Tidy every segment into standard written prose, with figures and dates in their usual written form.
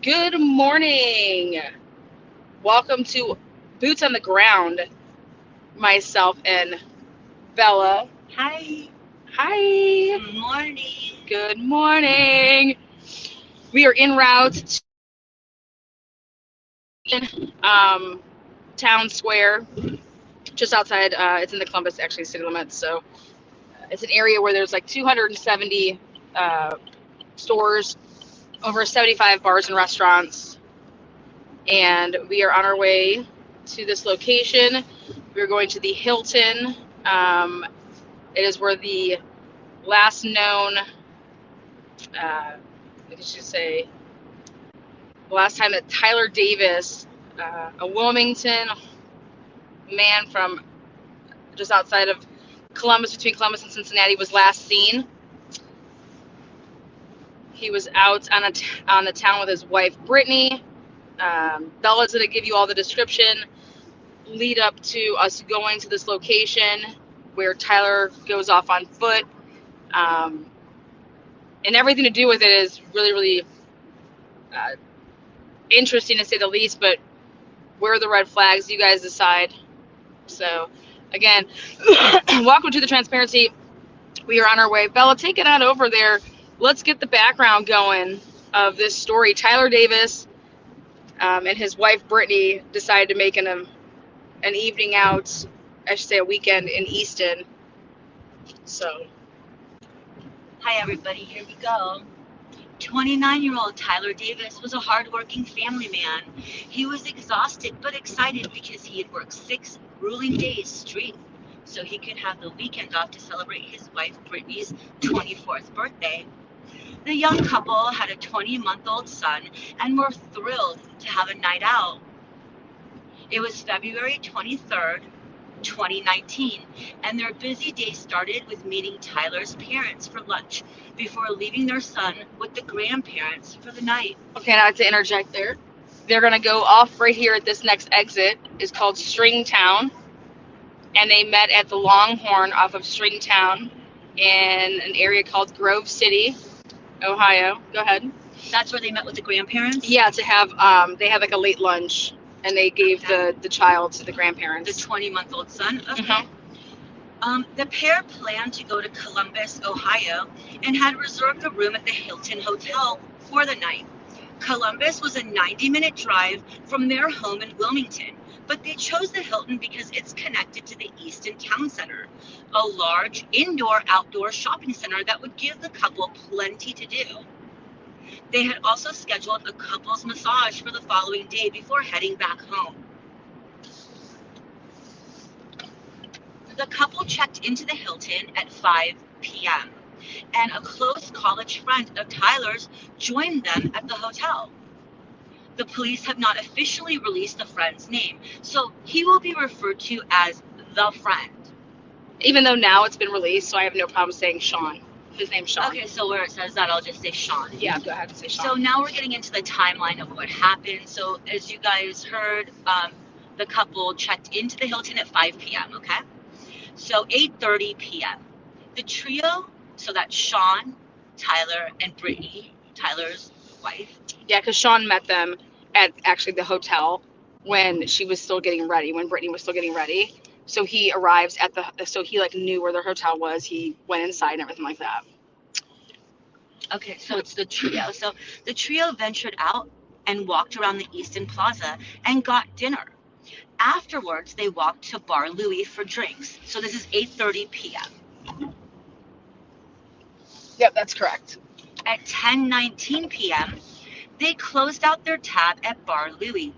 Good morning. Welcome to Boots on the Ground. Myself and Bella. Hi. Hi. Good morning. Good morning. We are en route to town square, just outside. It's in the Columbus, actually, city limits. So it's an area where there's like 270 uh, stores, over 75 bars and restaurants, and we are on our way to this location. We're going to the Hilton. Um, it is where the last known, what did you say, the last time that Tyler Davis, a Wilmington man from just outside of Columbus, between Columbus and Cincinnati, was last seen. He was out on the town with his wife, Brittany. Bella's going to give you all the description lead up to us going to this location where Tyler goes off on foot. Um, and everything to do with it is really, really uh, interesting to say the least, but where are the red flags? You guys decide. So, again, welcome to the transparency. We are on our way. Bella, take it on over there. Let's get the background going of this story. Tyler Davis and his wife Brittany decided to make an evening out, I should say a weekend in Easton. So, Hi, everybody. Here we go. 29-year-old Tyler Davis was a hardworking family man. He was exhausted but excited because he had worked 6 grueling days straight so he could have the weekend off to celebrate his wife Brittany's 24th birthday. The young couple had a 20-month-old son and were thrilled to have a night out. It was February 23rd, 2019, and their busy day started with meeting Tyler's parents for lunch before leaving their son with the grandparents for the night. okay, now I have to interject there. They're going to go off right here at this next exit. It's called Stringtown. And they met at the Longhorn off of Stringtown in an area called Grove City, Ohio. Go ahead. That's where they met with the grandparents? Yeah, to have they had like a late lunch, and they gave the child to the grandparents. The 20-month-old son? Okay. Mm-hmm. The pair planned to go to Columbus, Ohio, and had reserved a room at the Hilton Hotel for the night. Columbus was a 90-minute drive from their home in Wilmington, but they chose the Hilton because it's connected to the Easton Town Center, a large indoor-outdoor shopping center that would give the couple plenty to do. They had also scheduled a couple's massage for the following day before heading back home. The couple checked into the Hilton at 5 p.m., and a close college friend of Tyler's joined them at the hotel. The police have not officially released the friend's name, so he will be referred to as the friend. Even though now it's been released, so I have no problem saying Sean. His name's Sean. Okay, so where it says that, I'll just say Sean. Yeah, go ahead and say Sean. So now we're getting into the timeline of what happened. So as you guys heard, the couple checked into the Hilton at 5 p.m., okay? So 8:30 p.m. The trio, so that's Sean, Tyler, and Brittany, Tyler's wife. Yeah, because Sean met them at actually the hotel when she was still getting ready, when Brittany was still getting ready. So he arrives at so he like knew where their hotel was. He went inside and everything like that. Okay, so it's the trio. So the trio ventured out and walked around the Easton Plaza and got dinner. Afterwards, they walked to Bar Louie for drinks. So this is 8:30 p.m. Yep, that's correct. At 10:19 p.m., they closed out their tab at Bar Louie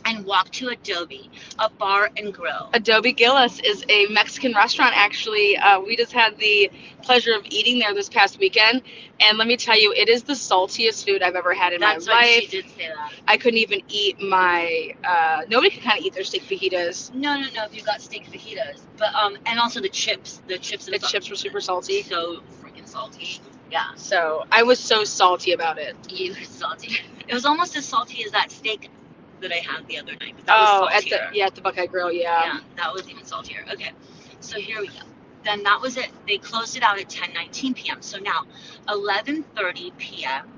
and walked to Adobe, a bar and grill. Adobe Gillis is a Mexican restaurant, actually. We just had the pleasure of eating there this past weekend, and let me tell you, it is the saltiest food I've ever had in That's my right, life. she did say that. I couldn't even eat my, nobody can kind of eat their steak fajitas. No, if you got steak fajitas. But, and also the chips. The chips were super salty. So freaking salty. Yeah. So I was so salty about it. You were salty. It was almost as salty as that steak that I had the other night. But that was saltier. at the Buckeye Grill, yeah. Yeah, that was even saltier. Okay, so here we go. Then that was it. They closed it out at 10:19 p.m. So now, 11:30 p.m.,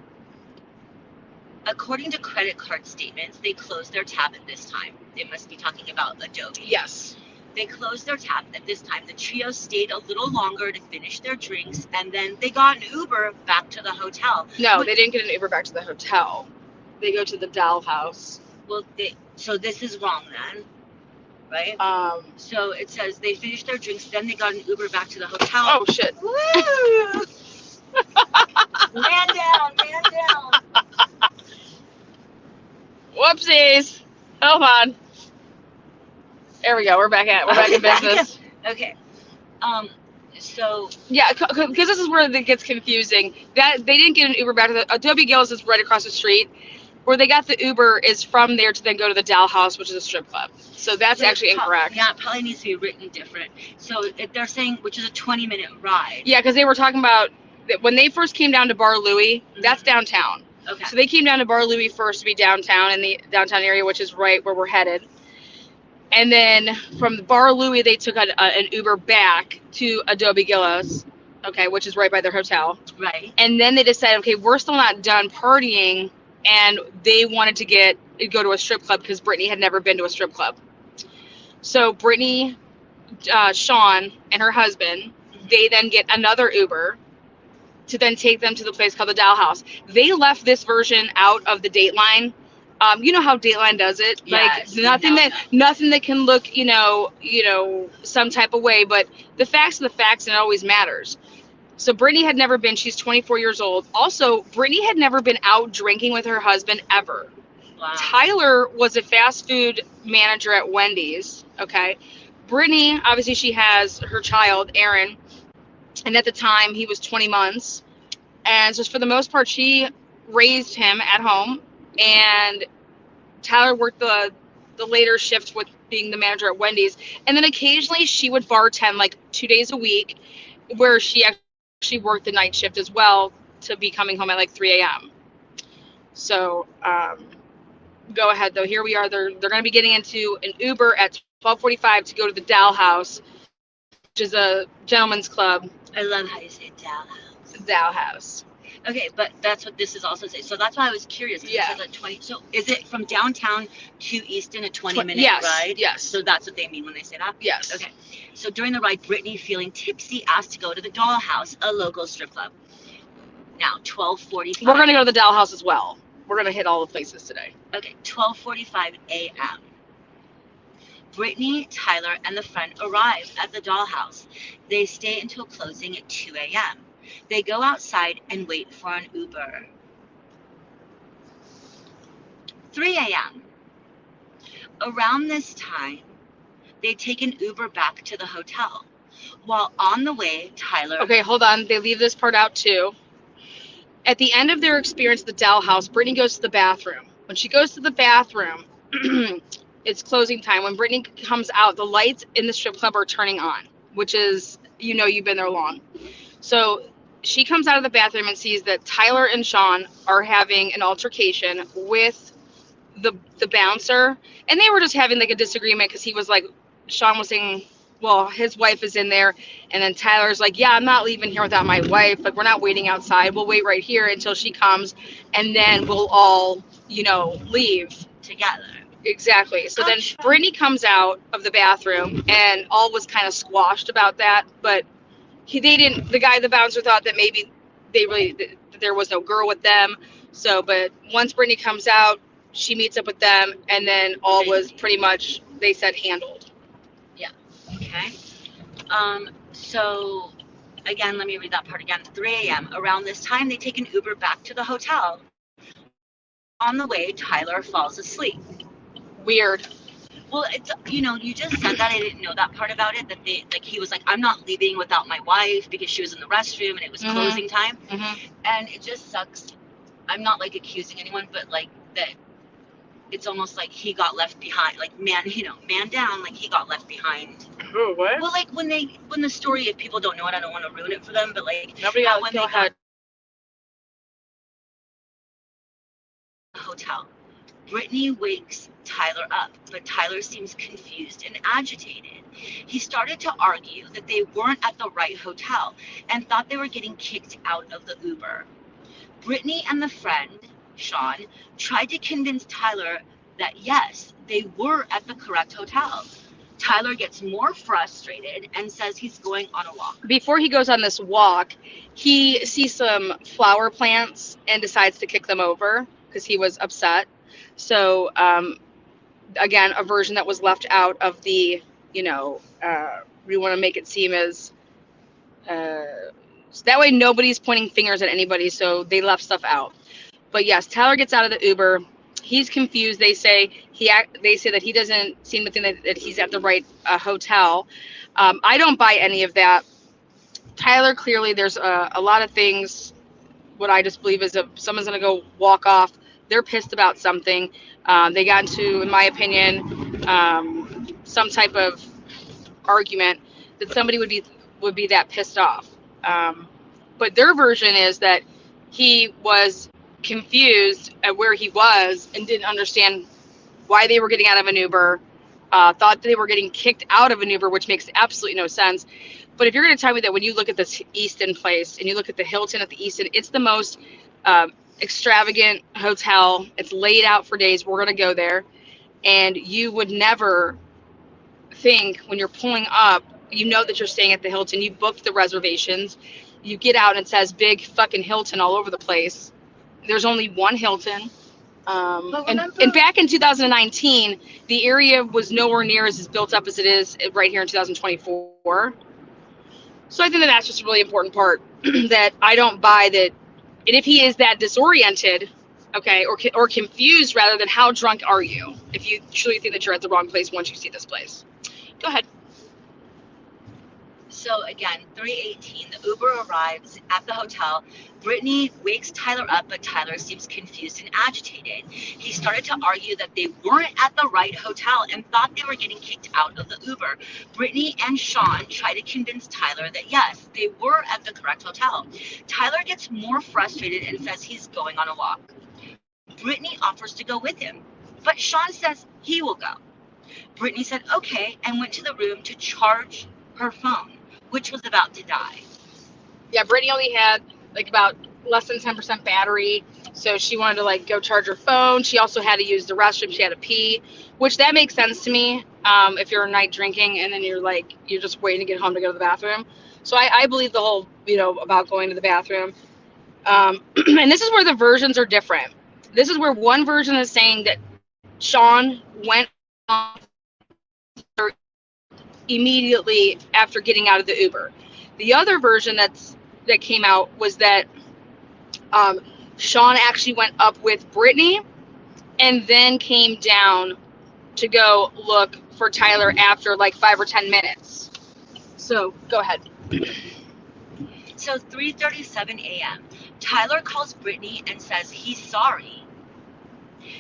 According to credit card statements, they closed their tab at this time. They must be talking about Adobe. Yes. They closed their tab at this time. The trio stayed a little longer to finish their drinks, and then they got an Uber back to the hotel. No, they didn't get an Uber back to the hotel. They go to the doll house. Well, so this is wrong then, right? So it says they finished their drinks, then they got an Uber back to the hotel. Oh, shit. Woo! Man down. Whoopsies. Hold on. There we go. We're back in business. Okay. So yeah, because this is where it gets confusing. That they didn't get an Uber back to the Adobe Gillis is right across the street. Where they got the Uber is from there to then go to the Doll House, which is a strip club. So that's actually incorrect. Yeah, it probably needs to be written different. So if they're saying, which is a 20-minute ride. Yeah, because they were talking about when they first came down to Bar Louie. That's downtown. Okay. So they came down to Bar Louie first to be downtown in the downtown area, which is right where we're headed. And then from Bar Louie, they took an Uber back to Adobe Gillis, okay, which is right by their hotel. Right. And then they decided, okay, we're still not done partying, and they wanted to go to a strip club because Brittany had never been to a strip club. So Brittany, Sean, and her husband, they then get another Uber to then take them to the place called the Doll House. They left this version out of the Dateline. You know how Dateline does it, yes, like nothing that can look, some type of way. But the facts are the facts, and it always matters. So Brittany had never been. She's 24 years old. Also, Brittany had never been out drinking with her husband ever. Wow. Tyler was a fast food manager at Wendy's. Okay, Brittany, obviously, she has her child, Aaron, and at the time he was 20 months, and just for the most part, she raised him at home. And Tyler worked the later shift with being the manager at Wendy's. And then occasionally she would bartend like 2 days a week, where she actually worked the night shift as well to be coming home at like 3 a.m. So go ahead, though. Here we are. They're going to be getting into an Uber at 12:45 to go to the Doll House, which is a gentleman's club. I love how you say Doll House. Doll House. Okay, but that's what this is also saying. So that's why I was curious. Yeah. It says 20. So is it from downtown to Easton a 20-minute ride? Yes. So that's what they mean when they say that? Yes. Okay. So during the ride, Brittany, feeling tipsy, asked to go to the Doll House, a local strip club. Now, 12:45. We're going to go to the Doll House as well. We're going to hit all the places today. Okay, 12:45 a.m. Brittany, Tyler, and the friend arrive at the Doll House. They stay until closing at 2 a.m. They go outside and wait for an Uber. 3 a.m. Around this time, they take an Uber back to the hotel. While on the way, Tyler... Okay, hold on. They leave this part out too. At the end of their experience at the Doll House, Brittany goes to the bathroom. When she goes to the bathroom, it's closing time. When Brittany comes out, the lights in the strip club are turning on, which is, you've been there long. So she comes out of the bathroom and sees that Tyler and Sean are having an altercation with the bouncer. And they were just having like a disagreement because he was like, Sean was saying, well, his wife is in there. And then Tyler's like, yeah, I'm not leaving here without my wife. Like, we're not waiting outside. We'll wait right here until she comes. And then we'll all, leave together. Exactly. So then Brittany comes out of the bathroom and all was kind of squashed about that. But the bouncer thought that maybe there was no girl with them. So, but once Brittany comes out, she meets up with them. And then all was pretty much, they said, handled. Yeah. Okay. So again, let me read that part again. 3 a.m. Around this time, they take an Uber back to the hotel. On the way, Tyler falls asleep. Weird. Well, it's, you just said that. I didn't know that part about it, that he was like, I'm not leaving without my wife because she was in the restroom and it was closing time. Mm-hmm. And it just sucks. I'm not like accusing anyone, but like that it's almost like he got left behind, like man down, like he got left behind. Oh, what? Well, like when the story, if people don't know it, I don't want to ruin it for them, but like nobody else when go they ahead. Got hotel. Brittany wakes Tyler up, but Tyler seems confused and agitated. He started to argue that they weren't at the right hotel and thought they were getting kicked out of the Uber. Brittany and the friend Sean, tried to convince Tyler that yes, they were at the correct hotel. Tyler gets more frustrated and says he's going on a walk. Before he goes on this walk, he sees some flower plants and decides to kick them over because he was upset. So, again, a version that was left out of the, we want to make it seem as, so that way nobody's pointing fingers at anybody, so they left stuff out. But yes, Tyler gets out of the Uber. He's confused. They say that he doesn't seem to think that he's at the right hotel. I don't buy any of that. Tyler, clearly, there's a lot of things. What I just believe is if someone's going to go walk off, they're pissed about something. They got into, in my opinion, some type of argument that somebody would be that pissed off. But their version is that he was confused at where he was and didn't understand why they were getting out of an Uber, thought that they were getting kicked out of an Uber, which makes absolutely no sense. But if you're going to tell me that when you look at this Easton place and you look at the Hilton at the Easton, it's the most extravagant hotel. It's laid out for days. We're going to go there. And you would never think when you're pulling up, you know that you're staying at the Hilton. You booked the reservations. You get out and it says big fucking Hilton all over the place. There's only one Hilton. And back in 2019, the area was nowhere near as built up as it is right here in 2024. So I think that that's just a really important part that I don't buy that. And if he is that disoriented, okay, or confused rather than how drunk are you, if you truly think that you're at the wrong place once you see this place. Go ahead. So again, 3:18, the Uber arrives at the hotel. Brittany wakes Tyler up, but Tyler seems confused and agitated. He started to argue that they weren't at the right hotel and thought they were getting kicked out of the Uber. Brittany and Sean try to convince Tyler that yes, they were at the correct hotel. Tyler gets more frustrated and says he's going on a walk. Brittany offers to go with him, but Sean says he will go. Brittany said okay and went to the room to charge her phone, which was about to die. Yeah, Brittany only had like about less than 10% battery, so she wanted to like go charge her phone. She also had to use the restroom. She had to pee, which that makes sense to me. If you're a night drinking and then you're just waiting to get home to go to the bathroom. So I believe the whole, about going to the bathroom. And this is where the versions are different. This is where one version is saying that Sean went on immediately after getting out of the Uber. The other version that came out was that Sean actually went up with Brittany and then came down to go look for Tyler after like 5 or 10 minutes. So go ahead. So 3:37 a.m., Tyler calls Brittany and says he's sorry.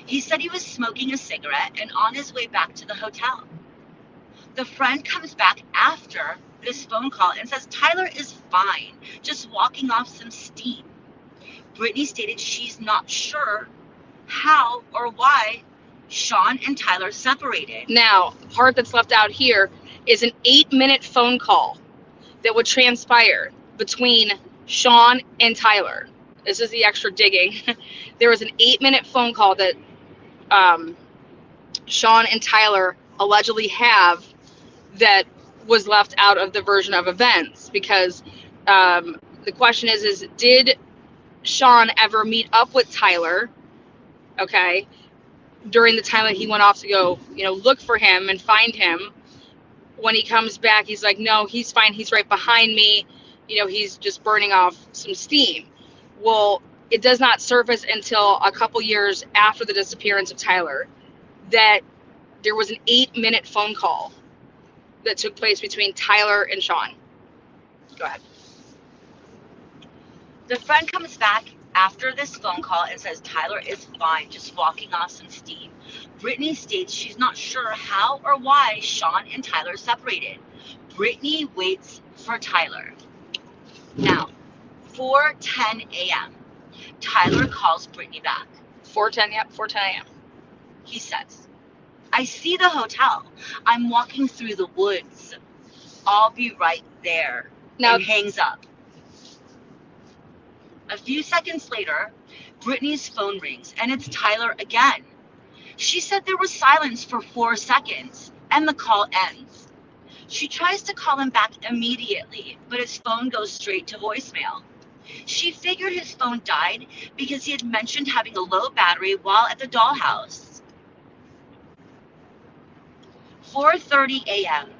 He said he was smoking a cigarette and on his way back to the hotel. The friend comes back after this phone call and says Tyler is fine, just walking off some steam. Brittany stated she's not sure how or why Sean and Tyler separated. Now, part that's left out here is an 8-minute phone call that would transpire between Sean and Tyler. This is the extra digging. There was an 8-minute phone call that Sean and Tyler allegedly have that was left out of the version of events because the question is did Sean ever meet up with Tyler, okay, during the time that he went off to go, look for him and find him? When he comes back, he's like, no, he's fine. He's right behind me. He's just burning off some steam. Well, it does not surface until a couple years after the disappearance of Tyler that there was an 8-minute phone call that took place between Tyler and Sean. Go ahead. The friend comes back after this phone call and says Tyler is fine, just walking off some steam. Brittany states she's not sure how or why Sean and Tyler separated. Brittany waits for Tyler. Now, 4:10 a.m., Tyler calls Brittany back. 4:10, yep, 4:10 a.m. He says, I see the hotel. I'm walking through the woods. I'll be right there. Now, and hangs up. A few seconds later, Brittany's phone rings, and it's Tyler again. She said there was silence for 4 seconds, and the call ends. She tries to call him back immediately, but his phone goes straight to voicemail. She figured his phone died because he had mentioned having a low battery while at the dollhouse. 4:30 a.m.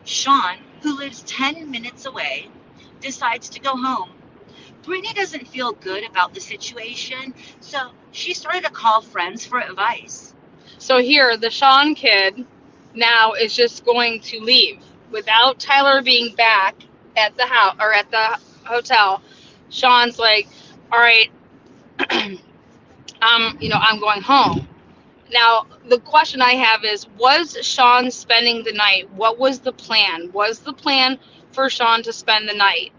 Sean, who lives 10 minutes away, decides to go home. Brittany doesn't feel good about the situation, so she started to call friends for advice. So here, the Sean kid now is just going to leave without Tyler being back at the house or at the hotel. Sean's like, all right, I'm going home. Now, the question I have is, was Sean spending the night? What was the plan? Was the plan for Sean to spend the night?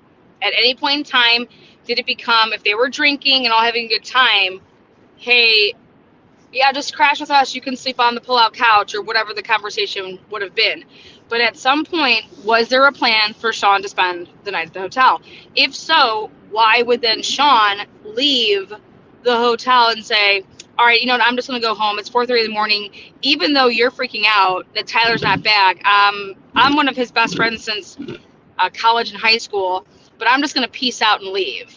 At any point in time, did it become, if they were drinking and all having a good time, hey, yeah, just crash with us. You can sleep on the pull-out couch or whatever the conversation would have been. But at some point, was there a plan for Sean to spend the night at the hotel? If so, why would then Sean leave the hotel and say, all right, I'm just going to go home. It's 4:30 in the morning. Even though you're freaking out that Tyler's not back, I'm one of his best friends since college and high school, but I'm just going to peace out and leave.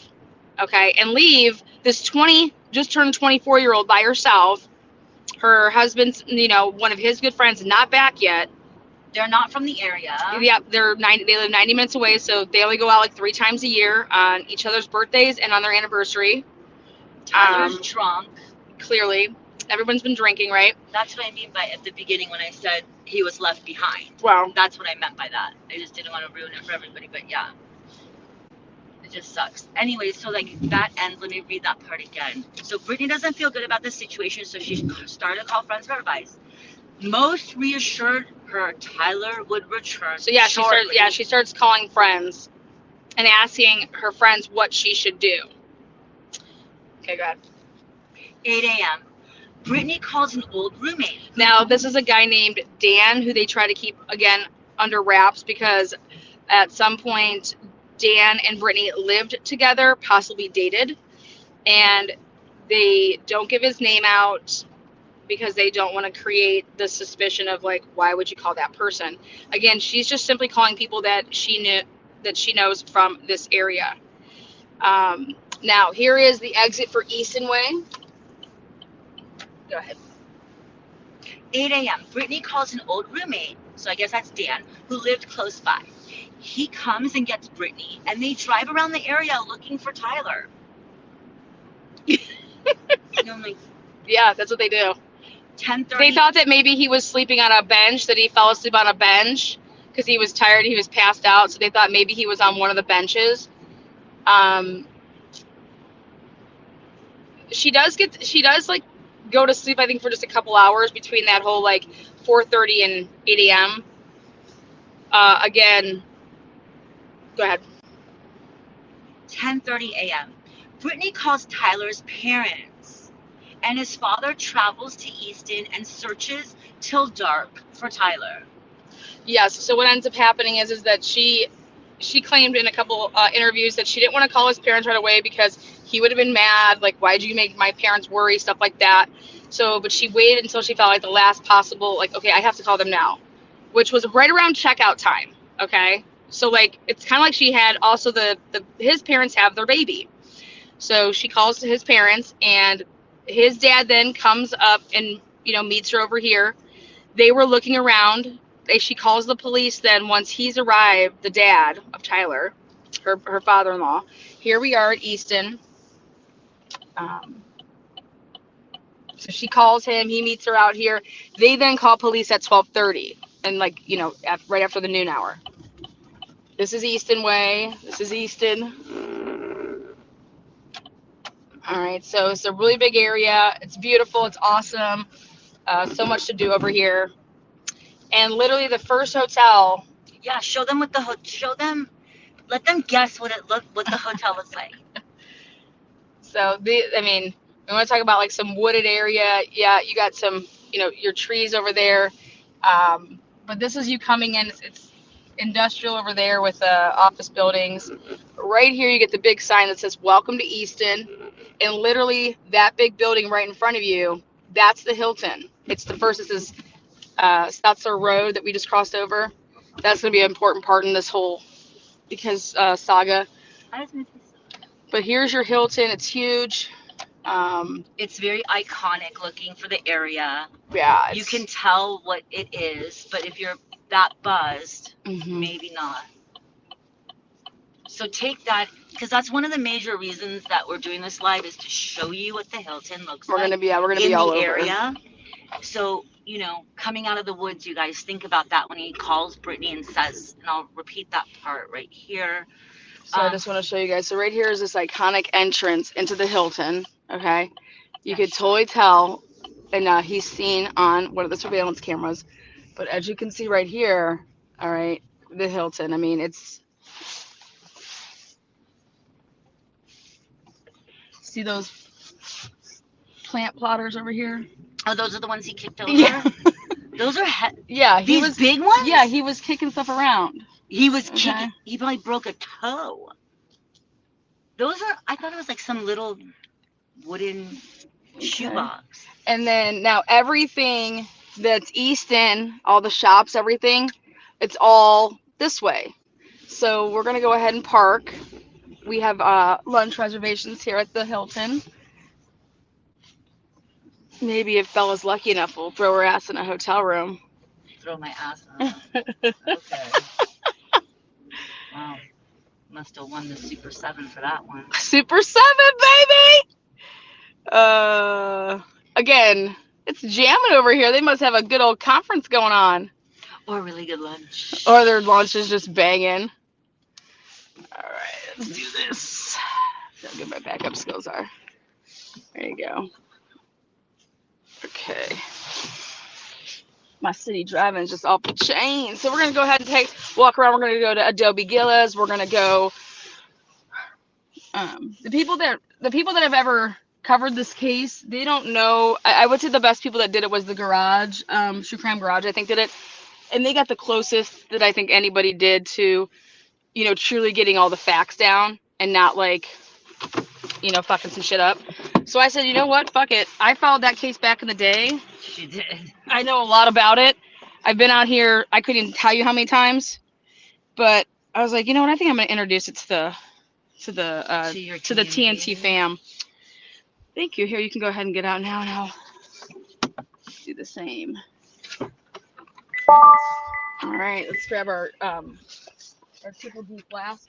Okay, and leave this just turned 24-year-old by herself. Her husband's, one of his good friends, not back yet. They're not from the area. Yeah, they live 90 minutes away, so they only go out like 3 times a year on each other's birthdays and on their anniversary. Tyler's drunk. Clearly, everyone's been drinking, right? That's what I mean by at the beginning when I said he was left behind. Well, that's what I meant by that. I just didn't want to ruin it for everybody, but yeah. It just sucks. Anyway, so that ends. Let me read that part again. So Brittany doesn't feel good about this situation, so she started to call friends for advice. Most reassured her Tyler would return. So yeah, shortly. she starts calling friends and asking her friends what she should do. Okay, go ahead. 8 a.m. Brittany calls an old roommate. Now, this is a guy named Dan who they try to keep, again, under wraps because at some point Dan and Brittany lived together, possibly dated, and they don't give his name out because they don't want to create the suspicion of why would you call that person? Again, she's just simply calling people that she knows from this area. Now, here is the exit for Easton Way. Go ahead. 8 a.m. Brittany calls an old roommate, so I guess that's Dan, who lived close by. He comes and gets Brittany, and they drive around the area looking for Tyler. Yeah, that's what they do. 10:30. They thought that maybe he was sleeping on a bench, that he fell asleep on a bench because he was tired, he was passed out, so they thought maybe he was on one of the benches. She does go to sleep, I think, for just a couple hours between that whole 4:30 and 8 a.m. Again, go ahead. 10:30 a.m. Brittany calls Tyler's parents, and his father travels to Easton and searches till dark for Tyler. Yes. So what ends up happening is that she claimed in a couple interviews that she didn't want to call his parents right away because he would have been mad. Why'd you make my parents worry? Stuff like that. So, but she waited until she felt like the last possible, okay, I have to call them now, which was right around checkout time. Okay. So it's kind of like she had also his parents have their baby. So she calls his parents, and his dad then comes up and, meets her over here. They were looking around. She calls the police then once he's arrived, the dad of Tyler, her father-in-law. Here we are at Easton. So she calls him. He meets her out here. They then call police at 12:30 and right after the noon hour. This is Easton Way. This is Easton. All right, so it's a really big area. It's beautiful. It's awesome. So much to do over here. And literally the first hotel. Yeah, show them let them guess what the hotel looks like. So we want to talk about some wooded area. Yeah, you got some, your trees over there. But this is you coming in. industrial over there with office buildings. Right here, you get the big sign that says "Welcome to Easton," and literally that big building right in front of you, that's the Hilton. It's the first. This is that's our road that we just crossed over. That's going to be an important part in this whole saga. But here's your Hilton. It's huge. It's very iconic looking for the area. Yeah, you can tell what it is, but if you're that buzzed, maybe not. So take that, because that's one of the major reasons that we're doing this live, is to show you what the Hilton looks like. We're gonna be all over area. So, you know, coming out of the woods, you guys think about that when he calls Brittany and says, and I'll repeat that part right here. So I just want to show you guys. So right here is this iconic entrance into the Hilton. Okay, you could totally tell, and he's seen on one of the surveillance cameras. But as you can see right here, all right, the Hilton. I mean, it's. See those plant plotters over here? Oh, those are the ones he kicked over? Yeah. Those are these big ones? Yeah, he was kicking stuff around. He was kicking. He probably broke a toe. Those are, I thought it was like some little wooden shoebox. And then now everything that's Easton, all the shops, everything, it's all this way. So we're going to go ahead and park. We have lunch reservations here at the Hilton. Maybe if Bella's lucky enough, we'll throw her ass in a hotel room. Throw my ass in. Okay. Wow. Must have won the Super 7 for that one. Super 7, baby! Again, it's jamming over here. They must have a good old conference going on. Or a really good lunch. Or their lunch is just banging. All right, let's do this. How good my backup skills are. There you go. Okay. My city driving is just off the chain. So we're going to go ahead and walk around. We're going to go to Adobe Gillis. We're going to go. The people that have ever covered this case, they don't know. I would say the best people that did it was the garage, True Crime Garage, I think did it. And they got the closest that I think anybody did to, you know, truly getting all the facts down and not like, you know, fucking some shit up. So I said, you know what? Fuck it. I followed that case back in the day. She did. I know a lot about it. I've been out here. I couldn't even tell you how many times, but I was like, you know what? I think I'm gonna introduce it to the TNT fam. Thank you. Here, you can go ahead and get out now, and I'll do the same. All right, let's grab our triple D flasks.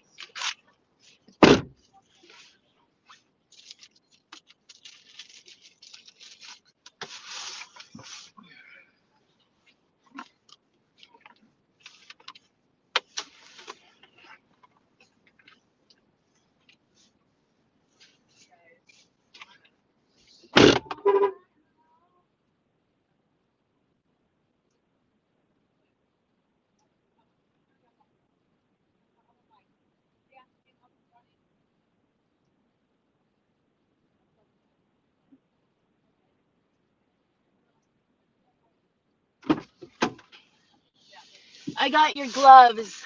I got your gloves.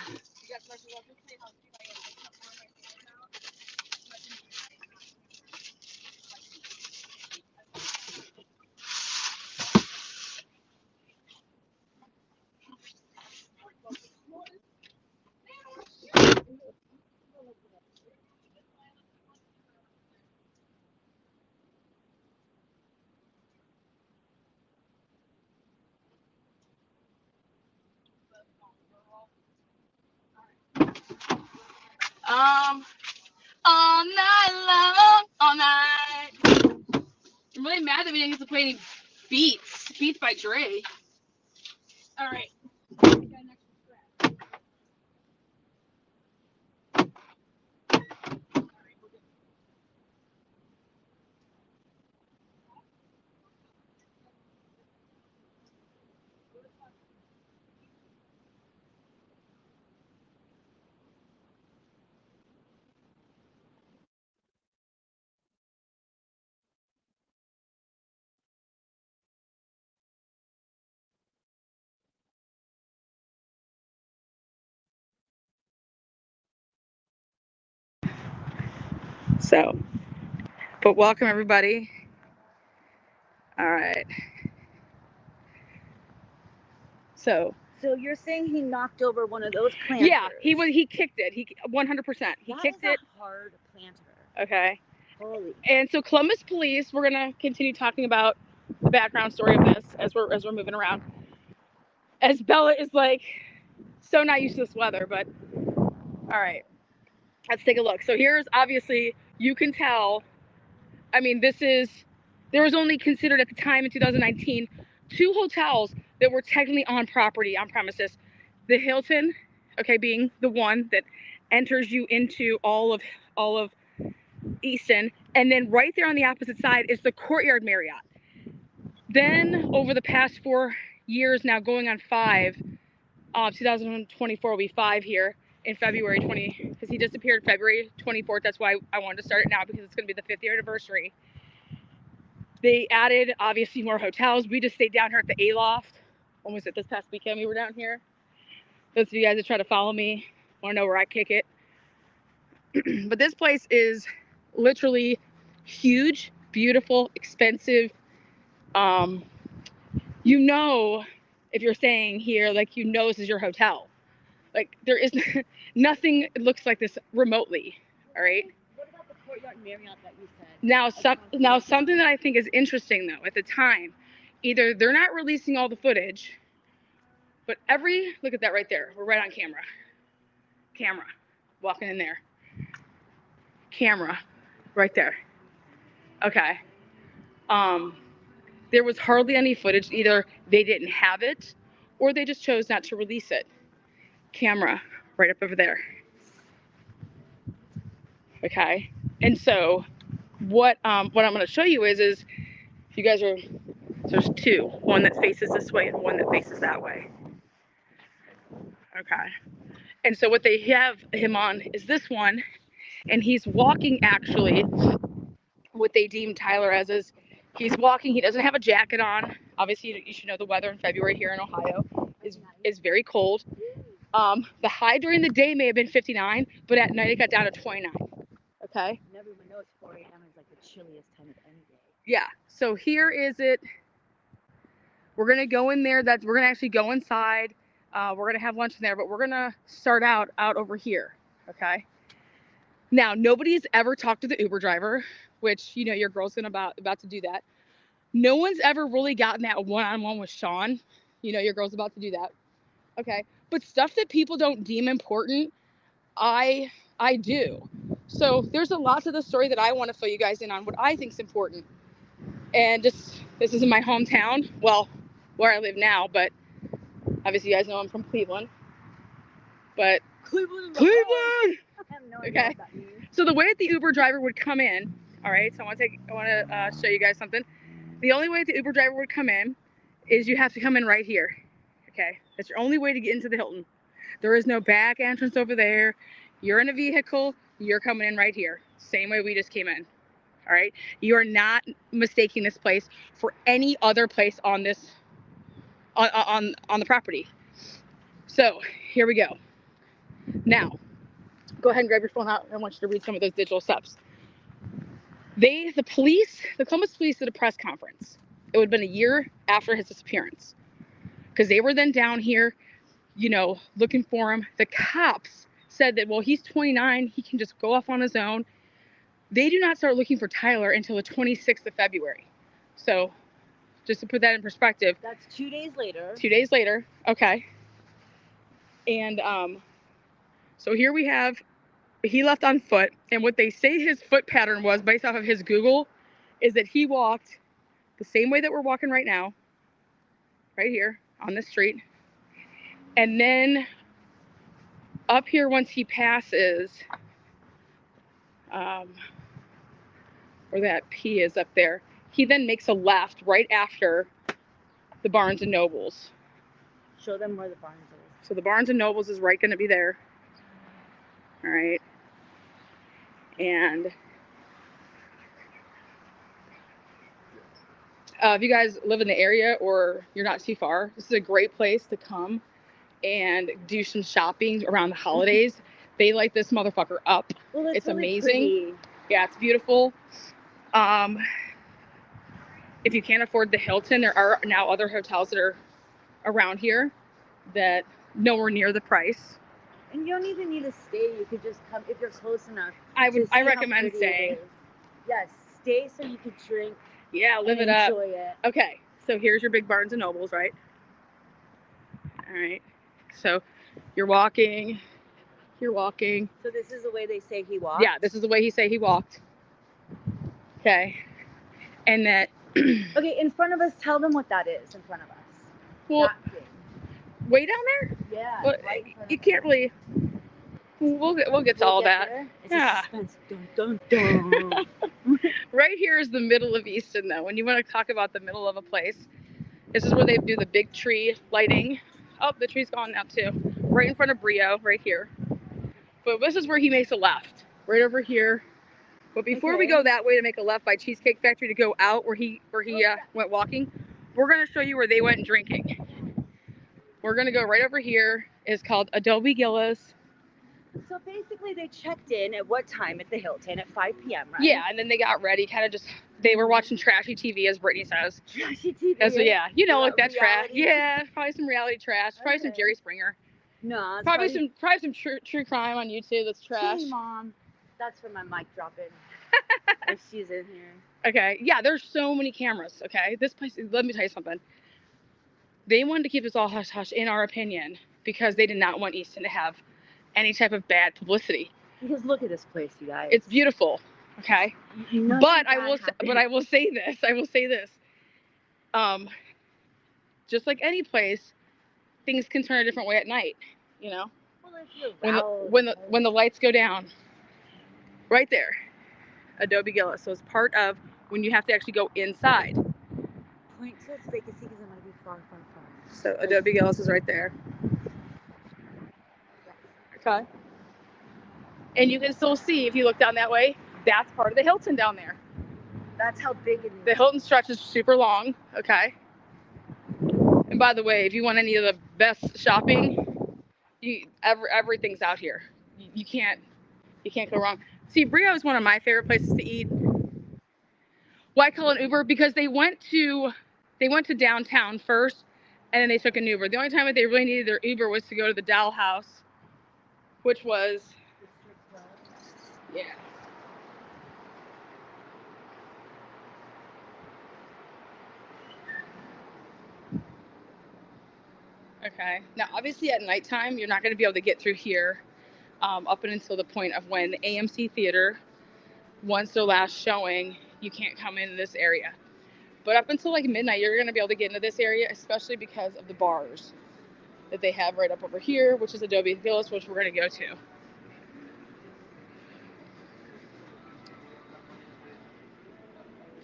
All night long, all night. I'm really mad that we didn't get to play any Beats by Dre. All right. So, but welcome everybody. All right. So you're saying he knocked over one of those planters? yeah, he kicked it. He 100%. He kicked it. A hard planter. Okay. Holy. And so Columbus Police, we're gonna continue talking about the background story of this as we're moving around. As Bella is like so not used to this weather, but all right, let's take a look. So here's obviously you can tell. I mean, there was only considered at the time in 2019 2 hotels that were technically on property, on premises. The Hilton, okay, being the one that enters you into all of Easton, and then right there on the opposite side is the Courtyard Marriott. Then over the past 4 years now, going on 5, 2024 will be 5 here in February 20, because he disappeared February 24th. That's why I wanted to start it now, because it's going to be the 5th year anniversary. They added obviously more hotels. We just stayed down here at the Aloft. When was it? This past weekend we were down here. Those of you guys that try to follow me want to know where I kick it. But this place is literally huge, beautiful, expensive. You know, if you're staying here, like, you know, this is your hotel. Like, there is nothing looks like this remotely. All right. What about the Courtyard Marriott that you said? Now something that I think is interesting though, at the time, either they're not releasing all the footage, but look at that right there. We're right on camera, walking in there. Camera, right there. Okay. There was hardly any footage. Either they didn't have it, or they just chose not to release it. Camera, right up over there. Okay. And so, what I'm going to show you is if you guys are, there's 2, one that faces this way and one that faces that way. Okay. And so what they have him on is this one, and he's walking actually, what they deem Tyler as is, he's walking, he doesn't have a jacket on. Obviously, you should know the weather in February here in Ohio is very cold. The high during the day may have been 59, but at night it got down to 29. Okay? Everyone knows 4 a.m. is like the chilliest time of any day. Yeah. So here is it. We're going to go in there. We're going to actually go inside. We're going to have lunch in there, but we're going to start out over here. Okay? Now, nobody's ever talked to the Uber driver, which, you know, your girl's about to do that. No one's ever really gotten that one-on-one with Sean. You know, your girl's about to do that. Okay? But stuff that people don't deem important, I do. So there's a lot to the story that I want to fill you guys in on, what I think is important. And this is in my hometown, well, where I live now, but obviously you guys know I'm from Cleveland. But Cleveland! I have no idea what that means. So the way that the Uber driver would come in, all right, so I want to show you guys something. The only way that the Uber driver would come in is you have to come in right here. Okay, that's your only way to get into the Hilton. There is no back entrance over there. You're in a vehicle, you're coming in right here. Same way we just came in. All right, you are not mistaking this place for any other place on this on the property. So here we go. Now, go ahead and grab your phone out. I want you to read some of those digital steps. The Columbus Police did a press conference. It would have been a year after his disappearance, because they were then down here, you know, looking for him. The cops said that, well, he's 29, he can just go off on his own. They do not start looking for Tyler until the 26th of February. So just to put that in perspective. That's 2 days later. 2 days later. Okay. And so here we have, he left on foot. And what they say his foot pattern was, based off of his Google, is that he walked the same way that we're walking right now, right here on this street. And then up here, once he passes, where that P is up there, he then makes a left right after the Barnes and Nobles. Show them where the Barnes is. So the Barnes and Nobles is right going to be there. All right. And if you guys live in the area or you're not too far, this is a great place to come and do some shopping around the holidays. They light this motherfucker up. Well, it's really amazing. Pretty. Yeah, it's beautiful. If you can't afford the Hilton, there are now other hotels that are around here that nowhere near the price. And you don't even need to stay. You could just come if you're close enough. I recommend staying. Yes, stay so you could drink. Yeah, live and it up. Enjoy it. Okay, so here's your big Barnes and Nobles, right? All right. So you're walking. So this is the way they say he walked? Yeah, this is the way he say he walked. Okay. And that. Okay, in front of us, tell them what that is in front of us. Well, that thing. way down there? Yeah, well, right in front you of can't really. We'll get to all that. There. It's Yeah. a suspense. Dun, dun, dun. Right here is the middle of Easton, though. When you want to talk about the middle of a place, this is where they do the big tree lighting. Oh, the tree's gone now too. Right in front of Brio, right here. But this is where he makes a left, right over here. But before we go that way to make a left by Cheesecake Factory to go out where he went walking, we're gonna show you where they went drinking. We're gonna go right over here. It's called Adobe Gillis. So basically, they checked in at what time at the Hilton at 5 p.m. Right? Yeah, and then they got ready. They were watching trashy TV, as Brittany says. Trashy TV. So yeah, like that trash. reality. Yeah, probably some reality trash. Probably some Jerry Springer. No, it's Probably some true crime on YouTube that's trash. Hey, Mom. That's for my mic dropping. If she's in here. Okay, yeah, there's so many cameras. Okay, this place. Let me tell you something. They wanted to keep this all hush hush, in our opinion, because they did not want Easton to have any type of bad publicity. Because look at this place, you guys. It's beautiful. Okay, but I will say this. Just like any place, things can turn a different way at night. You know, well, if you're when the lights go down, right there, Adobe Gillis. So it's part of when you have to actually go inside. Point to it so they can see because it might be far, far, far. So Adobe Gillis is right there. Okay. And you can still see, if you look down that way, that's part of the Hilton down there. That's how big it is. The Hilton stretch is super long. Okay. And by the way, if you want any of the best shopping, everything's out here. You can't go wrong. See, Brio is one of my favorite places to eat. Why call an Uber? Because they went to downtown first, and then they took an Uber. The only time that they really needed their Uber was to go to the Doll House, which was, yeah. Okay. Now, obviously, at nighttime, you're not going to be able to get through here up until the point of when the AMC Theater, once their last showing, you can't come into this area. But up until like midnight, you're going to be able to get into this area, especially because of the bars that they have right up over here, which is Adobe Gillis, which we're going to go to.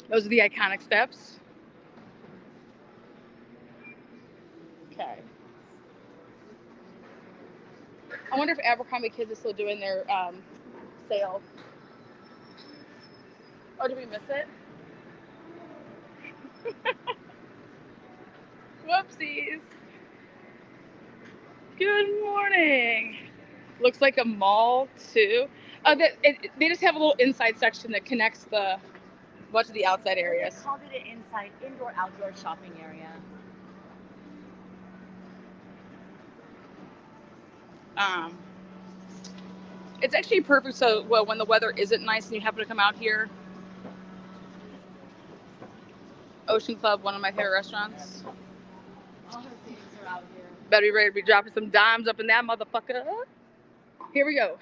Those are the iconic steps. Okay. I wonder if Abercrombie Kids is still doing their sale. Oh, did we miss it? Whoopsies. Good morning. Looks like a mall too. They just have a little inside section that connects the bunch of the outside areas. They called it an indoor-outdoor shopping area. It's actually perfect. So, well, when the weather isn't nice and you happen to come out here, Ocean Club, one of my favorite restaurants. All her things are out here. Better be ready to be dropping some dimes up in that motherfucker. Here we go.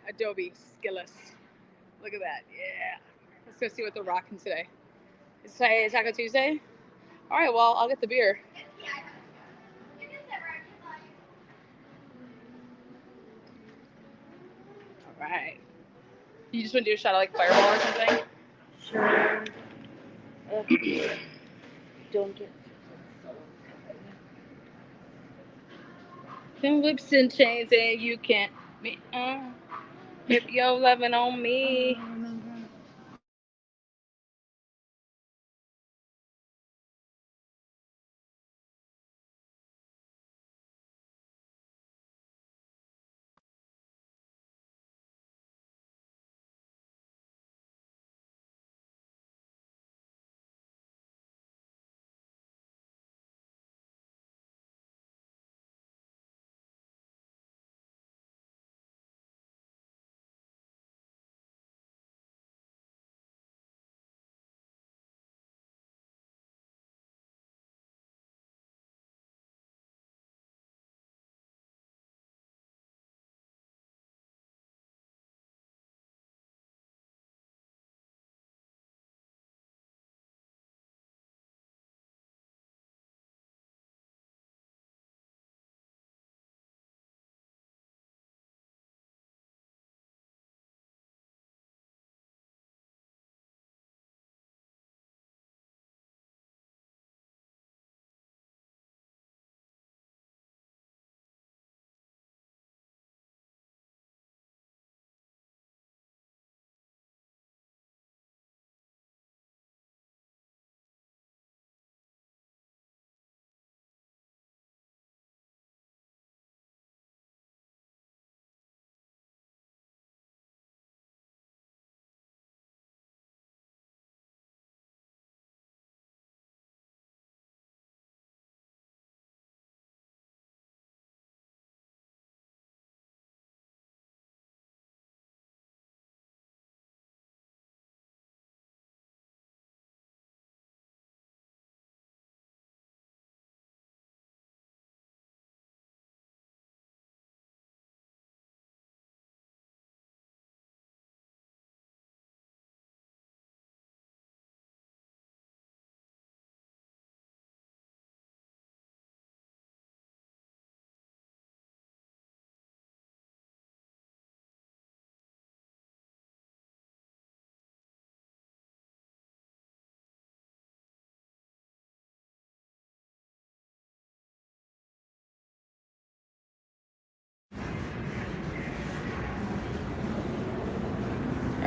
Adobe Gillis. Look at that. Yeah. Let's go see what they're rocking today. Is today Taco Tuesday? All right, well, I'll get the beer. All right. You just want to do a shot of like Fireball or something? Sure. Don't get Them whips and chains and you can't if your loving on me.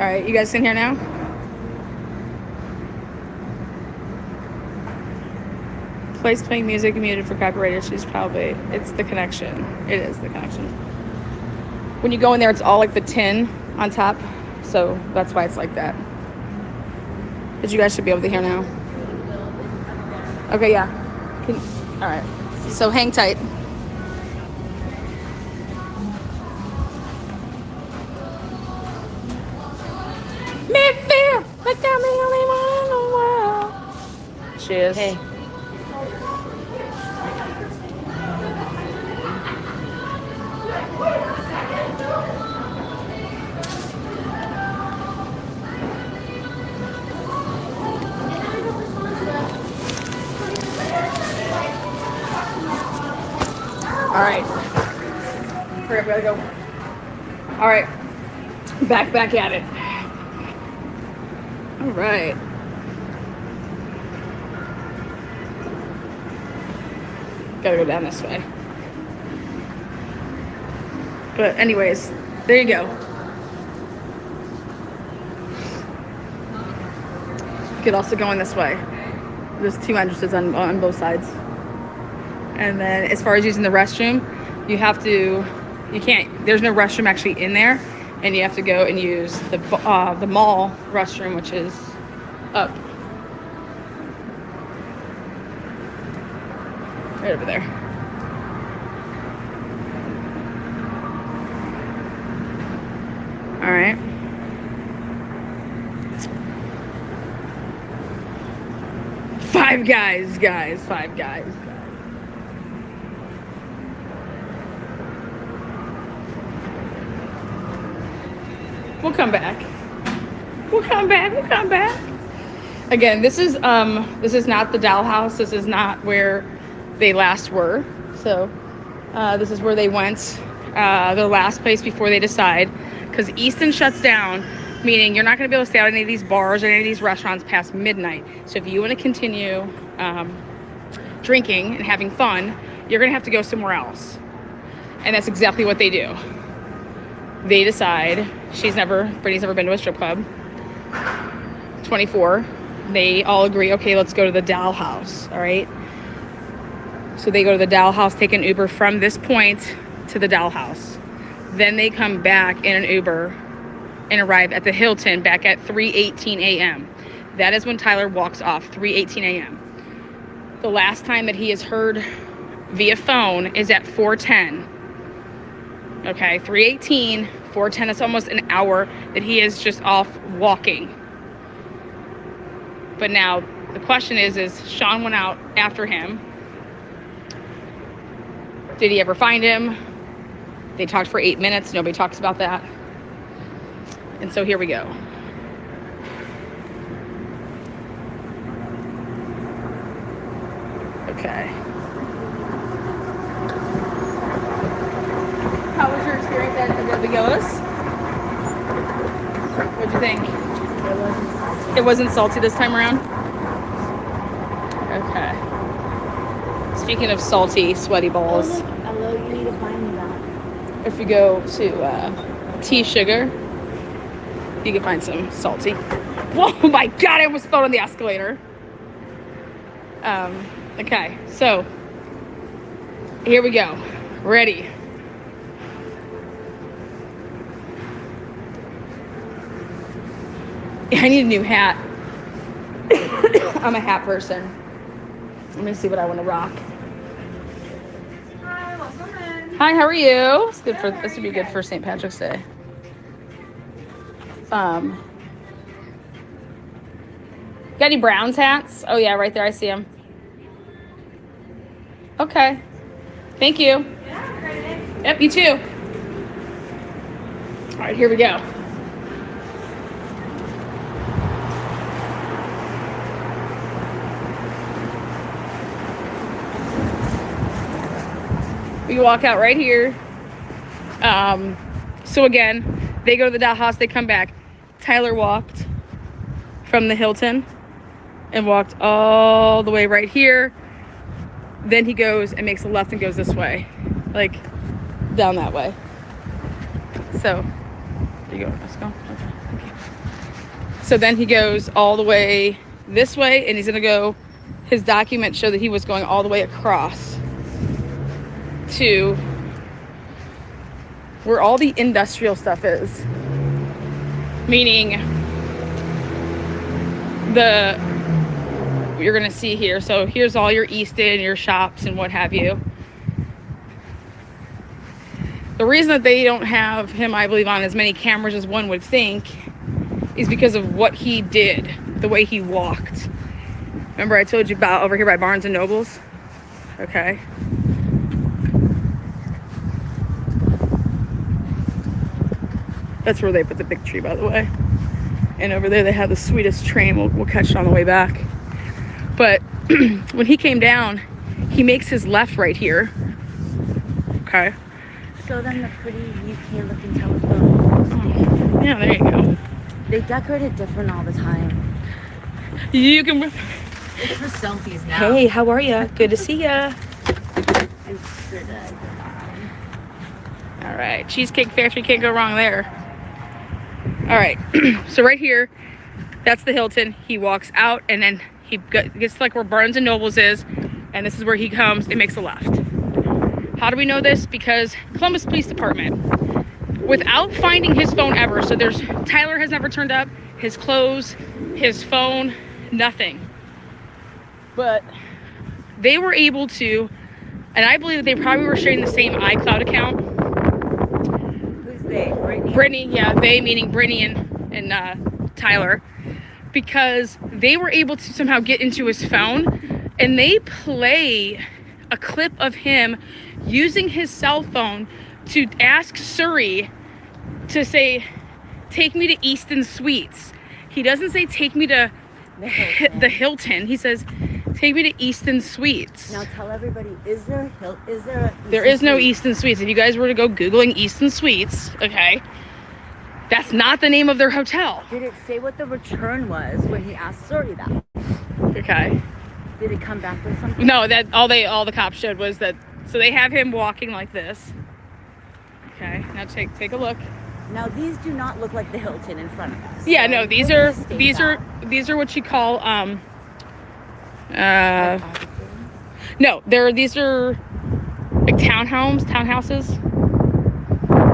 right, you guys in here now? Place playing music muted for copyright issues. Probably it's the connection. It is the connection. When you go in there, it's all like the tin on top, so that's why it's like that. But you guys should be able to hear now. Okay, yeah. All right. So hang tight. Me feel like I'm the only one in the world. She is. Hey. All right. Hurry up, gotta go. All right. Back at it. All right. Gotta go down this way. But anyways, there you go. You could also go in this way. There's 2 entrances on both sides. And then as far as using the restroom, there's no restroom actually in there, and you have to go and use the mall restroom, which is up right over there. All right. Five guys. We'll come back. Again, this is not the doll house. This is not where they last were. So this is where they went, the last place before they decide. Because Easton shuts down, meaning you're not going to be able to stay out at any of these bars or any of these restaurants past midnight. So if you want to continue drinking and having fun, you're going to have to go somewhere else. And that's exactly what they do. They decide, Brittany's never been to a strip club, 24. They all agree, okay, let's go to the doll house, all right? So they go to the doll house, take an Uber from this point to the doll house. Then they come back in an Uber and arrive at the Hilton back at 3:18 a.m. That is when Tyler walks off, 3:18 a.m. The last time that he is heard via phone is at 4:10. Okay, 3:18, 4:10, it's almost an hour that he is just off walking. But now the question is Sean went out after him. Did he ever find him? They talked for 8 minutes. Nobody talks about that. And so here we go. Okay. How was your experience at the Villas? What'd you think? It wasn't salty this time around? Okay. Speaking of salty, sweaty balls. Hello, you need to find me that. If you go to Tea Sugar, you can find some salty. Whoa, my God, I almost fell on the escalator. Okay, so here we go. Ready. I need a new hat. I'm a hat person. Let me see what I want to rock. Hi, welcome in. Hi, how are you? It's good this would be good for St. Patrick's Day. Got any Browns hats? Oh yeah, right there. I see them. Okay. Thank you. Yeah, great. Yep, you too. All right, here we go. We walk out right here. So again, they go to the doll house, they come back. Tyler walked from the Hilton and walked all the way right here. Then he goes and makes a left and goes this way, like down that way. So, there you go. Let's go. Okay. So then he goes all the way this way, and he's gonna go, his documents show that he was going all the way across to where all the industrial stuff is. Meaning you're gonna see here. So here's all your Easton, your shops and what have you. The reason that they don't have him, I believe, on as many cameras as one would think is because of what he did, the way he walked. Remember I told you about over here by Barnes and Nobles? Okay. That's where they put the big tree, by the way. And over there they have the sweetest train. We'll catch it on the way back. But when he came down, he makes his left right here. Okay. Show them the pretty UK looking telephone. Oh, yeah, there you go. They decorate it different all the time. You can... It's for selfies now. Hey, how are ya? Good to see ya. All right, Cheesecake Factory, can't go wrong there. All right, so right here, that's the Hilton. He walks out, and then he gets to like where Barnes and Nobles is, and this is where he comes and makes a left. How do we know this? Because Columbus Police Department, without finding his phone ever, so Tyler has never turned up, his clothes, his phone, nothing. But they were able to, and I believe that they probably were sharing the same iCloud account. Who's they? Brittany, yeah, they meaning Brittany and Tyler, because they were able to somehow get into his phone, and they play a clip of him using his cell phone to ask Surrey to say, take me to Easton Suites. He doesn't say take me to the Hilton. He says, take me to Easton Suites. Now tell everybody, is there There is no Easton Suites. If you guys were to go Googling Easton Suites, okay, that's not the name of their hotel. Did it say what the return was when he asked Surrey that? Okay. Did it come back with something? No, that all the cops showed was that, so they have him walking like this. Okay, now take a look. Now these do not look like the Hilton in front of us. Yeah, so no, these are what you call no, these are like townhouses,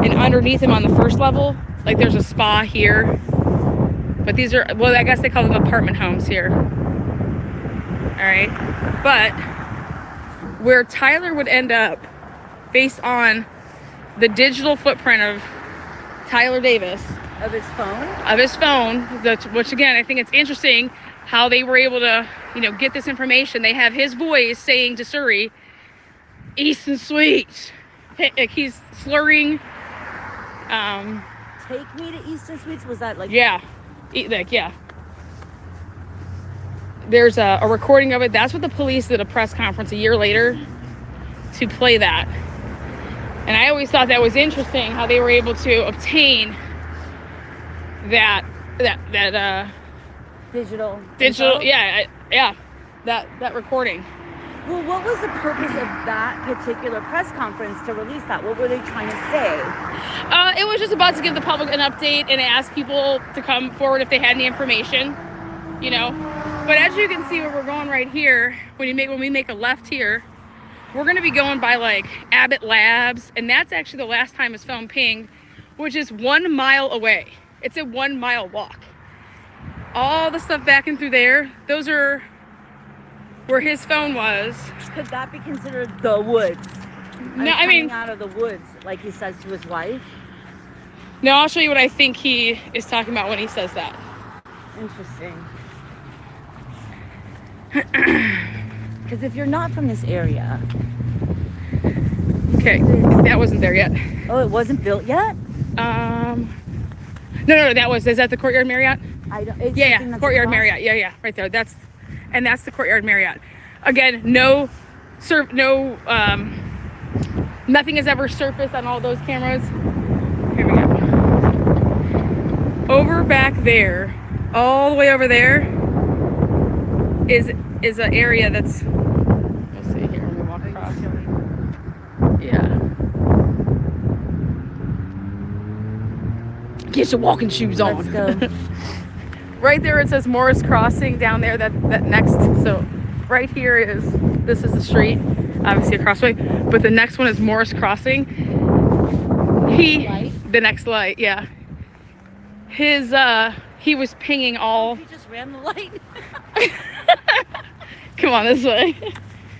and underneath them on the first level, like there's a spa here, but these are, well, I guess they call them apartment homes here. All right, but where Tyler would end up, based on the digital footprint of Tyler Davis, of his phone, which again, I think it's interesting how they were able to, get this information. They have his voice saying to Surrey, Easton Suites. Like he's slurring. Take me to Easton Suites? Was that like... Yeah. Yeah. There's a recording of it. That's what the police did a press conference a year later to play that. And I always thought that was interesting how they were able to obtain that digital, yeah, that recording. Well, what was the purpose of that particular press conference to release that? What were they trying to say? It was just about to give the public an update and ask people to come forward if they had any information, But as you can see, where we're going right here, when we make a left here, we're going to be going by like Abbott Labs, and that's actually the last time his phone pinged, which is 1 mile away. It's a 1 mile walk. All the stuff back and through there, those are where his phone was. Could that be considered the woods? No, I mean, coming out of the woods, like he says to his wife. No, I'll show you what I think he is talking about when he says that. Interesting. Because if you're not from this area... Okay, that wasn't there yet. Oh, it wasn't built yet? No, is that the Courtyard Marriott? Yeah, Courtyard Marriott. Yeah, right there. That's the Courtyard Marriott. Again, nothing has ever surfaced on all those cameras. Here we go. Over back there, all the way over there, is an area that's. Let's see here. Let me walk across. Yeah. Get your walking shoes on. Let's go. right there it says Morris Crossing down there, that next, so right here this is the street, obviously a crossway, but the next one is Morris Crossing. The next light, yeah. He was pinging all. He just ran the light. Come on this way.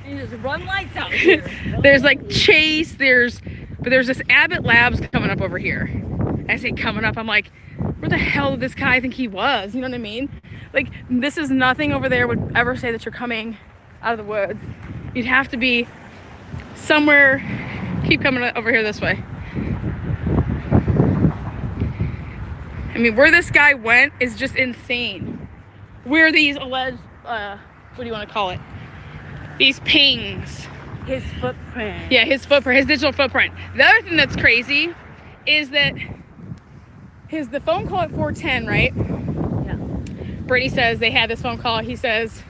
And just run lights out here. There's like Chase, there's this Abbott Labs coming up over here. I say coming up, I'm like, where the hell did this guy think he was? You know what I mean? Like, this is nothing over there would ever say that you're coming out of the woods. You'd have to be somewhere. Keep coming over here this way. I mean, where this guy went is just insane. Where these alleged, what do you want to call it? These pings. His footprint. Yeah, his footprint, his digital footprint. The other thing that's crazy is that the phone call at 4:10, right? Yeah. Brittany says they had this phone call. He says,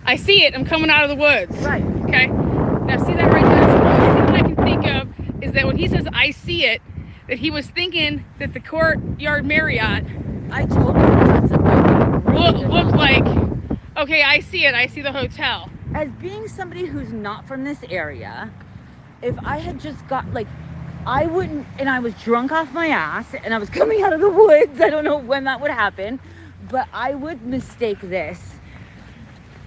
I see it, I'm coming out of the woods. Right. Okay. Now see that right there? So the only thing that I can think of is that when he says, I see it, that he was thinking that the Courtyard Marriott I told him that's a looked like, okay, I see it, I see the hotel. As being somebody who's not from this area, if I had just got, like, I wouldn't, and I was drunk off my ass, and I was coming out of the woods, I don't know when that would happen, but I would mistake this.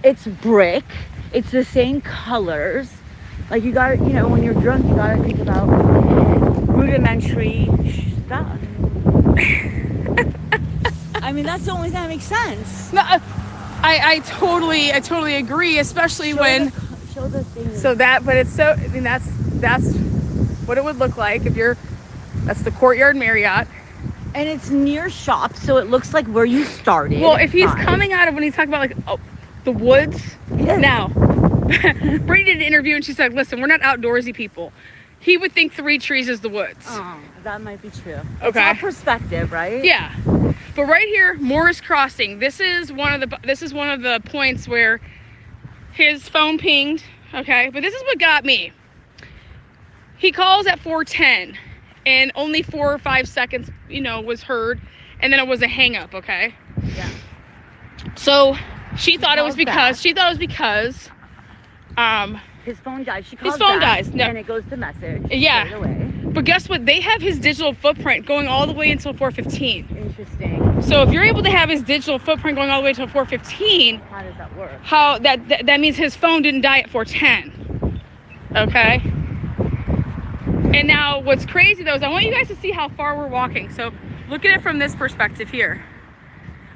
It's brick, it's the same colors, like, you gotta, you know, when you're drunk, you gotta think about rudimentary stuff. I mean, that's the only thing that makes sense. No, I totally agree, especially when show the thing. So that, but it's so, I mean, that's what it would look like if that's the Courtyard Marriott. And it's near shops, so it looks like where you started. Well, if he's coming out of, when he's talking about like the woods, now, Brady did an interview and she said, listen, we're not outdoorsy people. He would think 3 trees is the woods. Oh, that might be true. Okay. It's all perspective, right? Yeah. But right here, Morris Crossing, this is one of the points where his phone pinged, okay? But this is what got me. He calls at 4:10 and only 4 or 5 seconds, you know, was heard, and then it was a hang up, okay? Yeah. So she thought it was because his phone dies. She calls his phone back, dies. No. And it goes to message. Yeah. Right away. But guess what? They have his digital footprint going all the way until 4:15. Interesting. So if you're able to have his digital footprint going all the way until 4:15, how does that work? How that means his phone didn't die at 4:10. Okay? And now what's crazy though is I want you guys to see how far we're walking. So look at it from this perspective here.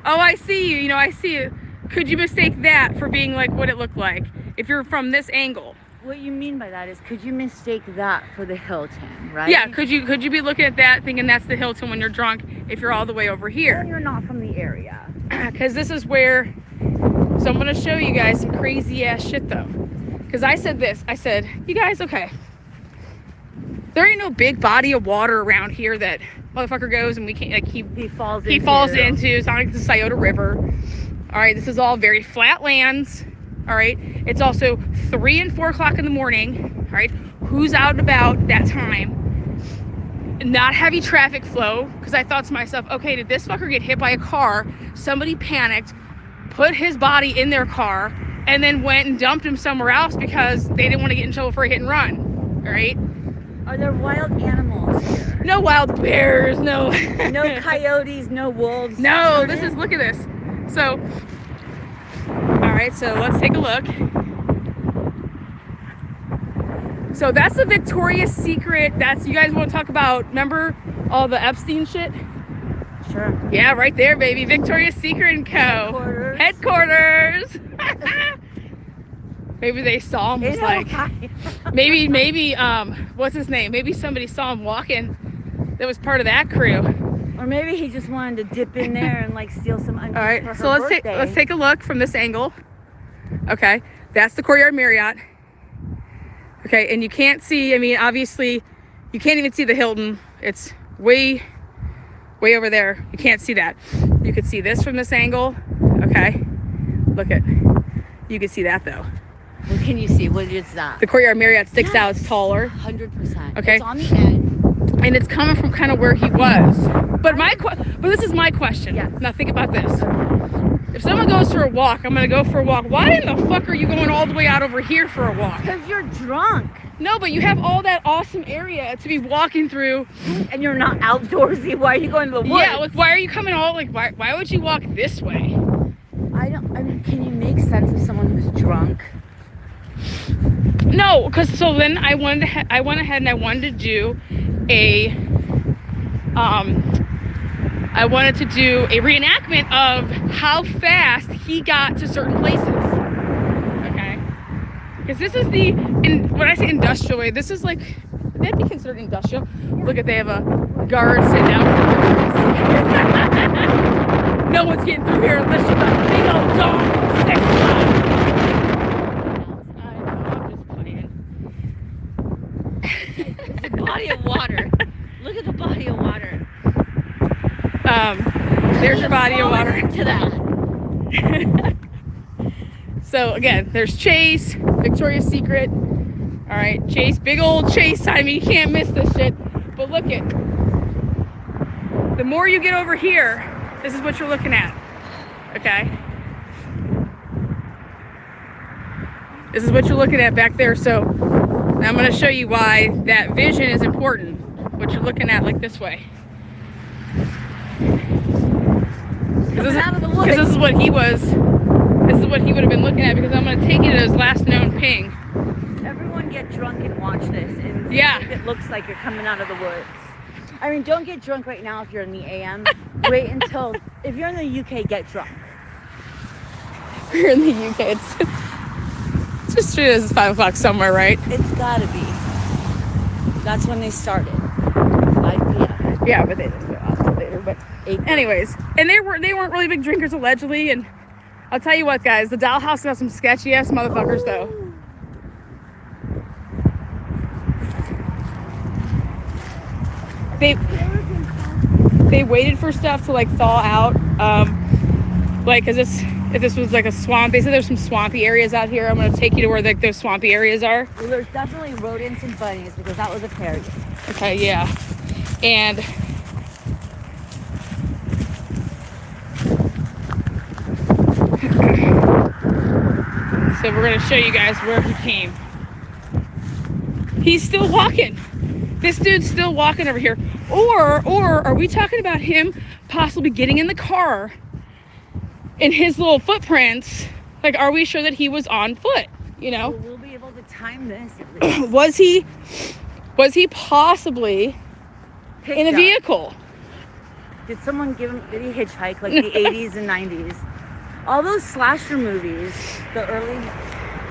Oh, I see you. You know, I see you. Could you mistake that for being like what it looked like if you're from this angle? What you mean by that is, could you mistake that for the Hilton, right? Yeah, could you be looking at that thinking that's the Hilton when you're drunk if you're all the way over here? And you're not from the area. Because this is where, so I'm going to show you guys some crazy ass shit though. Because I said this, I said, you guys, okay, there ain't no big body of water around here that motherfucker goes and we can't, like, he falls into. It's not like the Scioto River. All right, this is all very flat lands. All right, it's also 3 and 4 o'clock in the morning. All right, who's out and about that time? Not heavy traffic flow, because I thought to myself, okay, did this fucker get hit by a car? Somebody panicked, put his body in their car, and then went and dumped him somewhere else because they didn't want to get in trouble for a hit and run. All right. Are there wild animals here? No wild bears. No. No coyotes. No wolves. No. This is. Look at this. So. All right, so let's take a look. So that's the Victoria's Secret. That's, you guys want to talk about, remember all the Epstein shit? Sure. Yeah, right there, baby. Victoria's Secret & Co. Headquarters. Maybe they saw him, was like, maybe, what's his name? Maybe somebody saw him walking that was part of that crew. Or maybe he just wanted to dip in there and like steal some undies. All right, for so her birthday. let's take a look from this angle. Okay, that's the Courtyard Marriott. Okay, and you can't see, I mean, obviously, you can't even see the Hilton. It's way over there. You can't see that. You could see this from this angle. Okay, look at, you can see that though. What can you see? What is that? The Courtyard Marriott sticks out. It's taller. 100%. Okay. It's on the end. And it's coming from kind of where he was. But this is my question. Yes. Now think about this. If someone goes for a walk, I'm gonna go for a walk. Why in the fuck are you going all the way out over here for a walk? Because you're drunk. No, but you have all that awesome area to be walking through. And you're not outdoorsy. Why are you going to the woods? Yeah, like why are you coming all like why would you walk this way? I mean, can you make sense of someone who's drunk? No, because so then I went ahead and I wanted to do a reenactment of how fast he got to certain places. Okay, because this is when I say industrial way, this is like, that'd be considered industrial. Look at, they have a guard sitting out. No one's getting through here unless you got a big old dog. It's a body of water. Look at the body of water. There's your body of water. To that. So again, there's Chase, Victoria's Secret. All right, Chase, big old Chase. I mean, you can't miss this shit. But look it. The more you get over here, this is what you're looking at. Okay. This is what you're looking at back there. So now I'm going to show you why that vision is important. What you're looking at, like this way. Because this is what he was. This is what he would have been looking at, because I'm going to take it as last known ping. Everyone get drunk and watch this. And yeah. See if it looks like you're coming out of the woods. I mean, don't get drunk right now if you're in the AM. Wait until, if you're in the UK, get drunk. If you're in the UK, it's just treated as 5 o'clock somewhere, right? It's gotta be. That's when they started. 5 p.m. Yeah, but they didn't go out till later. But anyways, and they weren't really big drinkers allegedly. And I'll tell you what, guys, the dollhouse got some sketchy ass motherfuckers though. They waited for stuff to like thaw out, like, cause if this was like a swamp, they said there's some swampy areas out here. I'm gonna take you to where like those swampy areas are. Well, there's definitely rodents and bunnies because that was a prairie. Okay, yeah, and so we're gonna show you guys where he came. He's still walking. This dude's still walking over here. Or are we talking about him possibly getting in the car in his little footprints? Like, are we sure that he was on foot? You know? Well, we'll be able to time this at least. was he possibly in a vehicle? Did someone did he hitchhike like the 80s and 90s? All those slasher movies, the early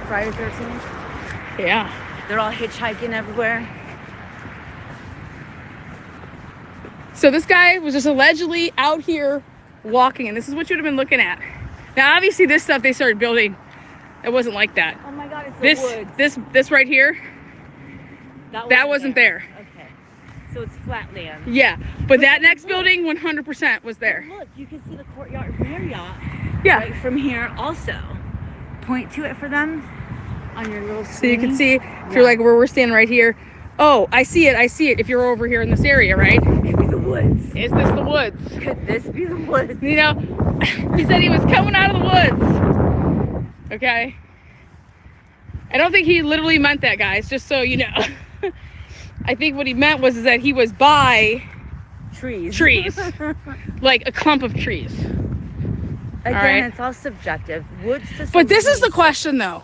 Friday 13th. Yeah. They're all hitchhiking everywhere. So this guy was just allegedly out here walking, and this is what you would have been looking at. Now, obviously, this stuff they started building, it wasn't like that. Oh my God, it's the woods. This right here, that wasn't there. Okay, so it's flat land. Yeah, but that next building, 100% was there. Look, you can see the courtyard from your yacht. Yeah. Right from here, also. Point to it for them on your little screen. So you can see, if you're like where we're standing right here. Oh, I see it. If you're over here in this area, right? Could be the woods. Is this the woods? Could this be the woods? You know, he said he was coming out of the woods. Okay? I don't think he literally meant that, guys, just so you know. I think what he meant was that he was by trees. Like a clump of trees. Again, it's all subjective. Woods to but this is the question, though.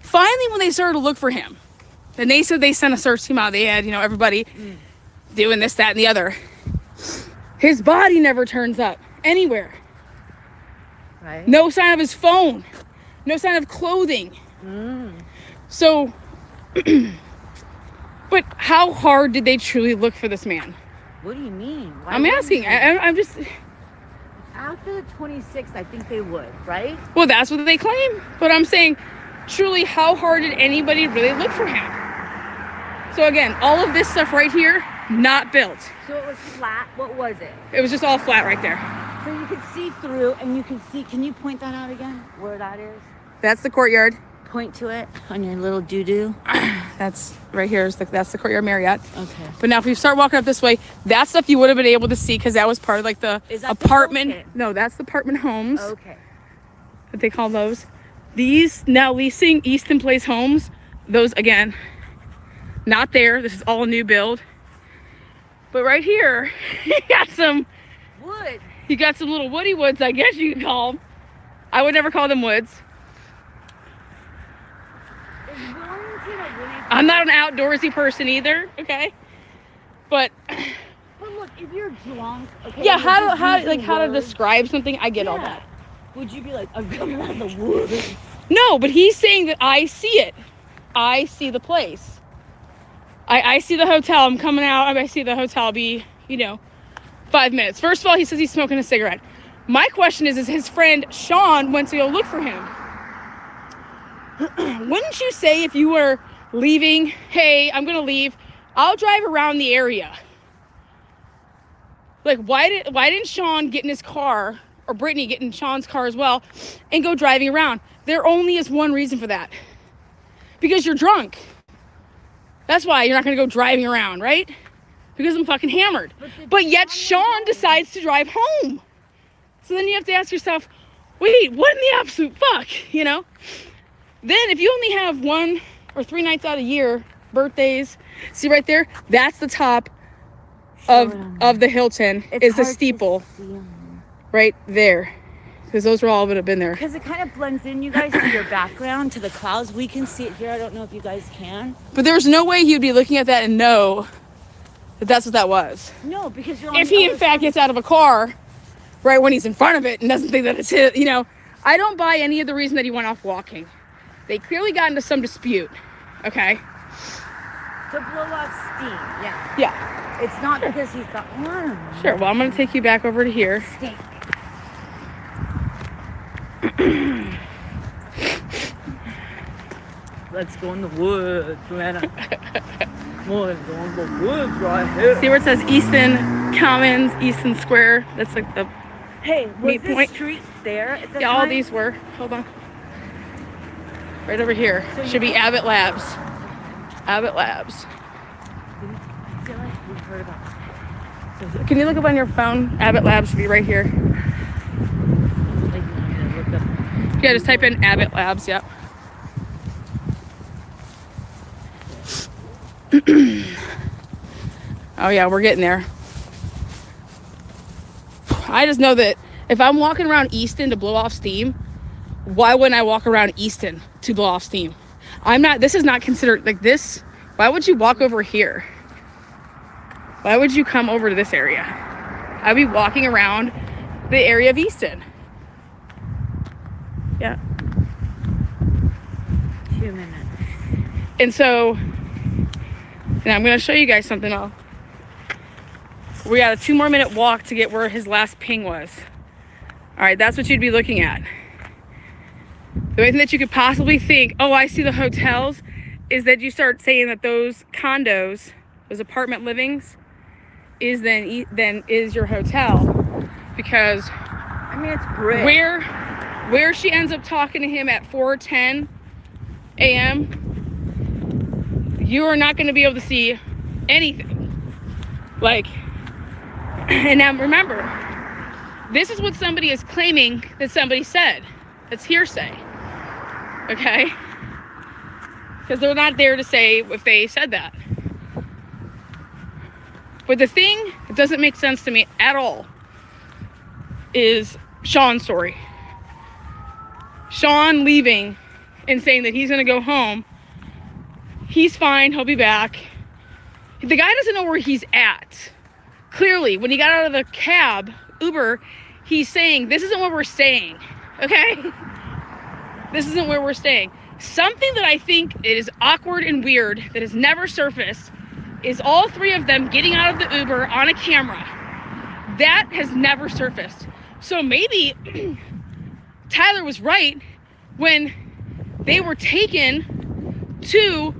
Finally, when they started to look for him, and they said they sent a search team out. They had, everybody doing this, that, and the other. His body never turns up anywhere. Right. No sign of his phone. No sign of clothing. So, but how hard did they truly look for this man? What do you mean? I'm asking. I'm just... After the 26th, I think they would, right? Well, that's what they claim. But I'm saying, truly, how hard did anybody really look for him? So again, all of this stuff right here, not built. So it was flat. What was it? It was just all flat right there. So you could see through, and you can see. Can you point that out again? Where that is? That's the courtyard. point to it on your little doo-doo? That's right here. That's the Courtyard Marriott. Okay. But now if you start walking up this way, that stuff you would have been able to see because that was part of like the Is that apartment. the Hilton? No, that's the apartment homes. Okay. What they call those. These now leasing Easton Place homes. Those again, not there. This is all a new build. But right here, you got some Wood. You got some little woody woods, I guess you could call them. I would never call them woods. Is Wilmington a woody? I'm not an outdoorsy person either, okay? But look, if you're drunk, okay. yeah, you're how just using to words. describe something, I get all Yeah. that. Would you be like, I'm coming out of the woods? No, but he's saying that I see it. I see the place. I see the hotel. I'm coming out. I see the hotel be, 5 minutes. First of all, he says he's smoking a cigarette. My question is his friend Sean went to go look for him. Wouldn't you say if you were leaving, hey, I'm going to leave, I'll drive around the area? Like, why didn't Sean get in his car, or Brittany get in Sean's car as well, and go driving around? There only is one reason for that. Because you're drunk. That's why you're not going to go driving around, right? Because I'm fucking hammered. But yet Sean decides to drive home. So then you have to ask yourself, wait, what in the absolute fuck, Then if you only have 1 or 3 nights out a year, birthdays, see right there, that's the top of the Hilton, is the steeple right there. Because those all would have been there. Because it kind of blends in, you guys, with your background to the clouds. We can see it here. I don't know if you guys can. But there's no way he'd be looking at that and know that that's what that was. No, because you're on If the he other in fact side. gets out of a car right when he's in front of it and doesn't think that it's his, I don't buy any of the reason that he went off walking. They clearly got into some dispute, okay? To blow off steam, yeah. Yeah. It's not because he thought, Sure, well, I'm going to take you back over to here. Steak. Let's go in the woods, Joanna. Let's go in the woods right here. See where it says Easton Commons, Easton Square? That's like the Hey, was meet this point. street there at the Yeah, all time? these were. Hold on. Right over here. So Should be Abbott Labs. Abbott Labs. I feel like we've heard about it. Can you look up on your phone? Abbott Labs should be right here. Like, you want me to look up. Yeah, just type in Abbott Labs, yep. Oh yeah, we're getting there. I just know that if I'm walking around Easton to blow off steam, why wouldn't I walk around Easton to blow off steam? This is not considered like this. Why would you walk over here? Why would you come over to this area? I'd be walking around the area of Easton. Yeah. 2 minutes. And so, now I'm going to show you guys something else. We got a 2 more minute walk to get where his last ping was. All right, that's what you'd be looking at. The only thing that you could possibly think, oh, I see the hotels, is that you start saying that those condos, those apartment livings, is then is your hotel. Because I mean, it's brick. where she ends up talking to him at 4:10 a.m., you are not going to be able to see anything. Like, and now remember, this is what somebody is claiming that somebody said. That's hearsay. Okay? Because they're not there to say if they said that. But the thing that doesn't make sense to me at all is Sean's story. Sean leaving and saying that he's going to go home. He's fine. He'll be back. The guy doesn't know where he's at. Clearly, when he got out of the cab, Uber, he's saying, this isn't where we're staying. Okay? This isn't where we're staying. Something that I think is awkward and weird that has never surfaced is all 3 of them getting out of the Uber on a camera. That has never surfaced. So maybe Tyler was right when they were taken to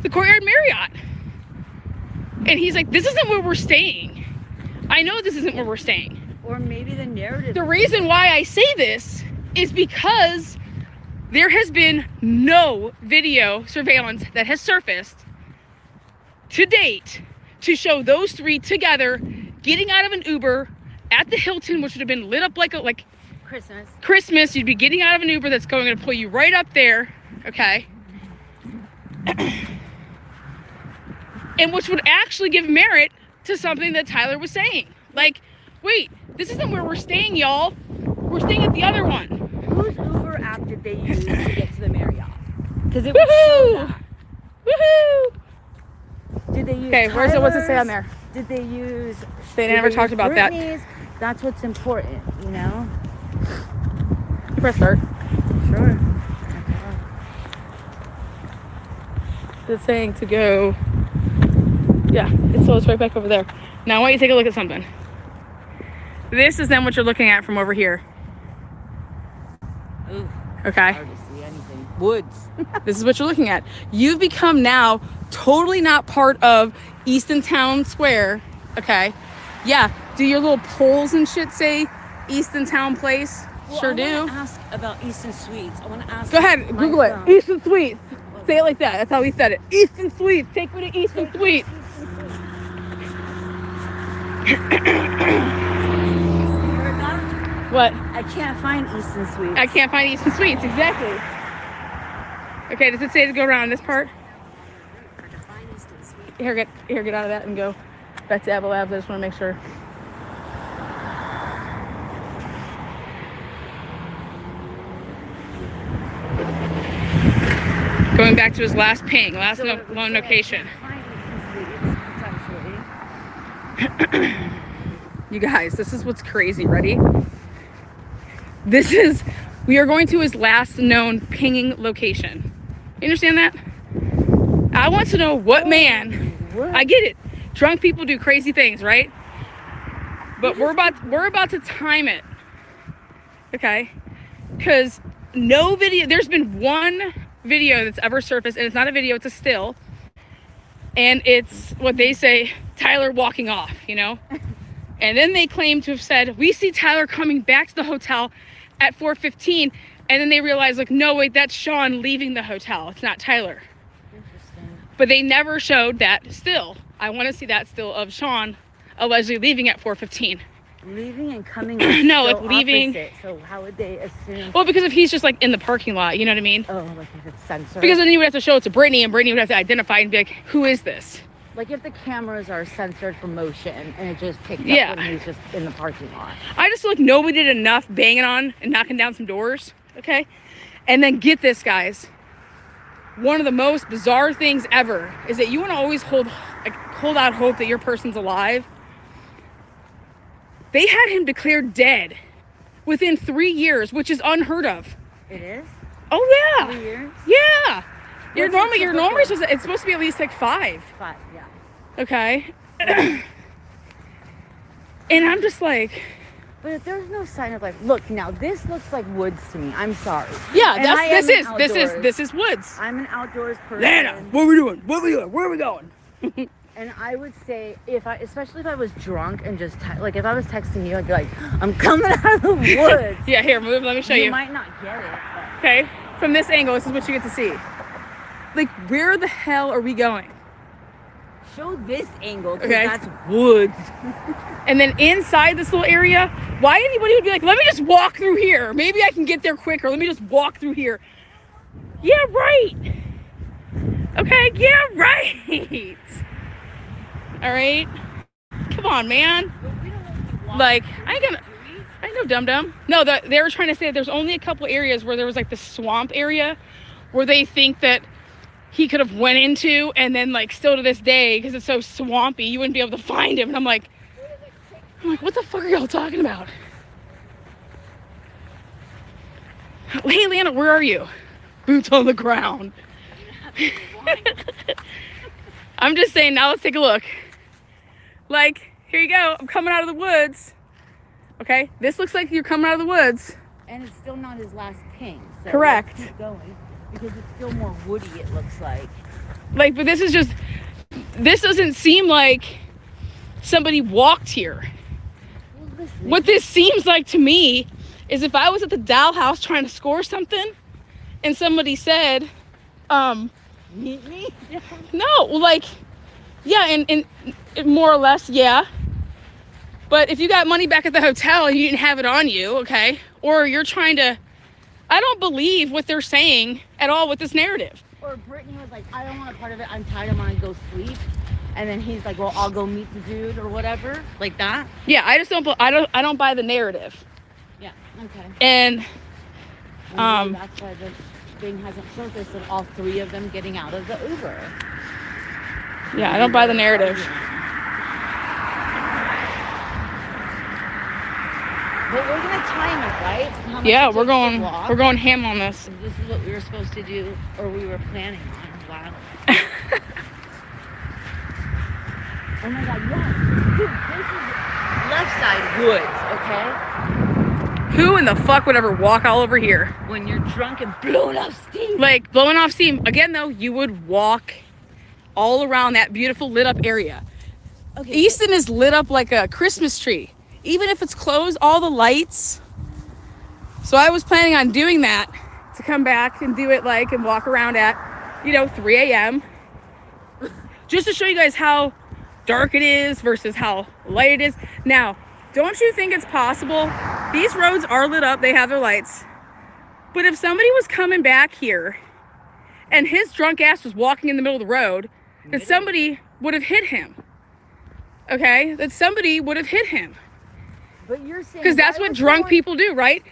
the Courtyard Marriott. And he's like, this isn't where we're staying. I know this isn't where we're staying. Or maybe the narrative. The reason why I say this is because There has been no video surveillance that has surfaced to date to show those three together getting out of an Uber at the Hilton, which would have been lit up like Christmas. You'd be getting out of an Uber that's going to pull you right up there, okay? And which would actually give merit to something that Tyler was saying. Like, wait, this isn't where we're staying, y'all. We're staying at the other one. Whose Uber app did they use to get to the Marriott? Because it was show that. Woohoo! Did they use Okay, what's it say on there? Did they use... They never talked about that. That's what's important, you know? You press start. Sure. It's saying to go. Yeah, it's right back over there. Now I want you to take a look at something. This is then what you're looking at from over here. Ooh, okay. hard to see anything. Woods. This is what you're looking at. You've become now totally not part of Easton Town Square. Okay. Yeah. Do your little poles and shit say Easton Town Place? Well, sure I do. I want to ask about Easton Suites. I want to ask. Go ahead. Google it. Easton Suites. Say it like that. That's how he said it. Easton Suites. Take me to Easton Suites. What? I can't find Easton Suites. I can't find Easton Suites. Exactly. Okay. Does it say to go around this part? Here, get out of that and go back to Abba Labs. I just want to make sure. Going back to his last ping, last lone location. You guys, this is what's crazy. Ready? We are going to his last known pinging location. You understand that? I want to know what man. I get it. Drunk people do crazy things, right? But we're about to time it. Okay? Because no video. There's been one video that's ever surfaced, and it's not a video, it's a still, and it's what they say, Tyler walking off, you know. And then they claim to have said, we see Tyler coming back to the hotel at 4:15, and then they realize, like, no, wait, that's Sean leaving the hotel, it's not Tyler. Interesting. But they never showed that still. I want to see that still of Sean allegedly leaving at 4:15. Leaving and coming. No, so like leaving. Opposite. So how would they assume? Well, because if he's just like in the parking lot, you know what I mean? Oh, like if it's censored. Because then you would have to show it to Brittany, and Brittany would have to identify and be like, who is this? Like if the cameras are censored for motion and it just picked Yeah. up when he's just in the parking lot. I just feel like nobody did enough banging on and knocking down some doors, okay? And then get this, guys. One of the most bizarre things ever is that you want to always hold out hope that your person's alive. They had him declared dead within 3 years, which is unheard of. It is? Oh yeah. 3 years? Yeah. Your What's normal it's supposed to be at least like 5. 5, yeah. Okay. And I'm just like, But if there's no sign of like, look, now this looks like woods to me. I'm sorry. yeah, And this is woods. I'm an outdoors person. Lana, what are we doing? What are we doing? Where are we going? And I would say, especially if I was drunk and just, like if I was texting you, I'd be like, I'm coming out of the woods. Yeah, here, move. Let me show you. You might not get it. But. Okay, from this angle, this is what you get to see. Like, where the hell are we going? Show this angle, because Okay. that's woods. And then inside this little area, why anybody would be like, let me just walk through here. Maybe I can get there quicker. Let me just walk through here. Yeah, right. Okay, yeah, right. All right. Come on, man. Like, I know, dum-dum. No, they were trying to say there's only a couple areas where there was like the swamp area where they think that he could have went into, and then like still to this day, because it's so swampy, you wouldn't be able to find him. And I'm like, what the fuck are y'all talking about? Hey, Lana, where are you? Boots on the ground. I'm just saying, now let's take a look. Like, here you go. I'm coming out of the woods. Okay, this looks like you're coming out of the woods. And it's still not his last ping. So Correct. let's keep going, because it's still more woody, it looks like. Like, but this doesn't seem like somebody walked here. Well, What this seems like to me is if I was at the doll house trying to score something and somebody said, Meet me? no, like, yeah, and more or less, yeah. But if you got money back at the hotel and you didn't have it on you, okay, or you're trying to, I don't believe what they're saying at all with this narrative. Or Brittany was like, I don't want a part of it. I'm tired. I want to go sleep. And then he's like, well, I'll go meet the dude or whatever, like that. Yeah, I just don't. I don't buy the narrative. Yeah. Okay. And that's why the thing hasn't surfaced of all three of them getting out of the Uber. yeah, I don't buy the narrative. But we're gonna time it, right? How much Yeah, it we're takes to walk. going ham on this. This is what we were supposed to do, or we were planning on. Wow. Oh my God, yeah. Dude, this is left side woods, okay? Who in the fuck would ever walk all over here? When you're drunk and blowing off steam. Like, blowing off steam. Again, though, you would walk all around that beautiful lit up area. Okay, Easton is lit up like a Christmas tree. Even if it's closed, all the lights. So I was planning on doing that, to come back and do it like, and walk around at, 3 a.m. Just to show you guys how dark it is versus how light it is. Now, don't you think it's possible? These roads are lit up, they have their lights. But if somebody was coming back here and his drunk ass was walking in the middle of the road, that somebody would have hit him. Okay? That somebody would have hit him. But you're saying, Because that's what drunk people do, right?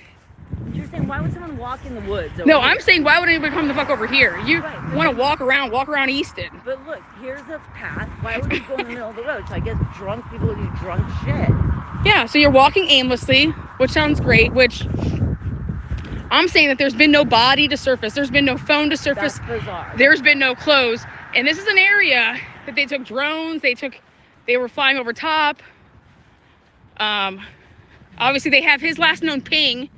You're saying, why would someone walk in the woods? No, I'm saying, why would anybody come the fuck over here? You want to walk around Easton. But look, here's a path. Why would you go in the middle of the road? So I guess drunk people do drunk shit. Yeah, so you're walking aimlessly, which sounds great, which I'm saying that there's been no body to surface. There's been no phone to surface. That's bizarre. There's been no clothes. And this is an area that they took drones. They were flying over top. Obviously, they have his last known ping.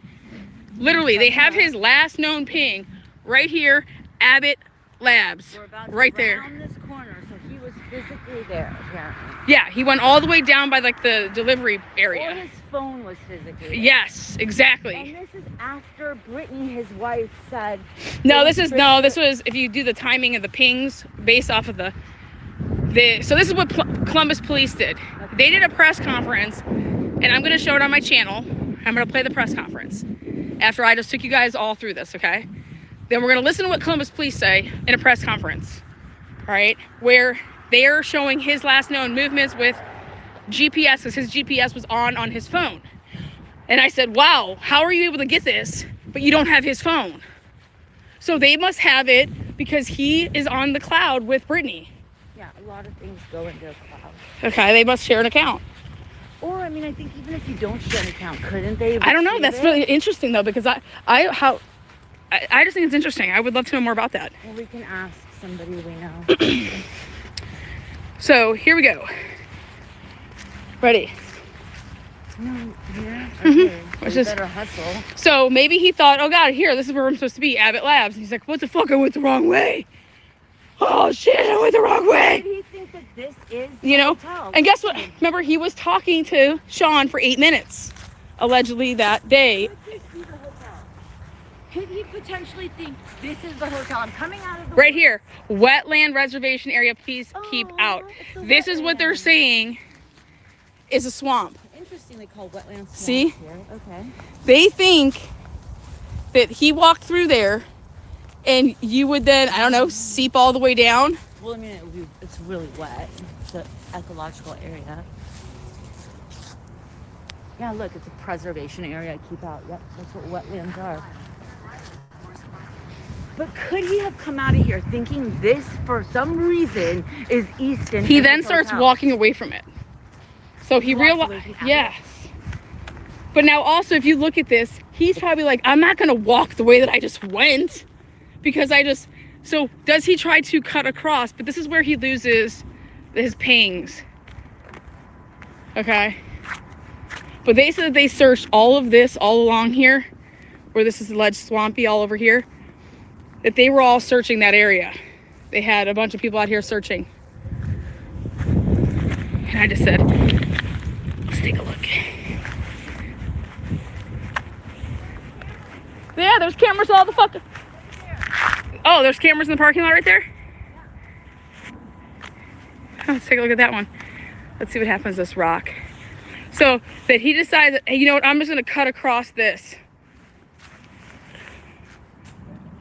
Literally, they have his last known ping right here, Abbott Labs, We're about to right there. round this corner, so he was physically there, apparently. Yeah, he went all the way down by like the delivery Or area. his phone was physically there. Yes, exactly. And this is after Brittany, his wife, said... No, this was if you do the timing of the pings based off of the so this is what Columbus police did. They did a press conference, and I'm going to show it on my channel. I'm going to play the press conference after I just took you guys all through this, okay? Then we're going to listen to what Columbus police say in a press conference, all right? Where they are showing his last known movements with GPS, because his GPS was on his phone. And I said, wow, how are you able to get this, but you don't have his phone? So they must have it because he is on the cloud with Brittany. Yeah, a lot of things go into a cloud. Okay, they must share an account. Or, I mean, I think even if you don't share an account, couldn't they? I don't know. That's retrieve it? really interesting, though, because I just think it's interesting. I would love to know more about that. Well, we can ask somebody we know. So, here we go. Ready? No, yeah? Mhm. Okay. Which We is- better hustle. So, maybe he thought, oh, God, here, this is where I'm supposed to be, Abbott Labs. And he's like, what the fuck? I went the wrong way. Oh, shit, I went the wrong Why way. do you think that this is the You know? hotel? And guess what? Remember, he was talking to Sean for 8 minutes, allegedly, that day. Could this be the hotel? Could he potentially think this is the hotel? I'm coming out of the Right woods. here, wetland reservation area, please keep Oh, out. it's a This is what they're wetland. saying is a swamp. Interesting, they call wetlands swamps See? here. Okay. They think that he walked through there and you would then, I don't know, seep all the way down. Well, I mean, it's really wet. It's an ecological area. Yeah, look, it's a preservation area. Keep out. Yep, that's what wetlands are. But could he have come out of here thinking this, for some reason, is Easton? He and then his starts hotel? walking away from it. So he He walks realized, away from Abbott? yes. But now also, if you look at this, he's probably like, I'm not going to walk the way that I just went because so does he try to cut across? But this is where he loses his pings. Okay. But they said that they searched all of this all along here, where this is alleged swampy all over here, that they were all searching that area. They had a bunch of people out here searching. And I just said, let's take a look. Yeah, there's cameras all the fucking... Oh, there's cameras in the parking lot right there? Let's take a look at that one. Let's see what happens to this rock. So that he decides, hey, you know what, I'm just gonna cut across this.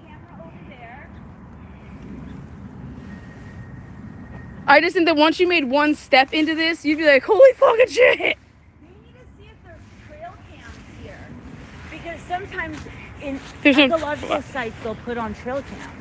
Camera over there. I just think that once you made one step into this, you'd be like, holy fucking shit. We need to see if there's trail cams here. Because sometimes in There's no- archaeological sites, they'll put on trail cams.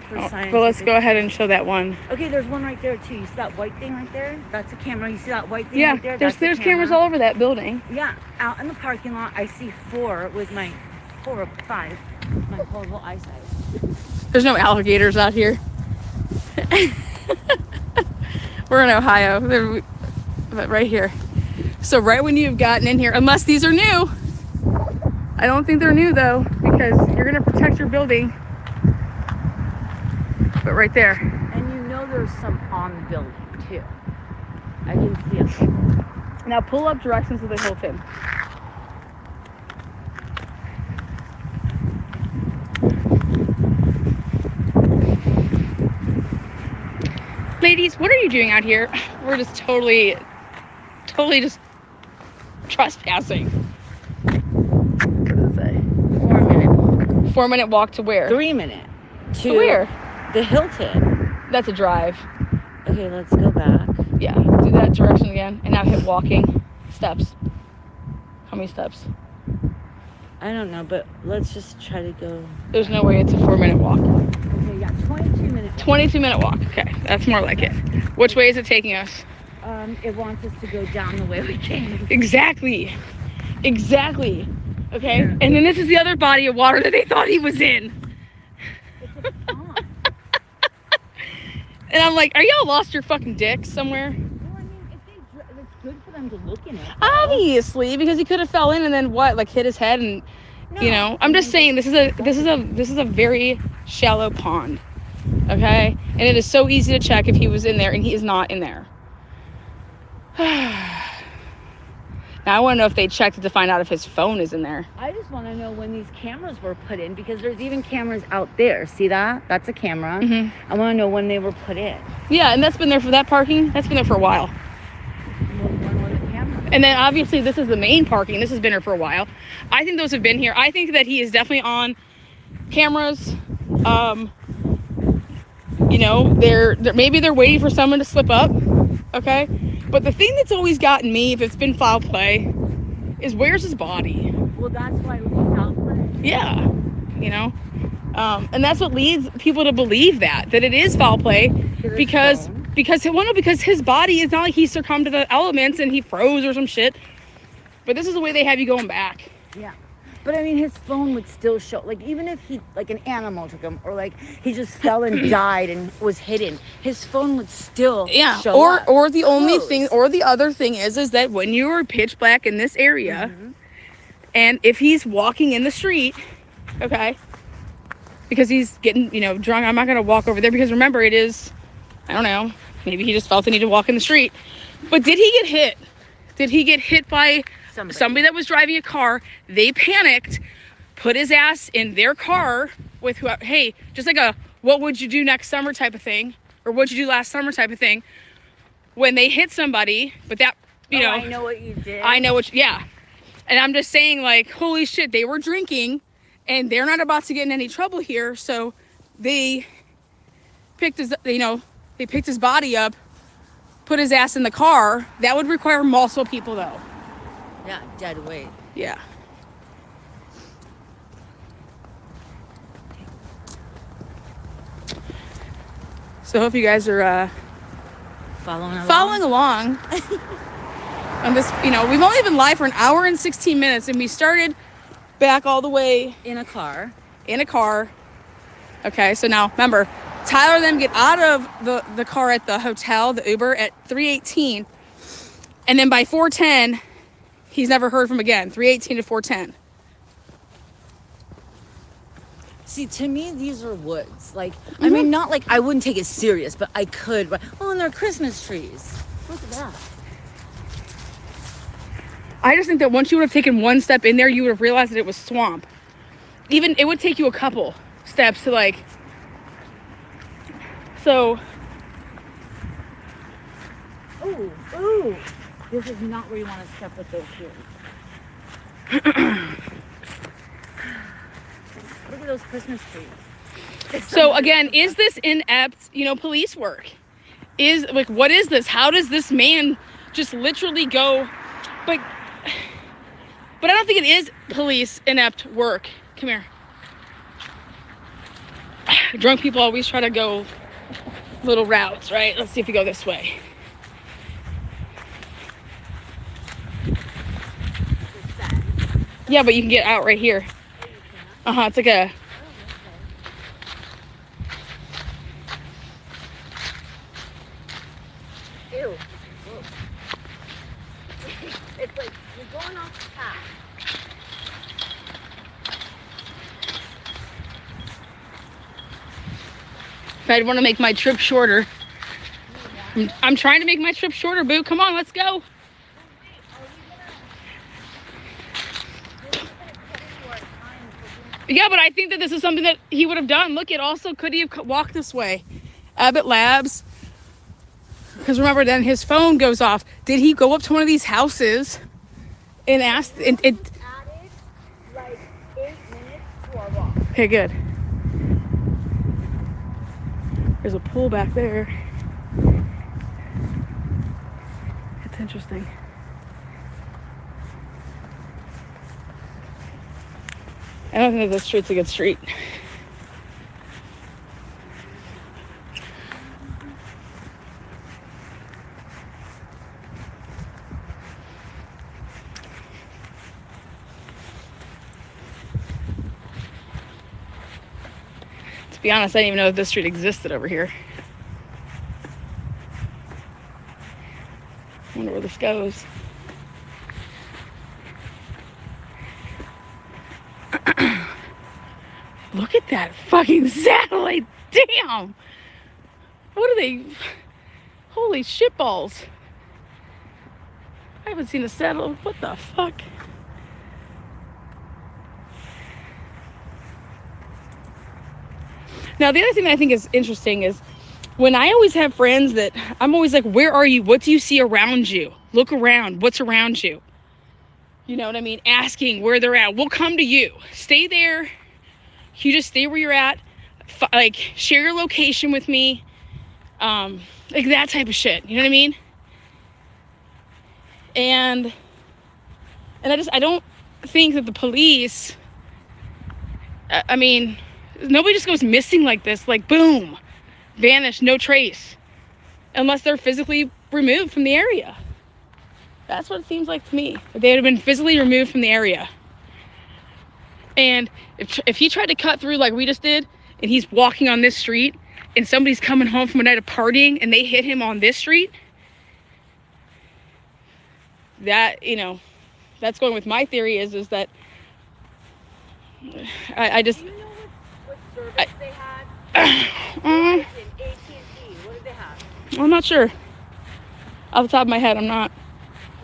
For Oh, well, let's scientific- go ahead and show that one. Okay, there's one right there too. You see that white thing right there? That's a camera. You see that white thing Yeah, right there? there's That's a cameras camera. all over that building. Yeah, out in the parking lot, I see 4 with my 4 or 5, my horrible eyesight. There's no alligators out here. We're in Ohio. But right here. So right when you've gotten in here, unless these are new. I don't think they're new though, because you're gonna protect your building. But right there. And you know there's some on the building too. I can see it. Now pull up directions to the Hilton. Ladies, what are you doing out here? We're just totally just trespassing. What does it say? 4 minute. 4-minute walk to where? 3 minute. To where? The Hilton. That's a drive. Okay, let's go back. Yeah, do that direction again. And now hit walking. Steps. How many steps? I don't know, but let's just try to go. There's no way it's a 4-minute walk. Okay, yeah, 22 minutes. 22-minute walk. Okay, that's more like it. Which way is it taking us? It wants us to go down the way we came. Exactly. Okay? Yeah. And then this is the other body of water that they thought he was in. It's a pond. And I'm like, are y'all lost your fucking dicks somewhere? Well, I mean, it's good for them to look in it. Obviously, because he could have fell in and then what, like hit his head and you know. I'm just saying this is a very shallow pond. Okay? And it is so easy to check if he was in there, and he is not in there. Now I want to know if they checked it to find out if his phone is in there. I just want to know when these cameras were put in, because there's even cameras out there. See that? That's a camera. Mm-hmm. I want to know when they were put in. Yeah, and that's been there for that parking. That's been there for a while. When were the cameras? And then obviously this is the main parking. This has been here for a while. I think those have been here. I think that he is definitely on cameras. You know, they're maybe they're waiting for someone to slip up. Okay. But the thing that's always gotten me, if it's been foul play, is where's his body? Well, that's why we foul play. Yeah. You know? And that's what leads people to believe that it is foul play, because his body is not like he succumbed to the elements and he froze or some shit. But this is the way they have you going back. Yeah. But I mean, his phone would still show, like, even if he, like, an animal took him, or like he just fell and died and was hidden, his phone would still show up. Or the only Close. thing, or the other thing is that when you are pitch black in this area, and if he's walking in the street, okay, because he's getting, you know, drunk, I'm not gonna walk over there, because remember, it is, I don't know, maybe he just felt the need to walk in the street. But did he get hit? Did he get hit by somebody that was driving a car? They panicked, put his ass in their car with whoever, hey, just like a what would you do next summer type of thing, or what'd you do last summer type of thing, when they hit somebody. But that, you know, I know what you did. I know what, yeah. And I'm just saying, like, holy shit, they were drinking and they're not about to get in any trouble here. So they picked his body up, put his ass in the car. That would require multiple people though. Yeah, dead weight. Yeah. So I hope you guys are Following along on this. You know, we've only been live for an hour and 16 minutes, and we started back all the way in a car. in a car. Okay, so now remember, Tyler and them get out of the car at the hotel, the Uber, at 3:18, and then by 4:10, he's never heard from again. 3:18 to 4:10. See, to me, these are woods. Like, I mean, not like I wouldn't take it serious, but I could. But, oh, and they're Christmas trees. Look at that. I just think that once you would have taken one step in there, you would have realized that it was swamp. Even, it would take you a couple steps to like, so. Ooh. This is not where you want to step with those shoes. Look at those Christmas trees. So again, is this inept, police work? Is, like, what is this? How does this man just literally go, but I don't think it is police inept work. Come here. Drunk people always try to go little routes, right? Let's see if we go this way. Yeah, but you can get out right here. It's like a... Ew. Whoa. It's like you're going off the path. If I want to make my trip shorter. I'm trying to make my trip shorter, boo. Come on, let's go. Yeah, but I think that this is something that he would have done. Look, it also, could he have walked this way? Abbott Labs. Because remember, then his phone goes off. Did he go up to one of these houses and ask? Added like 8 minutes to our walk. Okay, good. There's a pool back there. It's interesting. I don't think that this street's a good street. To be honest, I didn't even know that this street existed over here. I wonder where this goes. Look at that fucking satellite. Damn. What are they? Holy shitballs. I haven't seen a satellite. What the fuck? Now, the other thing that I think is interesting is when I always have friends that I'm always like, where are you? What do you see around you? Look around. What's around you? You know what I mean? Asking where they're at. We'll come to you. Stay there. You just stay where you're at. Like, share your location with me. Like that type of shit. You know what I mean? And I don't think that the police, I mean, nobody just goes missing like this, like boom, vanish, no trace, unless they're physically removed from the area. That's what it seems like to me. They would have been physically removed from the area. And if he tried to cut through like we just did, and he's walking on this street, and somebody's coming home from a night of partying, and they hit him on this street, that, that's going with my theory is that I just... Do you know what service they had? AT&T. What did they have? I'm not sure. Off the top of my head, I'm not.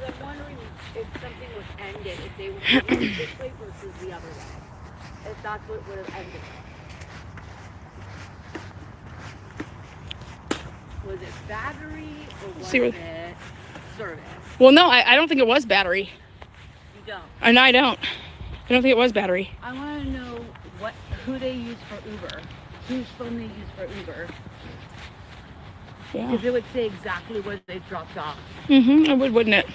I'm wondering if something was ended, if they would go this way versus the other way. If that's what would have ended. Was it battery or was it service? Well, no, I don't think it was battery. You don't? I don't. I don't think it was battery. I want to know who they use for Uber. Whose phone they use for Uber. Yeah. Because it would say exactly where they dropped off. It would, wouldn't it?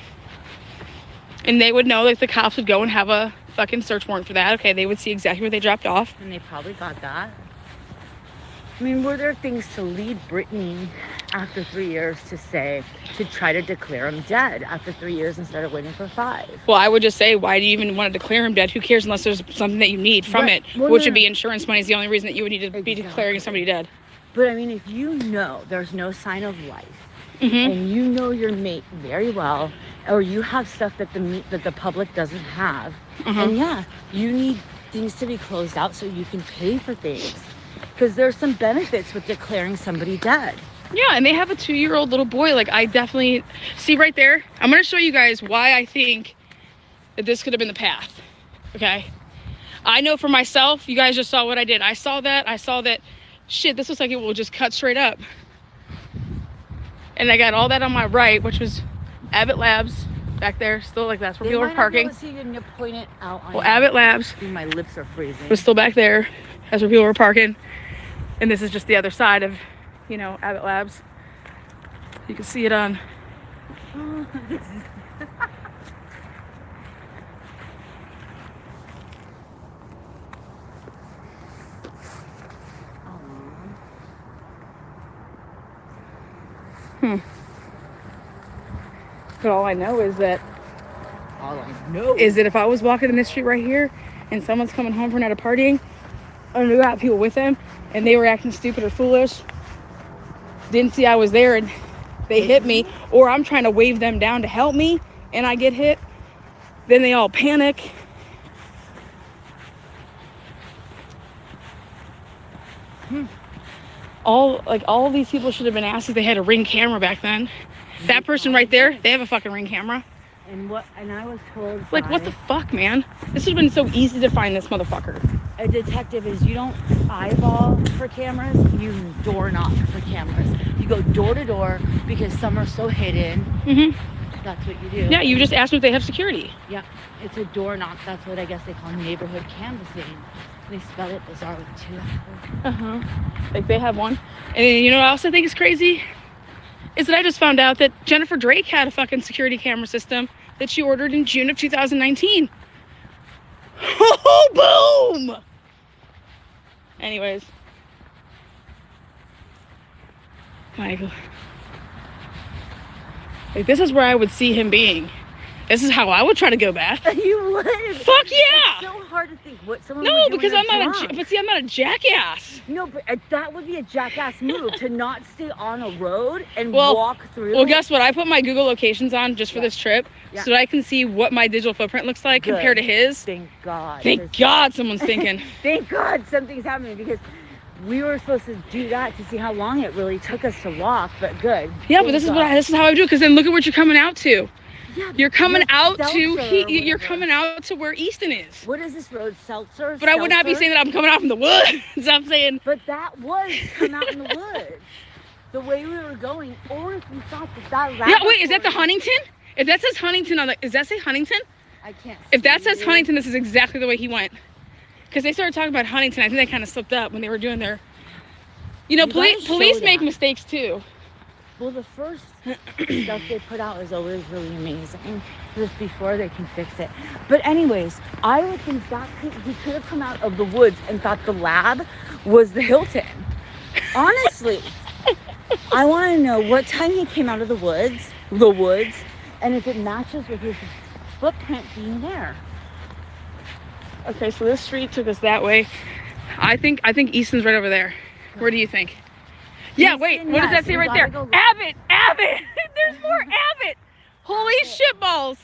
And they would know, like, the cops would go and have a fucking search warrant for that. Okay, they would see exactly where they dropped off. And they probably got that. I mean, were there things to lead Brittany after 3 years to try to declare him dead after 3 years instead of waiting for 5? Well, I would just say, why do you even want to declare him dead? Who cares unless there's something that you need from it, Well, which would be insurance money is the only reason that you would need to be Exactly. declaring somebody dead. But I mean, if you know there's no sign of life, Mm-hmm. and you know your mate very well, or you have stuff that the public doesn't have, and yeah, you need things to be closed out so you can pay for things. Because there's some benefits with declaring somebody dead. Yeah, and they have a 2-year-old little boy. Like, I definitely see right there. I'm going to show you guys why I think that this could have been the path. Okay? I know for myself, you guys just saw what I did. I saw that, shit, this looks like it will just cut straight up. And I got all that on my right, which was Abbott Labs back there. Still like that's where people were parking. Well, Abbott Labs. My lips are freezing. Was still back there. That's where people were parking. And this is just the other side of, you know, Abbott Labs. You can see it on. But all I know is that if I was walking in this street right here and someone's coming home from a night of partying and they got people with them and they were acting stupid or foolish, didn't see I was there and they hit me, or I'm trying to wave them down to help me and I get hit, then they all panic. All of these people should have been asked if they had a Ring camera back then. That person right there, they have a fucking Ring camera. And I was told like, what the fuck, man? This would have been so easy to find this motherfucker. A detective is you don't eyeball for cameras, you door knock for cameras. You go door to door because some are so hidden. Mm-hmm. That's what you do. Yeah, you just ask them if they have security. Yeah, it's a door knock. That's what I guess they call neighborhood canvassing. They spell it bizarrely too. Like they have one. And you know what else I think is crazy? Is that I just found out that Jennifer Drake had a fucking security camera system that she ordered in June of 2019. Oh, boom! Anyways. Michael. Like, this is where I would see him being. This is how I would try to go back. You would? Fuck yeah! It's so hard to think what someone No, would do because when I'm they're not drunk. but see, I'm not a jackass. No, but that would be a jackass move to not stay on a road and Well- walk through. Well, guess what? I put my Google locations on just for this trip so that I can see what my digital footprint looks like compared to his. Thank God. Thank God someone's thinking. Thank God something's happening because we were supposed to do that to see how long it really took us to walk, but good. Yeah, but this is how I do it, because then look at what you're coming out to. Yeah, You're coming out Seltzer to or you're whatever. coming out to where Easton is. What is this road? Seltzer? But I would not be saying that I'm coming out from the woods. I'm saying. But that was come out in the woods. The way we were going, or if you thought that Yeah, wait, is that the Huntington? If that says Huntington on the, does that say Huntington? I can't. If that says Huntington, this is exactly the way he went. Because they started talking about Huntington. I think they kind of slipped up when they were doing their. You know, You gotta police show make that. mistakes too. Well, the first stuff they put out is always really amazing. Just before they can fix it. But anyways, I would think he could have come out of the woods and thought the lab was the Hilton. Honestly. I want to know what time he came out of the woods, and if it matches with his footprint being there. Okay, so this street took us that way. I think Easton's right over there. Where do you think? Yeah, wait, what does that say right there? Abbott! There's more Abbott! Holy shitballs!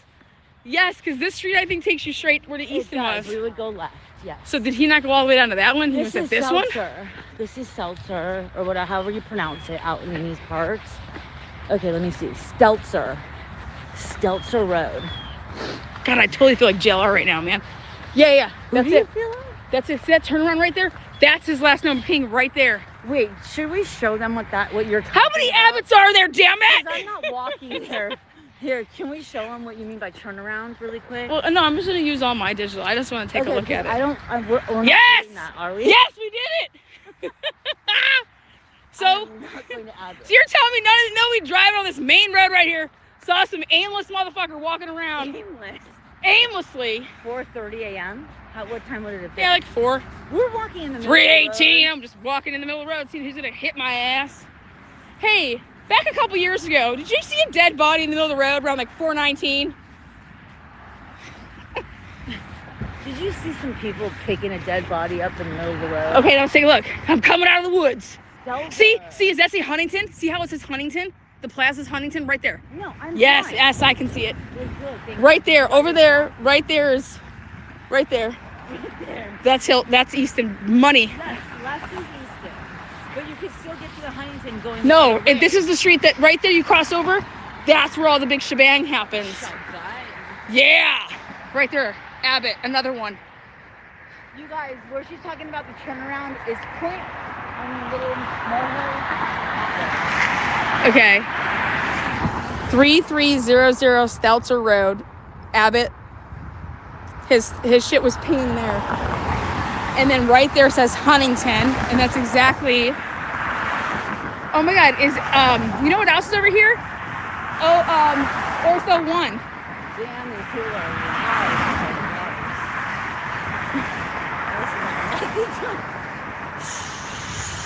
Yes, because this street I think takes you straight where the Easton was. We would go left, yes. So did he not go all the way down to that one? He was at this one? This is Seltzer, or whatever, however you pronounce it out in these parts. Okay, let me see. Stelzer Road. God, I totally feel like JLR right now, man. Yeah, that's it. Feel like? That's it. See that turnaround right there? That's his last known ping right there. Wait, should we show them what you're talking How many about? Abbotts are there, damn 'Cause it? I'm not walking there. Here, can we show them what you mean by turnaround really quick? Well, no, I'm just going to use all my digital. I just want to take a look at it. We're Yes! not doing that, are we? Yes, we did it! So I'm not going to Abbott. you're telling me nobody driving on this main road right here saw some aimless motherfucker walking around aimlessly. 4:30 a.m. What time would it have been? Yeah, like 4. We're walking in the middle 3:18. I'm just walking in the middle of the road, seeing who's gonna hit my ass. Hey, back a couple years ago, did you see a dead body in the middle of the road around like 4:19? Did you see some people picking a dead body up in the middle of the road? Okay, now let's take a look. I'm coming out of the woods. Delta. See, does that say Huntington? See how it says Huntington? The plaza's Huntington right there. No, I'm Yes, fine. yes, I can see it. Good, thank you. Right there, over there, right there is, right there. Right there. That's Easton money. Left is Easton. But you could still get to the Huntington going. No, the same way. this is the street that right there you cross over. That's where all the big shebang happens. Shut that. Yeah. Right there. Abbott, another one. You guys, where she's talking about the turnaround is point on the little molehill. Okay. 3300 Stelzer Road, Abbott. His shit was peeing there. And then right there says Huntington, and that's exactly. Oh my God, is you know what else is over here? Oh, Ortho 1. Damn, these people are loud.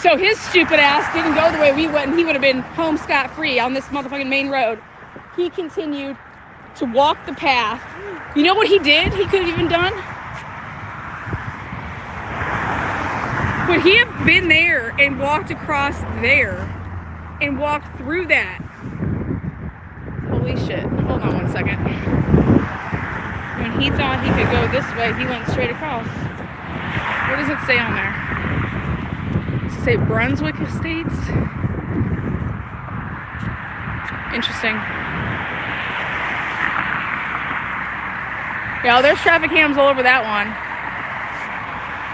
So his stupid ass didn't go the way we went, and he would have been home scot-free on this motherfucking main road. He continued to walk the path. You know what he did? He could have even done? Would he have been there and walked across there and walked through that? Holy shit. Hold on one second. When he thought he could go this way, he went straight across. What does it say on there? Does it say Brunswick Estates? Interesting. Yeah, there's traffic cams all over that one.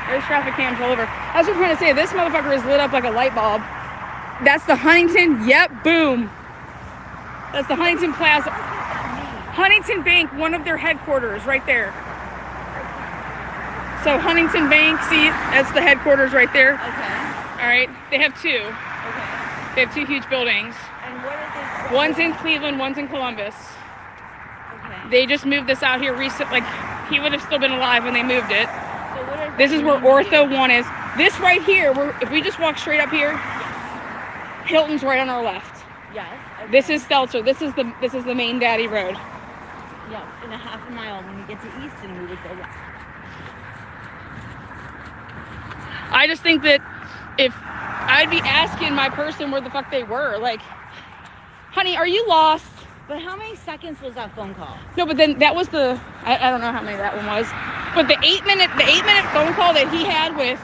There's traffic cams all over. That's what I'm trying to say. This motherfucker is lit up like a light bulb. That's the Huntington. Yep, boom. That's the Huntington Plaza. Huntington Bank, one of their headquarters right there. So Huntington Bank, see, that's the headquarters right there. Okay. All right, they have two. Okay. They have two huge buildings. And what are they? One's in Cleveland, one's in Columbus. Okay. They just moved this out here recently. Like, he would have still been alive when they moved it. So what are This is where Ortho 1 is. This right here, if we just walk straight up here, Hilton's right on our left. Yes. Okay. This is Stelzer. This is the main daddy road. Yes, in a half a mile when we get to Easton, we would go left. I just think that if I'd be asking my person where the fuck they were, like, honey, are you lost? But how many seconds was that phone call? No, but then that was I don't know how many that one was, but the 8-minute phone call that he had with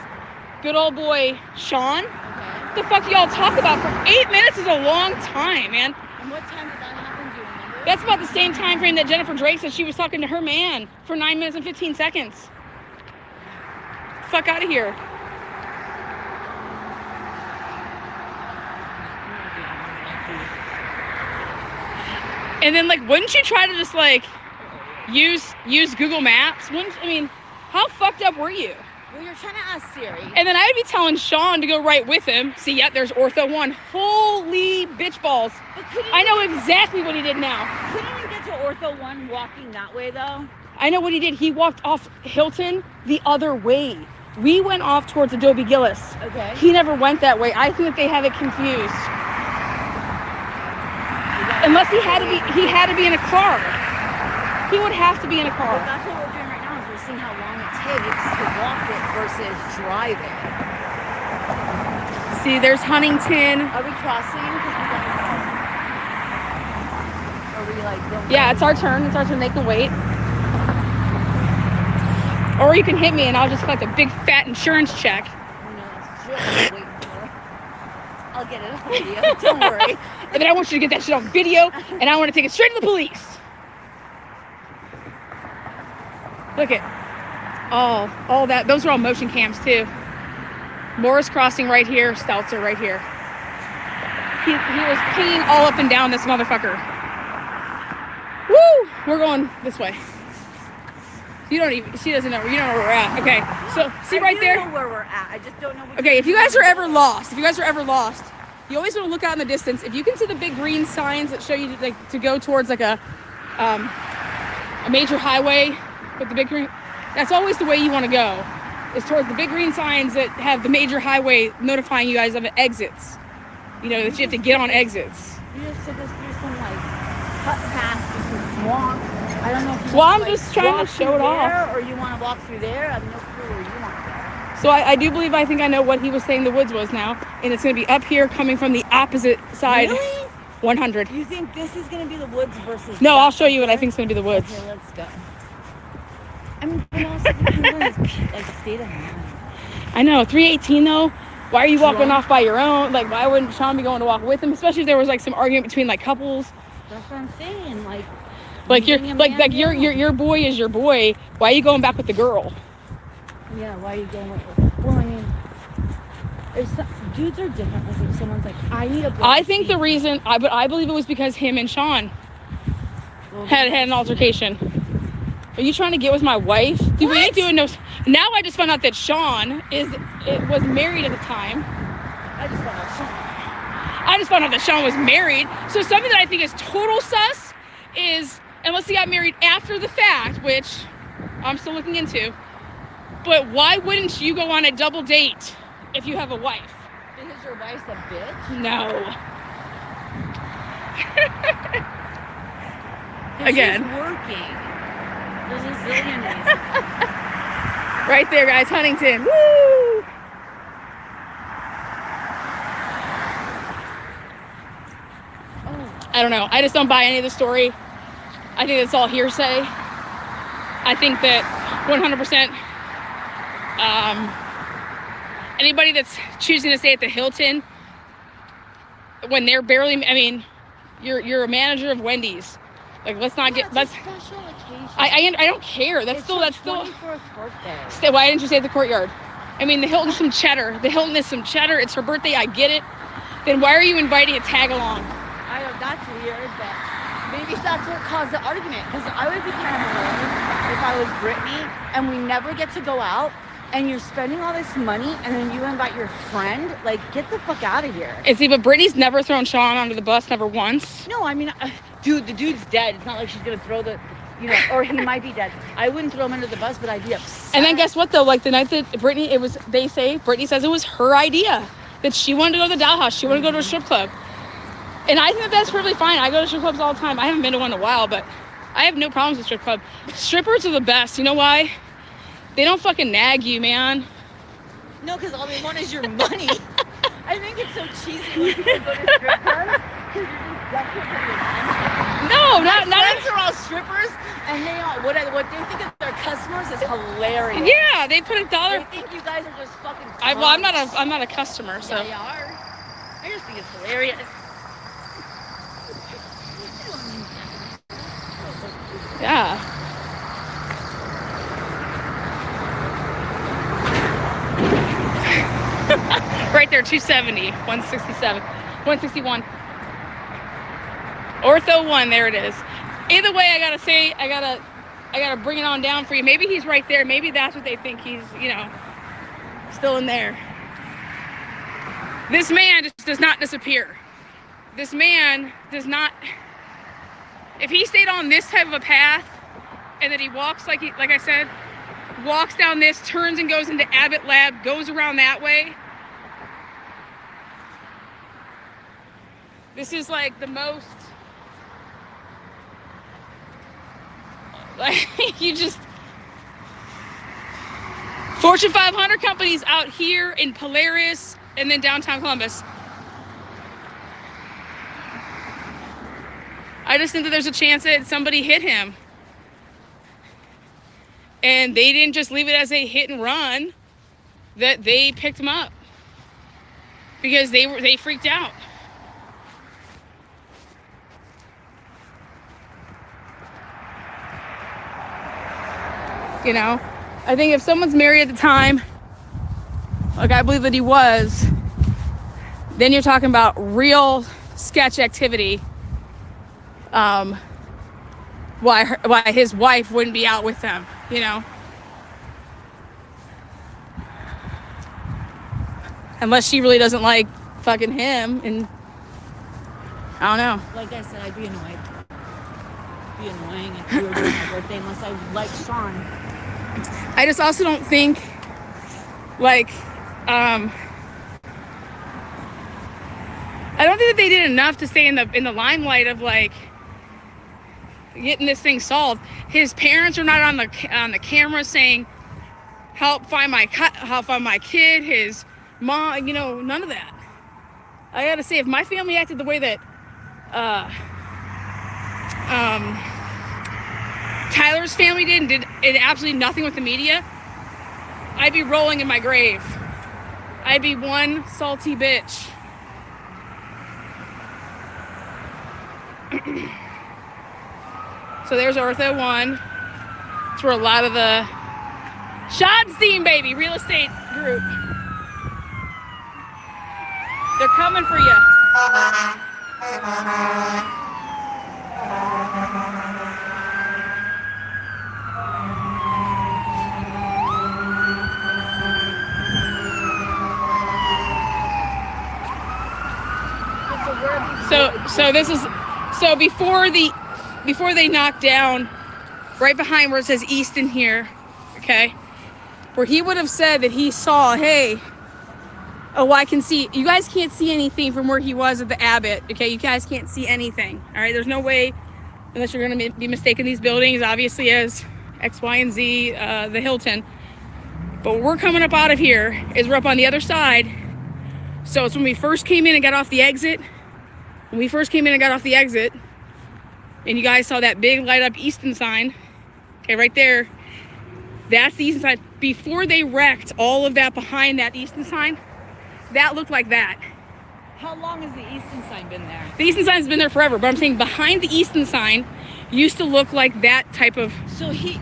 good old boy Sean. Okay. What the fuck do y'all talk about? For 8 minutes is a long time, man. And what time did that happen? Do you remember? That's about the same time frame that Jennifer Drake said she was talking to her man for 9 minutes and 15 seconds. Fuck out of here. And then, like, wouldn't you try to just, like, use Google Maps? I mean, how fucked up were you? Well, you're trying to ask Siri. And then I'd be telling Sean to go right with him. See, yep, there's Ortho 1. Holy bitch balls. I know exactly what he did now. Couldn't you get to Ortho 1 walking that way, though? I know what he did. He walked off Hilton the other way. We went off towards Adobe Gillis. Okay. He never went that way. I think that they have it confused. Unless he had to be in a car. He would have to be in a car. But that's what we're doing right now is we're seeing how long it takes to walk it versus drive it. See, there's Huntington. Are we crossing? Because we got to go. Are we like going? Yeah, it's our turn. It's our turn. They can wait. Or you can hit me and I'll just collect a big fat insurance check. No, that's just what I'm waiting for. I'll get it on video. Don't worry. And then I want you to get that shit on video and I want to take it straight to the police. Look at all that. Those are all motion cams too. Morris Crossing right here, Stelzer right here. He was peeing all up and down this motherfucker. Woo! We're going this way. She doesn't know. You know where we're at. Okay, so see right there? I know where we're at. I just don't know. Okay, if you guys are ever lost, you always want to look out in the distance. If you can see the big green signs that show you like to go towards like a major highway with the big green, that's always the way you want to go. Is towards the big green signs that have the major highway notifying you guys of exits. You know, that you have to get on exits. You just took us through some like cut past this swamp. I don't know if you Well, want I'm to, just trying to show it off. or you want to walk through there. I have no clue where you want to go. So I do believe I think I know what he was saying the woods was now, and it's going to be up here coming from the opposite side. Really? 100. You think this is going to be the woods versus? No, I'll show you what I think is going to be the woods. Okay, let's go. I mean, but also the like state of mind. I know, 318 though. Why are you walking off by your own? Like, why wouldn't Sean be going to walk with him? Especially if there was like some argument between like couples. That's what I'm saying. Like, Like Leaving a man, like yeah. your boy is your boy. Why are you going back with the girl? Yeah, why are you going with it? Well, I mean, dudes are different. Like if someone's like, I need a I think the reason, but I believe it was because him and Sean had an altercation. Are you trying to get with my wife? Dude, we ain't doing no. Now I just found out that Sean was married at the time. I just found out that Sean was married. So something that I think is total sus is, unless he got married after the fact, which I'm still looking into, but why wouldn't you go on a double date if you have a wife? Because your wife's a bitch? No. Again. She's working. There's a zillion reasons. Right there, guys. Huntington. Woo! I don't know. I just don't buy any of the story. I think it's all hearsay. I think that 100%. Anybody that's choosing to stay at the Hilton when they're barely, I mean, you're a manager of Wendy's. Like, let's not get. Let's. Special occasion. I don't care. That's it's still. 24th birthday. Why didn't you stay at the Courtyard? I mean, the Hilton's some cheddar. The Hilton is some cheddar. It's her birthday. I get it. Then why are you inviting a tag along? I know that's weird, but maybe that's what caused the argument. Because I would be kind of annoyed if I was Brittany and we never get to go out and you're spending all this money and then you invite your friend. Like, get the fuck out of here. And see, but Brittany's never thrown Sean under the bus, never once. No, I mean, dude, the dude's dead. It's not like she's gonna throw the, or he might be dead. I wouldn't throw him under the bus, but I'd be upset. And then guess what though? Like the night that Brittany, Brittany says it was her idea that she wanted to go to the dollhouse. She wanted to go to a strip club. And I think that's perfectly fine. I go to strip clubs all the time. I haven't been to one in a while, but I have no problems with strip club. Strippers are the best. You know why? They don't fucking nag you, man. No, because all they want is your money. I think it's so cheesy when people go to strip clubs because you're just desperate for your money. No, My not. friends are all strippers, and they all what they think of their customers is hilarious. Yeah, they put $1. They think you guys are just fucking. I'm not a customer, so. Yeah, you are. I just think it's hilarious. Yeah. Right there, 270, 167, 161. Ortho 1, there it is. Either way, I gotta bring it on down for you. Maybe he's right there. Maybe that's what they think he's, still in there. This man just does not disappear. This man does not. If he stayed on this type of a path, and then he walks like I said, walks down this, turns and goes into Abbott Lab, goes around that way. This is like the most, like, you just, Fortune 500 companies out here in Polaris and then downtown Columbus. I just think that there's a chance that somebody hit him. And they didn't just leave it as a hit and run, that they picked him up. Because they freaked out. I think if someone's married at the time, like I believe that he was, then you're talking about real sketch activity. Why his wife wouldn't be out with them, unless she really doesn't like fucking him, and I don't know. Like I said, I'd be annoyed. It'd be annoying if you were doing my birthday unless I like Sean. I just also don't think, like, I don't think that they did enough to stay in the limelight of like getting this thing solved. His parents are not on the camera saying, help find my kid. His mom, none of that. I gotta say, if my family acted the way that Tyler's family did absolutely nothing with the media, I'd be rolling in my grave. I'd be one salty bitch. So there's Ortho 1. That's where a lot of the Schottenstein, baby, real estate group. They're coming for you. So this is before they knock down, right behind where it says Easton here, okay, where he would have said that he saw, hey, oh, I can see, you guys can't see anything from where he was at the Abbott, okay, you guys can't see anything, all right, there's no way, unless you're going to be mistaken these buildings, obviously, as X, Y, and Z, the Hilton, but where we're coming up out of here is we're up on the other side, so it's when we first came in and got off the exit, and you guys saw that big light up Easton sign, okay, right there, that's the Easton sign. Before they wrecked all of that behind that Easton sign, that looked like that. How long has the Easton sign been there? The Easton sign's been there forever, but I'm saying behind the Easton sign used to look like that type of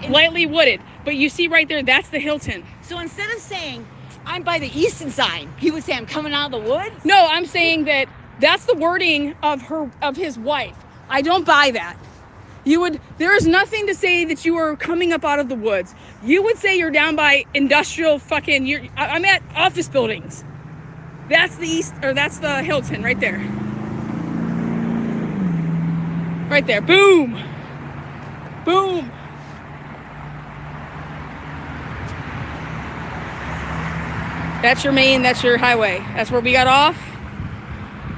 lightly wooded. But you see right there, that's the Hilton. So instead of saying, I'm by the Easton sign, he would say, I'm coming out of the woods? No, I'm saying that that's the wording of his wife. I don't buy that. There is nothing to say that you are coming up out of the woods. You would say you're down by industrial I'm at office buildings. That's that's the Hilton right there. Right there, boom. Boom. That's your main, that's your highway. That's where we got off.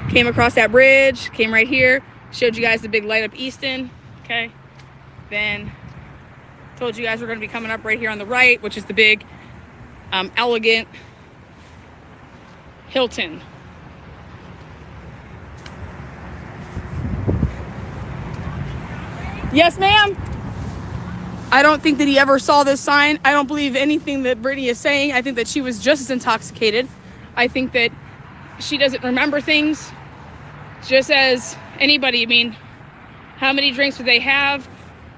Came across that bridge, came right here, showed you guys the big light up Easton, okay? Then told you guys we're gonna be coming up right here on the right, which is the big, elegant Hilton. Yes, ma'am. I don't think that he ever saw this sign. I don't believe anything that Brittany is saying. I think that she was just as intoxicated. I think that she doesn't remember things just as anybody. I mean, how many drinks would they have?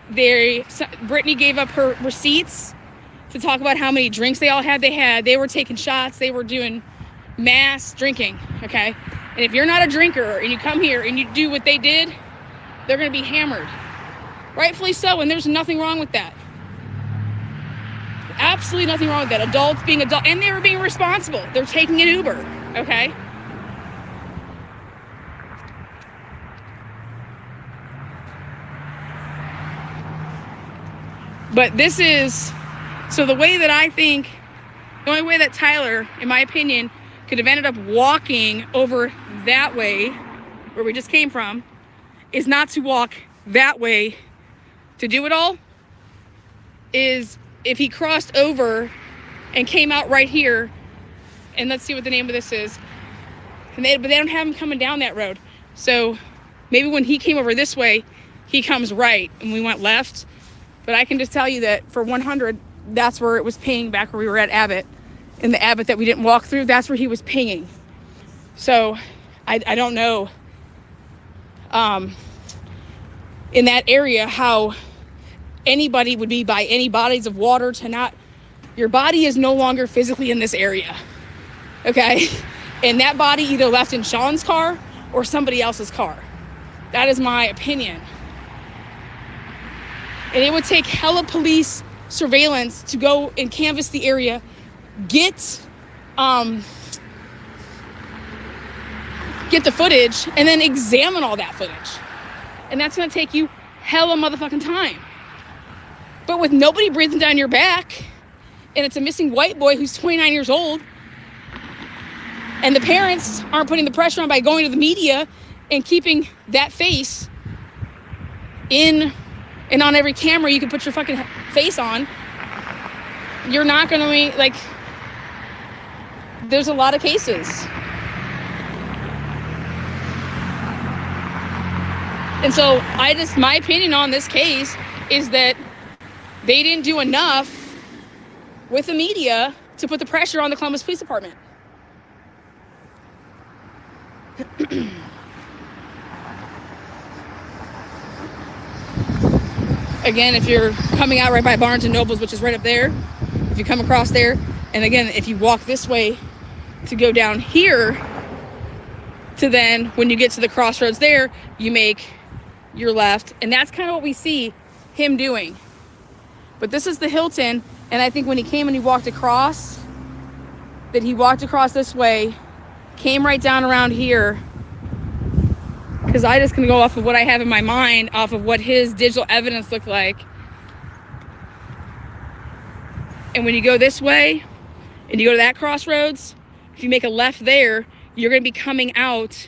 Brittany gave up her receipts to talk about how many drinks they all had. They were taking shots. They were doing mass drinking, okay? And if you're not a drinker and you come here and you do what they did, they're gonna be hammered. Rightfully so, and there's nothing wrong with that. Absolutely nothing wrong with that. Adults being adults, and they were being responsible. They're taking an Uber, okay? But this is, so the way that I think, the only way that Tyler, in my opinion, could have ended up walking over that way, where we just came from, is not to walk that way to do it all, is if he crossed over and came out right here, and let's see what the name of this is, but they don't have him coming down that road. So maybe when he came over this way, he comes right and we went left. But I can just tell you that for 100, that's where it was pinging back where we were at Abbott. In the Abbott that we didn't walk through, that's where he was pinging. So I don't know in that area how anybody would be by any bodies of water to not, your body is no longer physically in this area, okay? And that body either left in Sean's car or somebody else's car. That is my opinion. And it would take hella police surveillance to go and canvass the area, get the footage, and then examine all that footage. And that's gonna take you hella motherfucking time. But with nobody breathing down your back, and it's a missing white boy who's 29 years old, and the parents aren't putting the pressure on by going to the media and keeping that face in and on every camera you can put your fucking face on, you're not gonna be, like, there's a lot of cases. And so my opinion on this case is that they didn't do enough with the media to put the pressure on the Columbus Police Department. Again, if you're coming out right by Barnes and Nobles, which is right up there, if you come across there, and again, if you walk this way to go down here, to then when you get to the crossroads there, you make your left, and that's kind of what we see him doing. But this is the Hilton, and I think when he came and he walked across, that he walked across this way, came right down around here, because I just can go off of what I have in my mind, off of what his digital evidence looked like. And when you go this way, and you go to that crossroads, if you make a left there, you're going to be coming out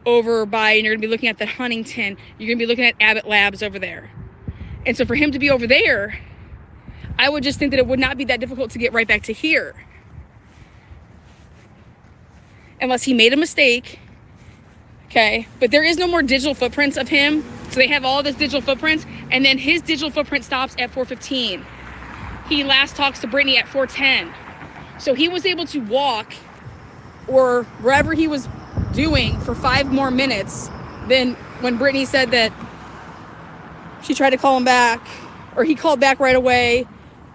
over by, and you're going to be looking at the Huntington, you're going to be looking at Abbott Labs over there. And so for him to be over there, I would just think that it would not be that difficult to get right back to here. Unless he made a mistake. Okay, but there is no more digital footprints of him. So they have all this digital footprints, and then his digital footprint stops at 4:15. He last talks to Brittany at 4:10. So he was able to walk or wherever he was doing for 5 more minutes than when Brittany said that she tried to call him back, or he called back right away,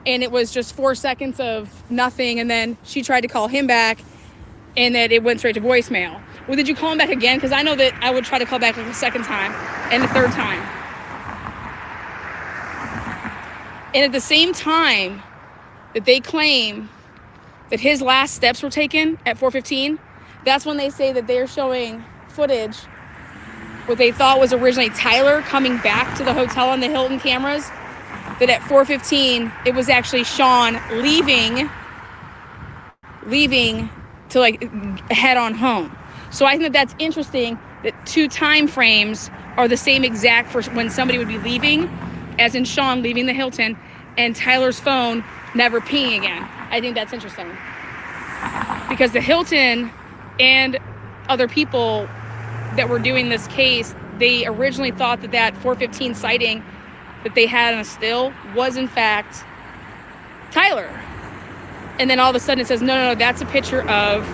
and it was just 4 seconds of nothing, and then she tried to call him back, and that it went straight to voicemail. Well, did you call him back again? Because I know that I would try to call back like a second time and a third time. And at the same time that they claim that his last steps were taken at 4:15, that's when they say that they're showing footage, what they thought was originally Tyler coming back to the hotel on the Hilton cameras, that at 4:15, it was actually Sean leaving to like head on home. So I think that that's interesting that 2 time frames are the same exact for when somebody would be leaving, as in Sean leaving the Hilton, and Tyler's phone never pinging again. I think that's interesting. Because the Hilton and other people that were doing this case, they originally thought that that 4:15 sighting that they had on a still was in fact Tyler. And then all of a sudden it says, no, that's a picture of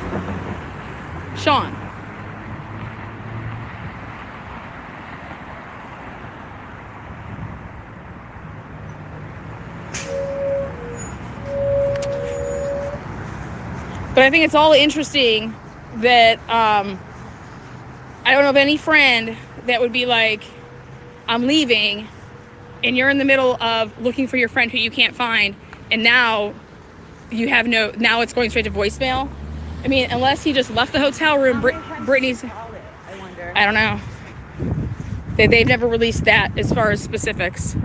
Sean. But I think it's all interesting that I don't know of any friend that would be like, I'm leaving, and you're in the middle of looking for your friend who you can't find, and now now it's going straight to voicemail. I mean, unless he just left the hotel room, Brittany's, I don't know. They've never released that as far as specifics.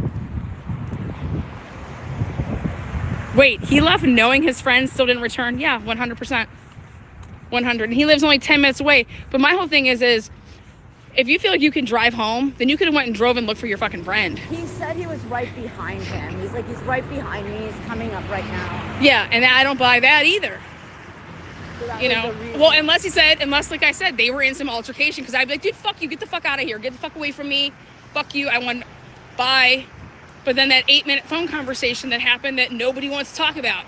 Wait, he left knowing his friends still didn't return? Yeah, 100%. 100. And he lives only 10 minutes away. But my whole thing is if you feel like you can drive home, then you could have went and drove and looked for your fucking friend. He said he was right behind him. He's like, he's right behind me. He's coming up right now. Yeah, and I don't buy that either. So You know? Well, unless, like I said, they were in some altercation. Because I'd be like, dude, fuck you. Get the fuck out of here. Get the fuck away from me. Fuck you. I want... Bye. But then that 8-minute phone conversation that happened that nobody wants to talk about.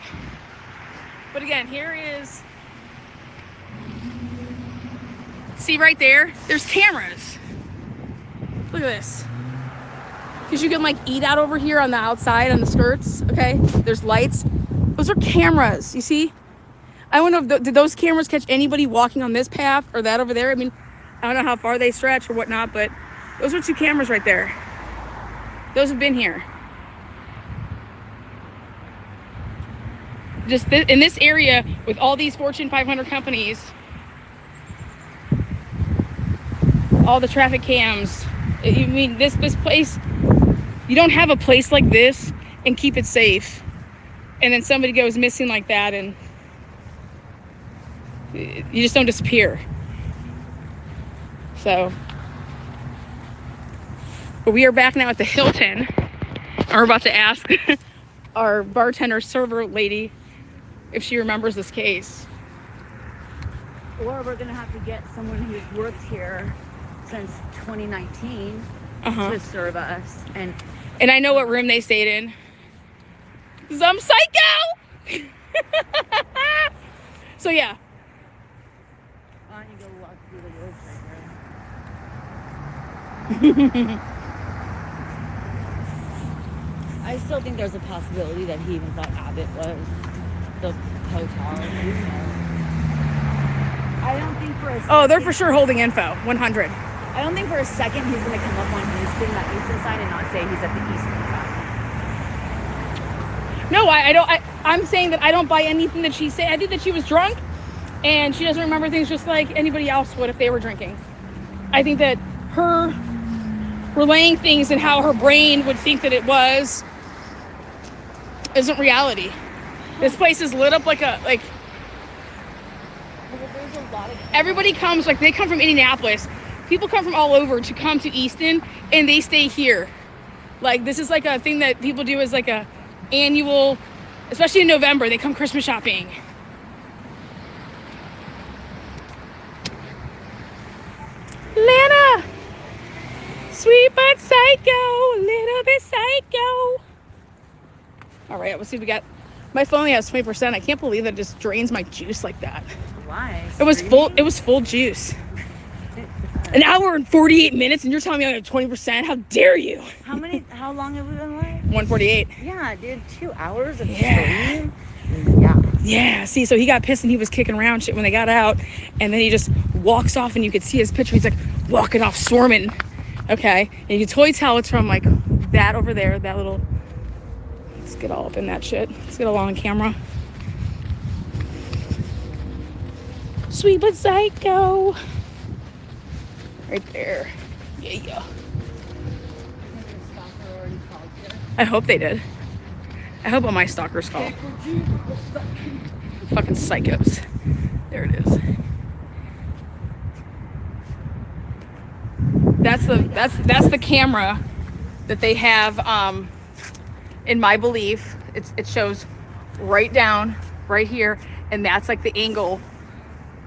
But again, here is... See right there? There's cameras. Look at this. Because you can like eat out over here on the outside on the skirts, okay? There's lights. Those are cameras, you see? I don't know if did those cameras catch anybody walking on this path or that over there? I mean, I don't know how far they stretch or whatnot, but those are 2 cameras right there. Those have been here. Just in this area with all these Fortune 500 companies, all the traffic cams. I mean, this place, you don't have a place like this and keep it safe. And then somebody goes missing like that and you just don't disappear. So, but we are back now at the Hilton. And we're about to ask our bartender server lady if she remembers this case. Or we're going to have to get someone who's worked here since 2019 to serve us. And I know what room they stayed in. 'Cause I'm psycho! So yeah. why don't you go walk through the woods right here? I still think there's a possibility that he even thought Abbott was the hotel. I don't think for a second, Oh, they're for sure holding info. 100. I don't think for a second he's going to come up on Easton, that Easton side, and not say he's at the Easton side. No, I don't. I'm saying that I don't buy anything that she said. I think that she was drunk, and she doesn't remember things just like anybody else would if they were drinking. I think that her relaying things and how her brain would think that it was isn't reality. This place is lit up like There's a lot of everybody comes, like they come from Indianapolis. People come from all over to come to Easton, and they stay here. Like this is like a thing that people do as like a annual, especially in November, they come Christmas shopping. Lana, sweet but psycho, a little bit psycho. All right, let's see. We got my phone only has 20%. I can't believe that it just drains my juice like that. Why? It was full. It was full juice. An hour and 48 minutes, and you're telling me I have 20%? How dare you? How long have we been live? 148. Yeah, dude, 2 hours of Yeah. stream. Yeah. Yeah, see, so he got pissed and he was kicking around shit when they got out, and then he just walks off and you could see his picture. He's like walking off storming. Okay, and you can totally tell it's from like that over there, that little. Let's get all up in that shit. Let's get all on camera. Sweet but psycho. Right there. Yeah. I hope they did. I hope all my stalkers call. Fucking psychos. There it is. That's the camera that they have. In my belief, it shows right down, right here, and that's like the angle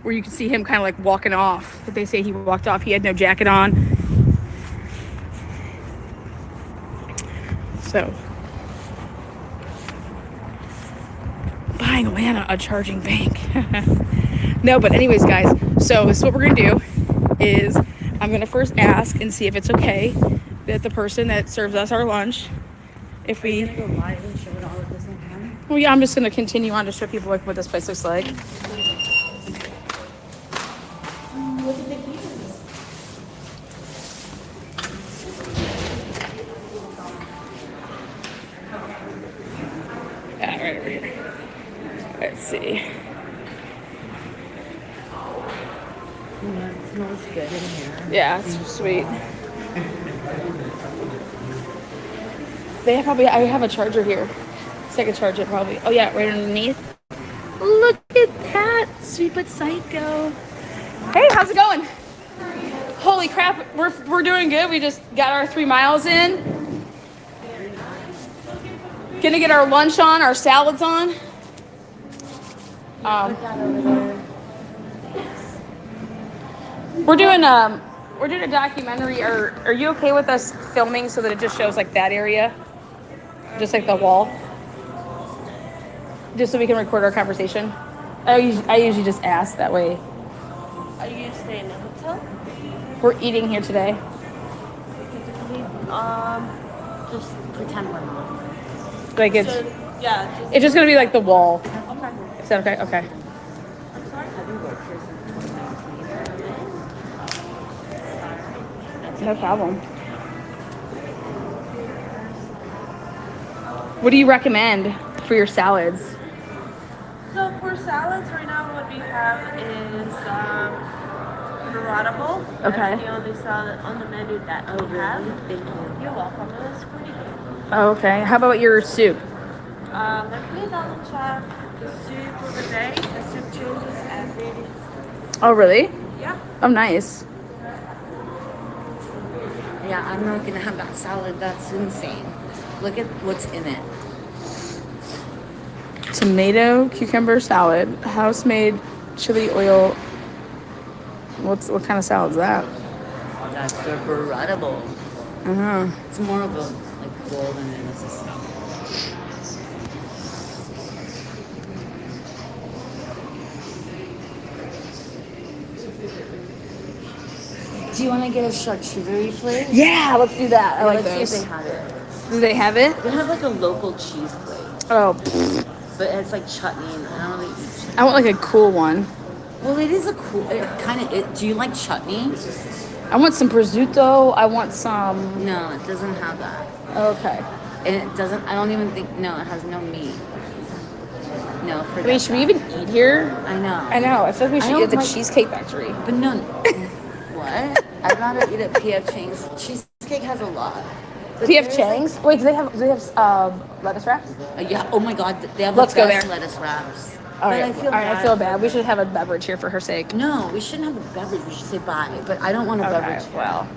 where you can see him kind of like walking off. But they say he walked off. He had no jacket on. So, buying Atlanta a charging bank. No, but anyways, guys. So this is what we're gonna do. Is I'm gonna first ask and see if it's okay that the person that serves us our lunch, if we. Go live and show it all at the same time. Well, yeah, I'm just gonna continue on to show people like what this place looks like. Look at the pieces. Yeah, right over here. Let's see. It smells good in here. Yeah, it's sweet. I have a charger here. So I can charge it probably. Oh yeah, right underneath. Look at that, sweet but psycho. Hey, how's it going? Holy crap, we're doing good. We just got our 3 miles in. Gonna get our lunch on, our salads on. We're doing a documentary. Are you okay with us filming so that it just shows like that area? Just like the wall? Just so we can record our conversation? I usually just ask that way. Are you gonna stay in the hotel? We're eating here today. Just pretend we're not. Like it's just gonna be like the wall. Okay. Is that okay? Okay. I'm sorry? Have you worked here since 2019? No problem. What do you recommend for your salads? So for salads right now what we have is veritable. Okay. That's the only salad on the menu that we have. Thank you. You're welcome. It was pretty good. Oh, okay. How about your soup? Let me double check the soup of the day. The soup changes every. Oh, really? Yeah. Oh, nice. Yeah, I'm not gonna have that salad. That's insane. Look at what's in it. Tomato cucumber salad, house-made chili oil. What kind of salad is that? That's the veritable. It's more of a like bowl than it is a salad. Do you want to get a charcuterie plate? Yeah, let's do that. I like Let's see those. if they have it. Do they have it? They have like a local cheese plate, Oh, but it's like chutney, and I don't really eat chutney. I want like a cool one. Well, it is a cool. It kind of. Do you like chutney? I want some prosciutto. I want some. No, it doesn't have that. Okay. And it doesn't. I don't even think. No, it has no meat. No, I forget mean, should we even eat here? I know. I know. I feel like we I should don't eat at the like- Cheesecake Factory. But no. What? I'd rather eat at P.F. Chang's. Cheesecake has a lot. But P.F. there's, Chang's? Wait, do they have lettuce wraps? Yeah. Oh my God. They have Let's the go best there. lettuce wraps. All right. But I feel bad. We should have a beverage here for her sake. No, we shouldn't have a beverage. We should say bye. But I don't want a beverage. Well.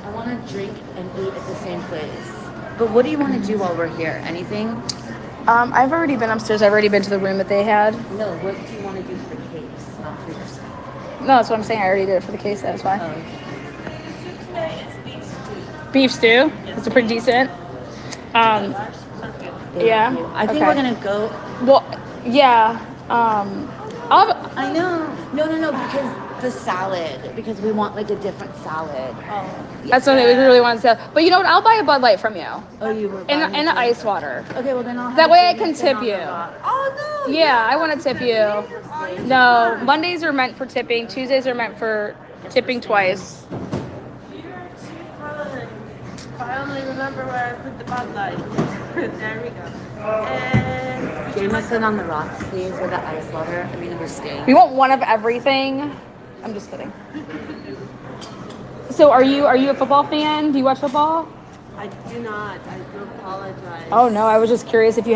I want to drink and eat at the same place. But what do you want to do while we're here? Anything? I've already been upstairs. I've already been to the room that they had. No. What do you want to do for the case, not for yourself? No, that's what I'm saying. I already did it for the case. That's why. Oh, okay. Today is beef stew. Beef stew. It's a pretty decent. Thank Yeah. you. I think Okay. we're gonna go. Well, yeah. I'll have, I know. No, because the salad. Because we want like a different salad. that's something we really want to sell. But you know what? I'll buy a Bud Light from you. Oh, you were. And buying an it? ice water. Okay, well then I'll. Have That way I can Jameson tip on you. the box. Oh no! Yeah, I want to tip you. No, Mondays are meant for tipping. Tuesdays are meant for tipping twice. You're too kind. I only remember where I put the Bud Light. There we go. And Jameson on the rocks, please, with the ice water. I mean, we're staying. We want one of everything. I'm just kidding. So are you a football fan? Do you watch football? I do not. I do apologize. Oh no, I was just curious if you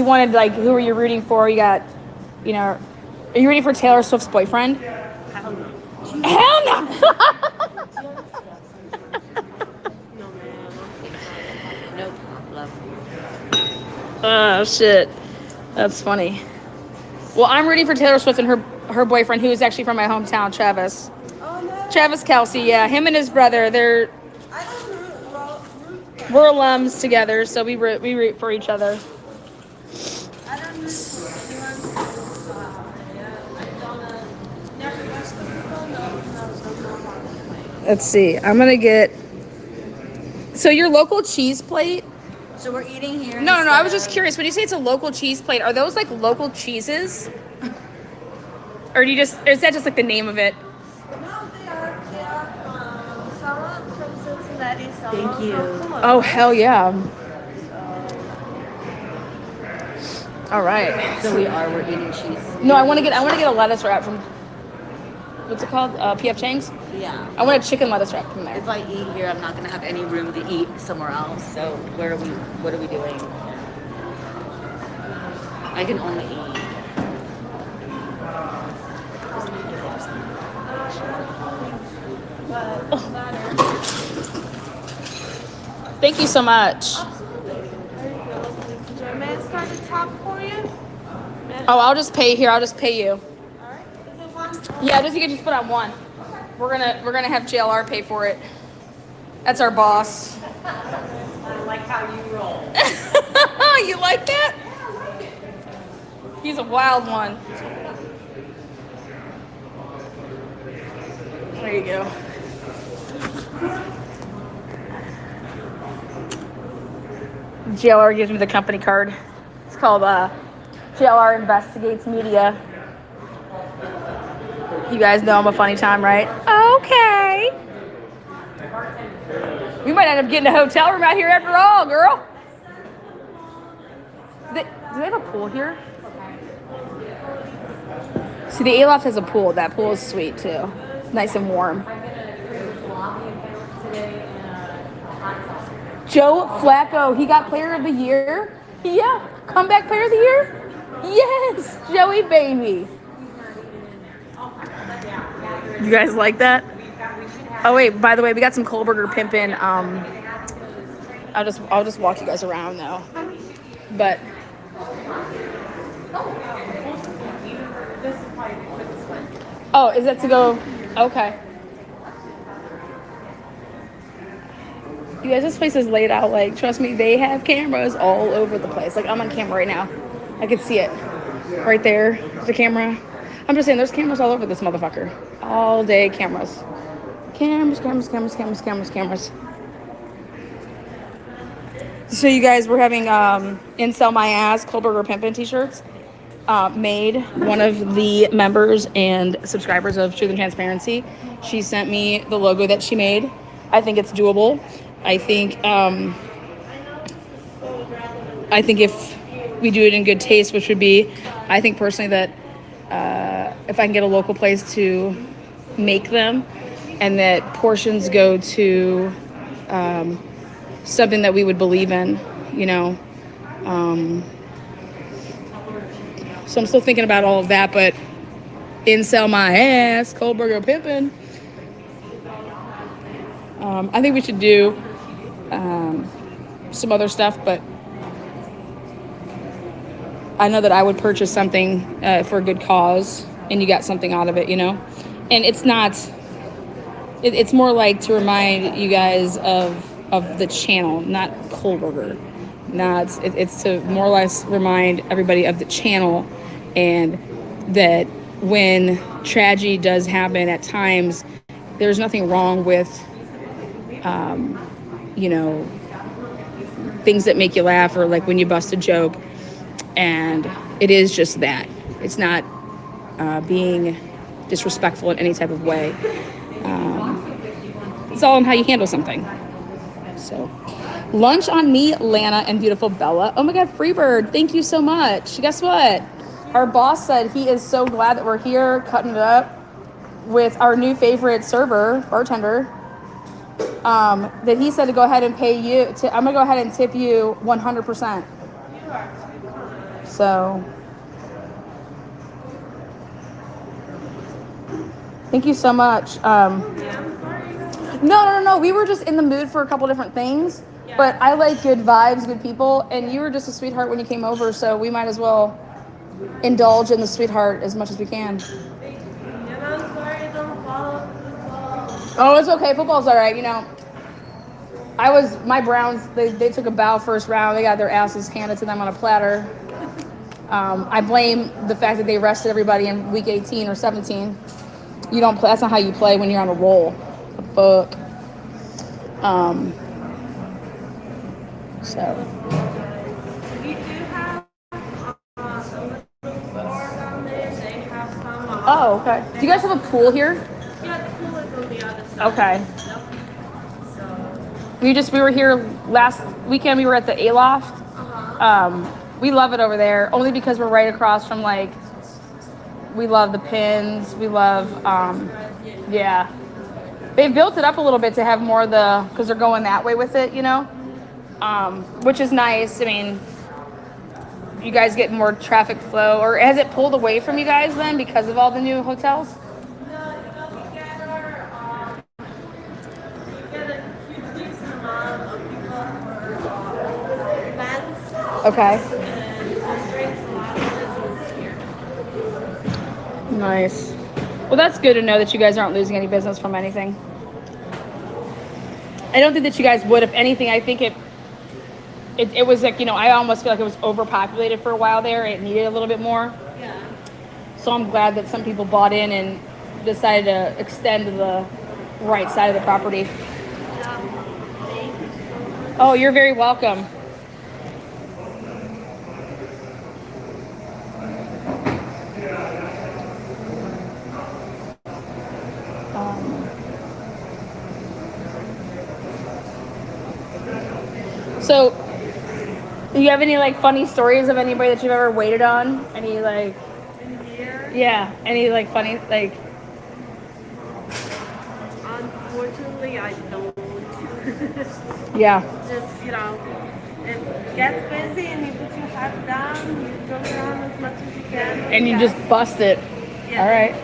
wanted like who are you rooting for? You got, are you rooting for Taylor Swift's boyfriend? Hell no. Hell no! No, man. No problem. Oh shit, that's funny. Well, I'm rooting for Taylor Swift and her boyfriend, who is actually from my hometown, Travis. Oh no. Travis Kelsey, yeah, him and his brother. I don't root. We're alums together, so we root for each other. I don't root for anyone. I don't never watched the football. No, so no. Let's see. I'm gonna get. So your local cheese plate? So we're eating here. No. I was just curious. When you say it's a local cheese plate, are those like local cheeses, or do you just? Or is that just like the name of it? No, they are some from Cincinnati, some Thank you. from Columbus. Oh hell yeah! All right. So we're eating cheese. No, I want to get a lettuce wrap from. What's it called? P.F. Chang's. Yeah. I want a chicken lettuce wrap from there. If I eat here, I'm not gonna have any room to eat somewhere else. So what are we doing? I can only eat. Thank you so much. May I start the top for you? Oh, I'll just pay here. I'll just pay you. Alright. Is it one? Yeah, you can just put on one. We're gonna have JLR pay for it. That's our boss. I like how you roll. You like that? He's a wild one. There you go. JLR gives me the company card. It's called JLR Investigates Media. You guys know I'm a funny time, right? Okay. We might end up getting a hotel room out here after all, girl. Do they have a pool here? See, the A-Loft has a pool. That pool is sweet, too. It's nice and warm. Joe Flacco, he got Player of the Year. Yeah, comeback Player of the Year. Yes, Joey baby. You guys like that? Oh wait, by the way, we got some Kohlberger pimpin'. I'll just walk you guys around though. But oh, is that to go? Okay. You guys, this place is laid out like, trust me, they have cameras all over the place. Like, I'm on camera right now. I can see it. Right there, there's a camera. I'm just saying, there's cameras all over this motherfucker. All day cameras. Cameras. So you guys were having Incel My Ass, Kohlberger Pimpin' t-shirts made. One of the members and subscribers of Truth and Transparency, she sent me the logo that she made. I think it's doable. I think if we do it in good taste, which would be, I think personally that if I can get a local place to make them and that portions go to something that we would believe in, you know. So I'm still thinking about all of that, but Incel My Ass, Kohlberger Pimpin'. I think we should do some other stuff, but I know that I would purchase something for a good cause, and you got something out of it, you know? And it's not, it's more like to remind you guys of the channel, not Kohlberger. It's to more or less remind everybody of the channel, and that when tragedy does happen at times, there's nothing wrong with, you know, things that make you laugh, or like when you bust a joke. And it is just that. It's not being disrespectful in any type of way. It's all in how you handle something. So, lunch on me, Lana, and beautiful Bella. Oh my God, Freebird, thank you so much. Guess what? Our boss said he is so glad that we're here cutting it up with our new favorite server, bartender, that he said to go ahead and pay you. I'm going to go ahead and tip you 100%. So, thank you so much. No. We were just in the mood for a couple different things, but I like good vibes, good people, and you were just a sweetheart when you came over, so we might as well indulge in the sweetheart as much as we can. And I'm sorry I don't follow football. Oh, it's okay. Football's all right. You know, my Browns, they took a bow first round. They got their asses handed to them on a platter. I blame the fact that they rested everybody in week 18 or 17. You don't play. That's not how you play when you're on a roll. The fuck. So. We do have a little bar down there. They have some. Oh, okay. Do you guys have a pool here? Yeah, the pool is on the other side. Okay. So. We were here last weekend. We were at the Aloft. We love it over there, only because we're right across from, like, we love the pins. We love, yeah. They've built it up a little bit to have more of because they're going that way with it, you know, which is nice. I mean, you guys get more traffic flow, or has it pulled away from you guys then because of all the new hotels? No, we get a huge decent amount of people for events. Okay. And it brings a lot of business here. Nice. Well, that's good to know that you guys aren't losing any business from anything. I don't think that you guys would. If anything, I think it was like, you know, I almost feel like it was overpopulated for a while there. It needed a little bit more. Yeah. So I'm glad that some people bought in and decided to extend to the right side of the property. Oh, you're very welcome. So, do you have any like funny stories of anybody that you've ever waited on? Any like? In here, Yeah. Any like funny like? unfortunately, I don't. Yeah. Just, you know, it gets busy and you put your hat down, you go around as much as you can. And you just bust it. Yeah. All right.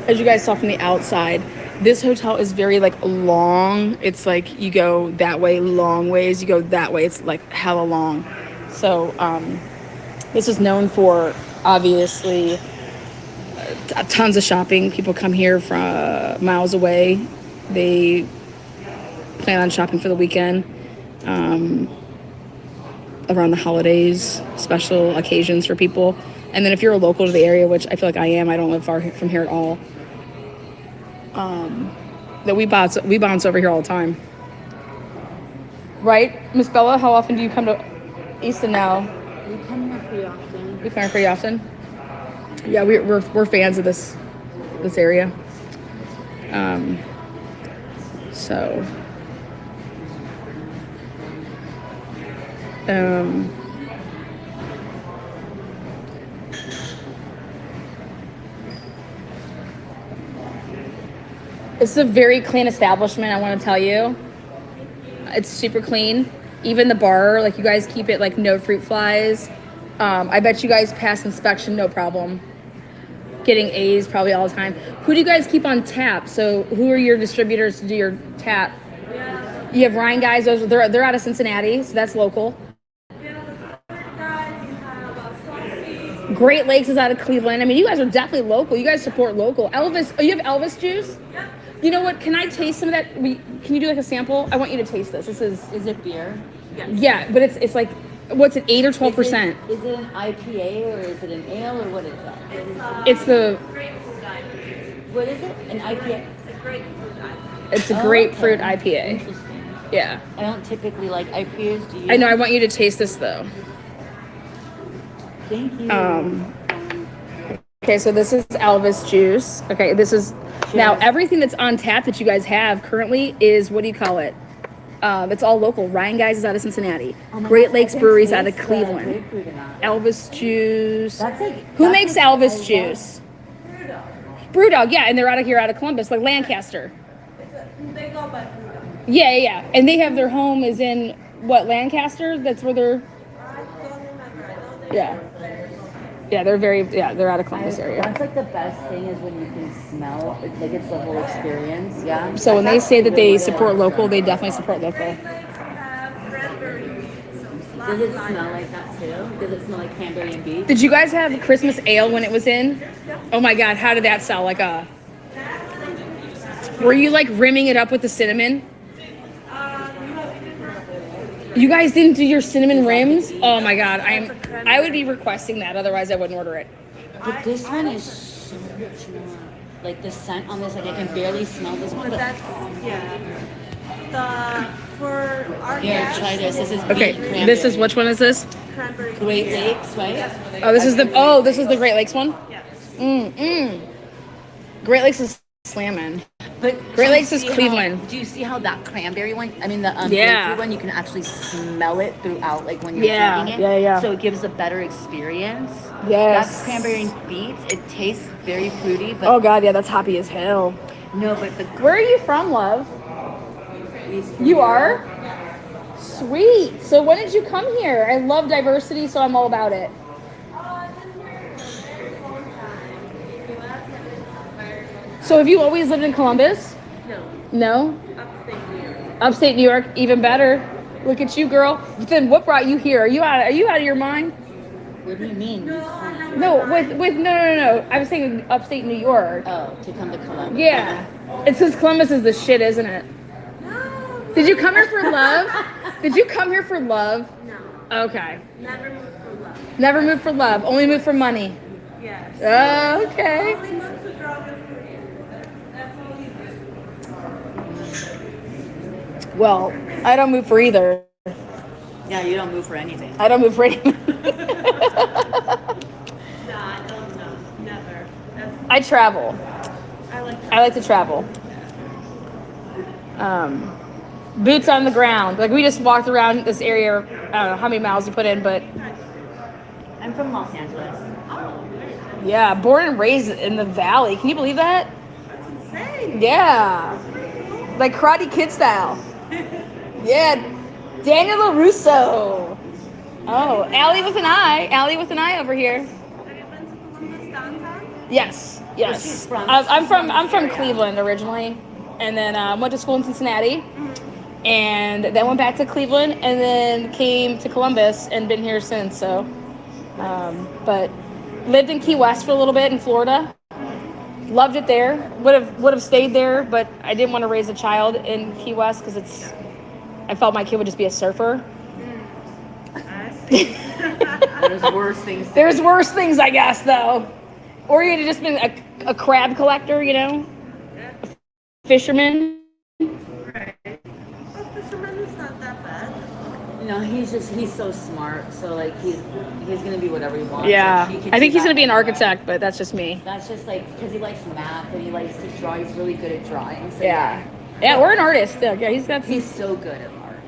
As you guys saw from the outside, this hotel is very like long. It's like you go that way long ways, you go that way, it's like hella long. So this is known for obviously tons of shopping. People come here from miles away. They plan on shopping for the weekend, around the holidays, special occasions for people. And then if you're a local to the area, which I feel like I am, I don't live far from here at all. That we bounce over here all the time. Right, Miss Bella? How often do you come to Easton now? We come here pretty often. You come here pretty often? Yeah, we're fans of this area. So. It's a very clean establishment, I want to tell you. It's super clean. Even the bar, like you guys keep it like no fruit flies. I bet you guys pass inspection, no problem. Getting A's probably all the time. Who do you guys keep on tap? So who are your distributors to do your tap? You have Ryan guys, they're out of Cincinnati, so that's local. Great Lakes is out of Cleveland. I mean, you guys are definitely local. You guys support local. Elvis, you have Elvis juice? Yeah. You know what? Can I taste some of that? Can you do like a sample? I want you to taste this. Is it beer? Yes. Yeah, but it's like, what's it, 8 or 12%? Is it an IPA or is it an ale or what is that? It's the grapefruit IPA. What is it? An IPA? A grapefruit IPA. It's a grapefruit IPA. Interesting. Yeah. I don't typically like IPAs. Do you? I know. I want you to taste this though. Thank you. Okay, so this is Elvis juice. Okay, this is now everything that's on tap that you guys have currently is, what do you call it? It's all local. Ryan Guys is out of Cincinnati. Great Lakes Brewery's out of Cleveland. Elvis juice. Who makes Elvis juice? Brewdog, yeah, and they're out of Columbus, like Lancaster. They go by Brewdog. Yeah. And they have their home is in what, Lancaster? That's where they're. I don't remember. I know they Yeah. Yeah, they're out of Columbus area. That's like the best thing is when you can smell, like it's the whole experience, yeah? So when they say that they support local, they definitely support local. Great Lakes have cranberry beets. Does it smell like that too? Does it smell like cranberry and beets? Did you guys have Christmas ale when it was in? Oh my God, how did that sell? Like were you like rimming it up with the cinnamon? You guys didn't do your cinnamon rims? Oh my God, I would be requesting that. Otherwise, I wouldn't order it. But this one is so much more, like the scent on this, like I can barely smell this one. But that's, for our Here, guests, try this. This is Okay, beet cranberry. this is, which one is this? cranberry Great beets. Lakes, right? Oh, this is the Great Lakes one? Yes. Great Lakes is slamming. But Great do you Lakes is see how- Cleveland. Do you see how that cranberry one? I mean, the Yeah. grapefruit one, you can actually smell it throughout, like when you're Yeah, drinking it. yeah. So it gives a better experience. Yes. That's cranberry and beets. It tastes very fruity, but Oh God, yeah, that's hoppy as hell. no, but the Where are you from, love? You are? Sweet. So when did you come here? I love diversity, so I'm all about it. So have you always lived in Columbus? No. No? Upstate New York. Upstate New York, even better. Look at you, girl. Then what brought you here? Are you out of your mind? what do you mean? No, with no. I was saying upstate New York. Oh, to come to Columbus. Yeah. It's because Columbus is the shit, isn't it? No. Did you come here for love? Did you come here for love? No. Okay. Never moved for love. Never moved for love. Only moved for money. Yes. Okay. Only moved to drug and free. That's all you do. Well, I don't move for either. Yeah, you don't move for anything. I don't move for anything. No, I don't know. Never. I travel. I like I like to travel. Boots on the ground. Like we just walked around this area. I don't know how many miles you put in, but I'm from Los Angeles. yeah, born and raised in the valley. Can you believe that? insane. Yeah, like Karate Kid style. Yeah, Daniel LaRusso. Oh, Allie with an eye. Allie with an eye over here. Have you been to Columbus downtown? Yes. she's from? I'm from Cleveland originally, and then went to school in Cincinnati, and then went back to Cleveland, and then came to Columbus and been here since. So, but lived in Key West for a little bit in Florida. Loved it there. Would have stayed there, but I didn't want to raise a child in Key West because I felt my kid would just be a surfer. I see. There's worse things. There's worse things, I guess, though. Or you'd have just been a crab collector, you know? A fisherman. Right. Well, fisherman is not that bad. No, he's so smart. So like he's gonna be whatever he wants. Yeah. Like, he could I think do he's going to that be an anyway. architect, but that's just me. That's just like because he likes math and he likes to draw. He's really good at drawing. So Yeah. Yeah, or an artist. Yeah, he's got he's so good at art.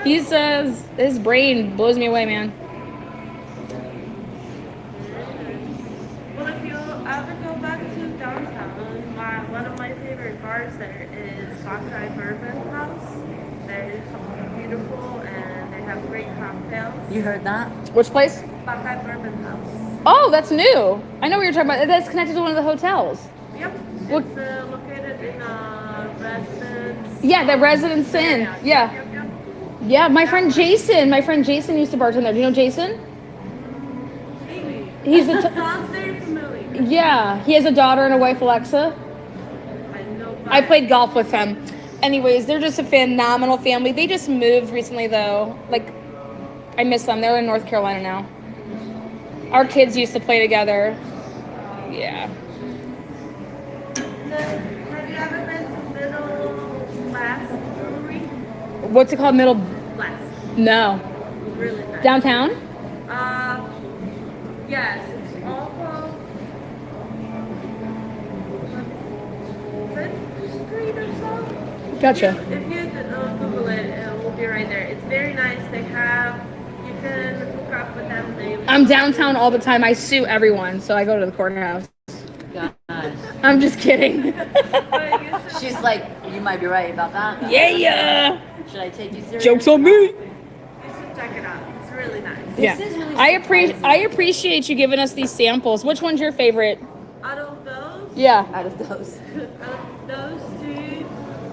He's his brain blows me away, man. Well, if you ever go back to downtown, one of my favorite bars there is Buckeye Bourbon House. They're beautiful and they have great cocktails. You heard that? Which place? Buckeye Bourbon House. Oh, that's new. I know what you're talking about. That's connected to one of the hotels. Yep. What- It's located in a residence. Yeah, the Residence Inn. Yeah. Yep. Yeah, my friend Jason used to bartend there. Do you know Jason? Maybe. He's a Sounds very familiar. yeah, he has a daughter and a wife, Alexa. I know. I played golf with him. Anyways, they're just a phenomenal family. They just moved recently, though. Like, I miss them. They're in North Carolina now. Our kids used to play together. Yeah. Have you ever been to Middle Blast Brewery? What's it called? Middle? Blast. No. It's really nice. Downtown? Yes, it's off of 5th Street or so. Gotcha. If you Google it, it will be right there. It's very nice. You can hook up with them. I'm downtown all the time. I sue everyone, so I go to the courthouse. Gosh. I'm just kidding. But you should, She's like, you might be right about that. Yeah. Should I take you seriously? Joke's on me. you should check it out. It's really nice. Yeah. This is really I appreciate you giving us these samples. Which one's your favorite? Out of those, Yeah. Out of those. those two,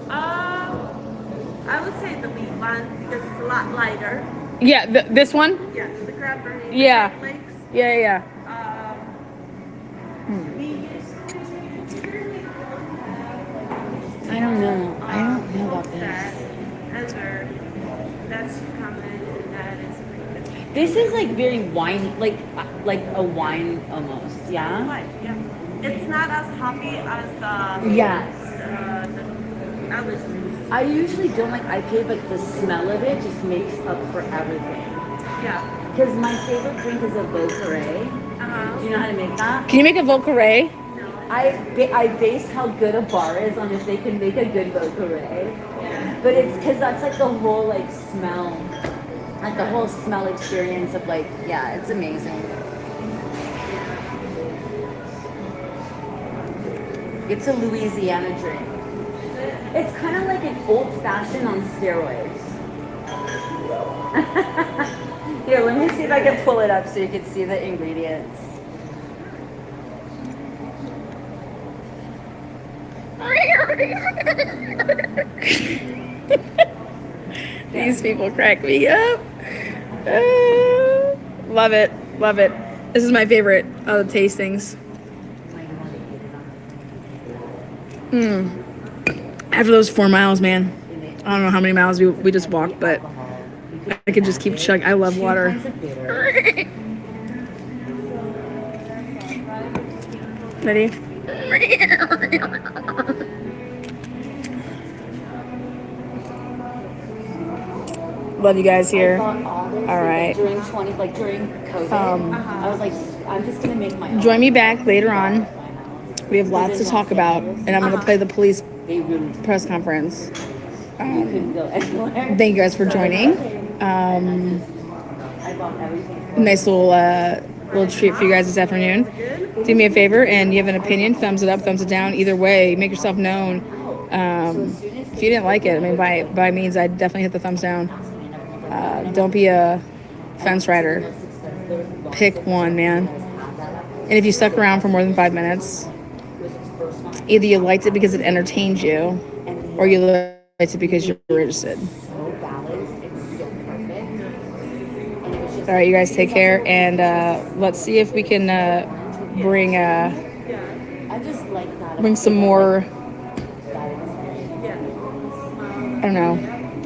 I would say the meat one because it's a lot lighter. Yeah, this one? Yes, the crab burger. Yeah. Flakes. Yeah. We used to really don't have I don't know. I don't know about that this. ever. That's common and that is pretty good. This is like very wine, like a wine almost. Yeah. Right, yeah. It's not as hoppy as the Yes. the other juice. I usually don't like IPA, but the smell of it just makes up for everything. Yeah. Because my favorite drink is a Beauclair. Do you know how to make that? Can you make a Volcaray? I base how good a bar is on if they can make a good Beauclair. But it's because that's like the whole like smell, like the whole smell experience of like, yeah, it's amazing. It's a Louisiana drink. It's kind of like an old fashioned on steroids. Here, let me see if I can pull it up so you can see the ingredients. These people crack me up. Love it. This is my favorite of the tastings. After those 4 miles, man. I don't know how many miles we just walked, but I could just keep chugging. I love water. Ready? Love you guys here. All right. During COVID, I was like, I'm just gonna make my own. Join me back later on. We have lots to talk about, and I'm gonna play the police They really press conference. couldn't go anywhere. Thank you guys for joining. I bought everything. Nice little treat for you guys this afternoon. Do me a favor, and you have an opinion, thumbs it up, thumbs it down. Either way, make yourself known. If you didn't like it, I mean, by means, I'd definitely hit the thumbs down. Don't be a fence rider. Pick one, man. And if you stuck around for more than 5 minutes, either you liked it because it entertained you, or you liked it because you're interested. All right, you guys take care, and let's see if we can bring some more, I don't know,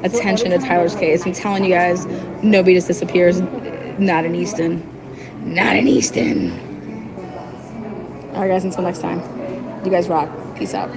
attention to Tyler's case. I'm telling you guys, nobody just disappears, not in Easton. Not in Easton. All right, guys, until next time. You guys rock. Peace out.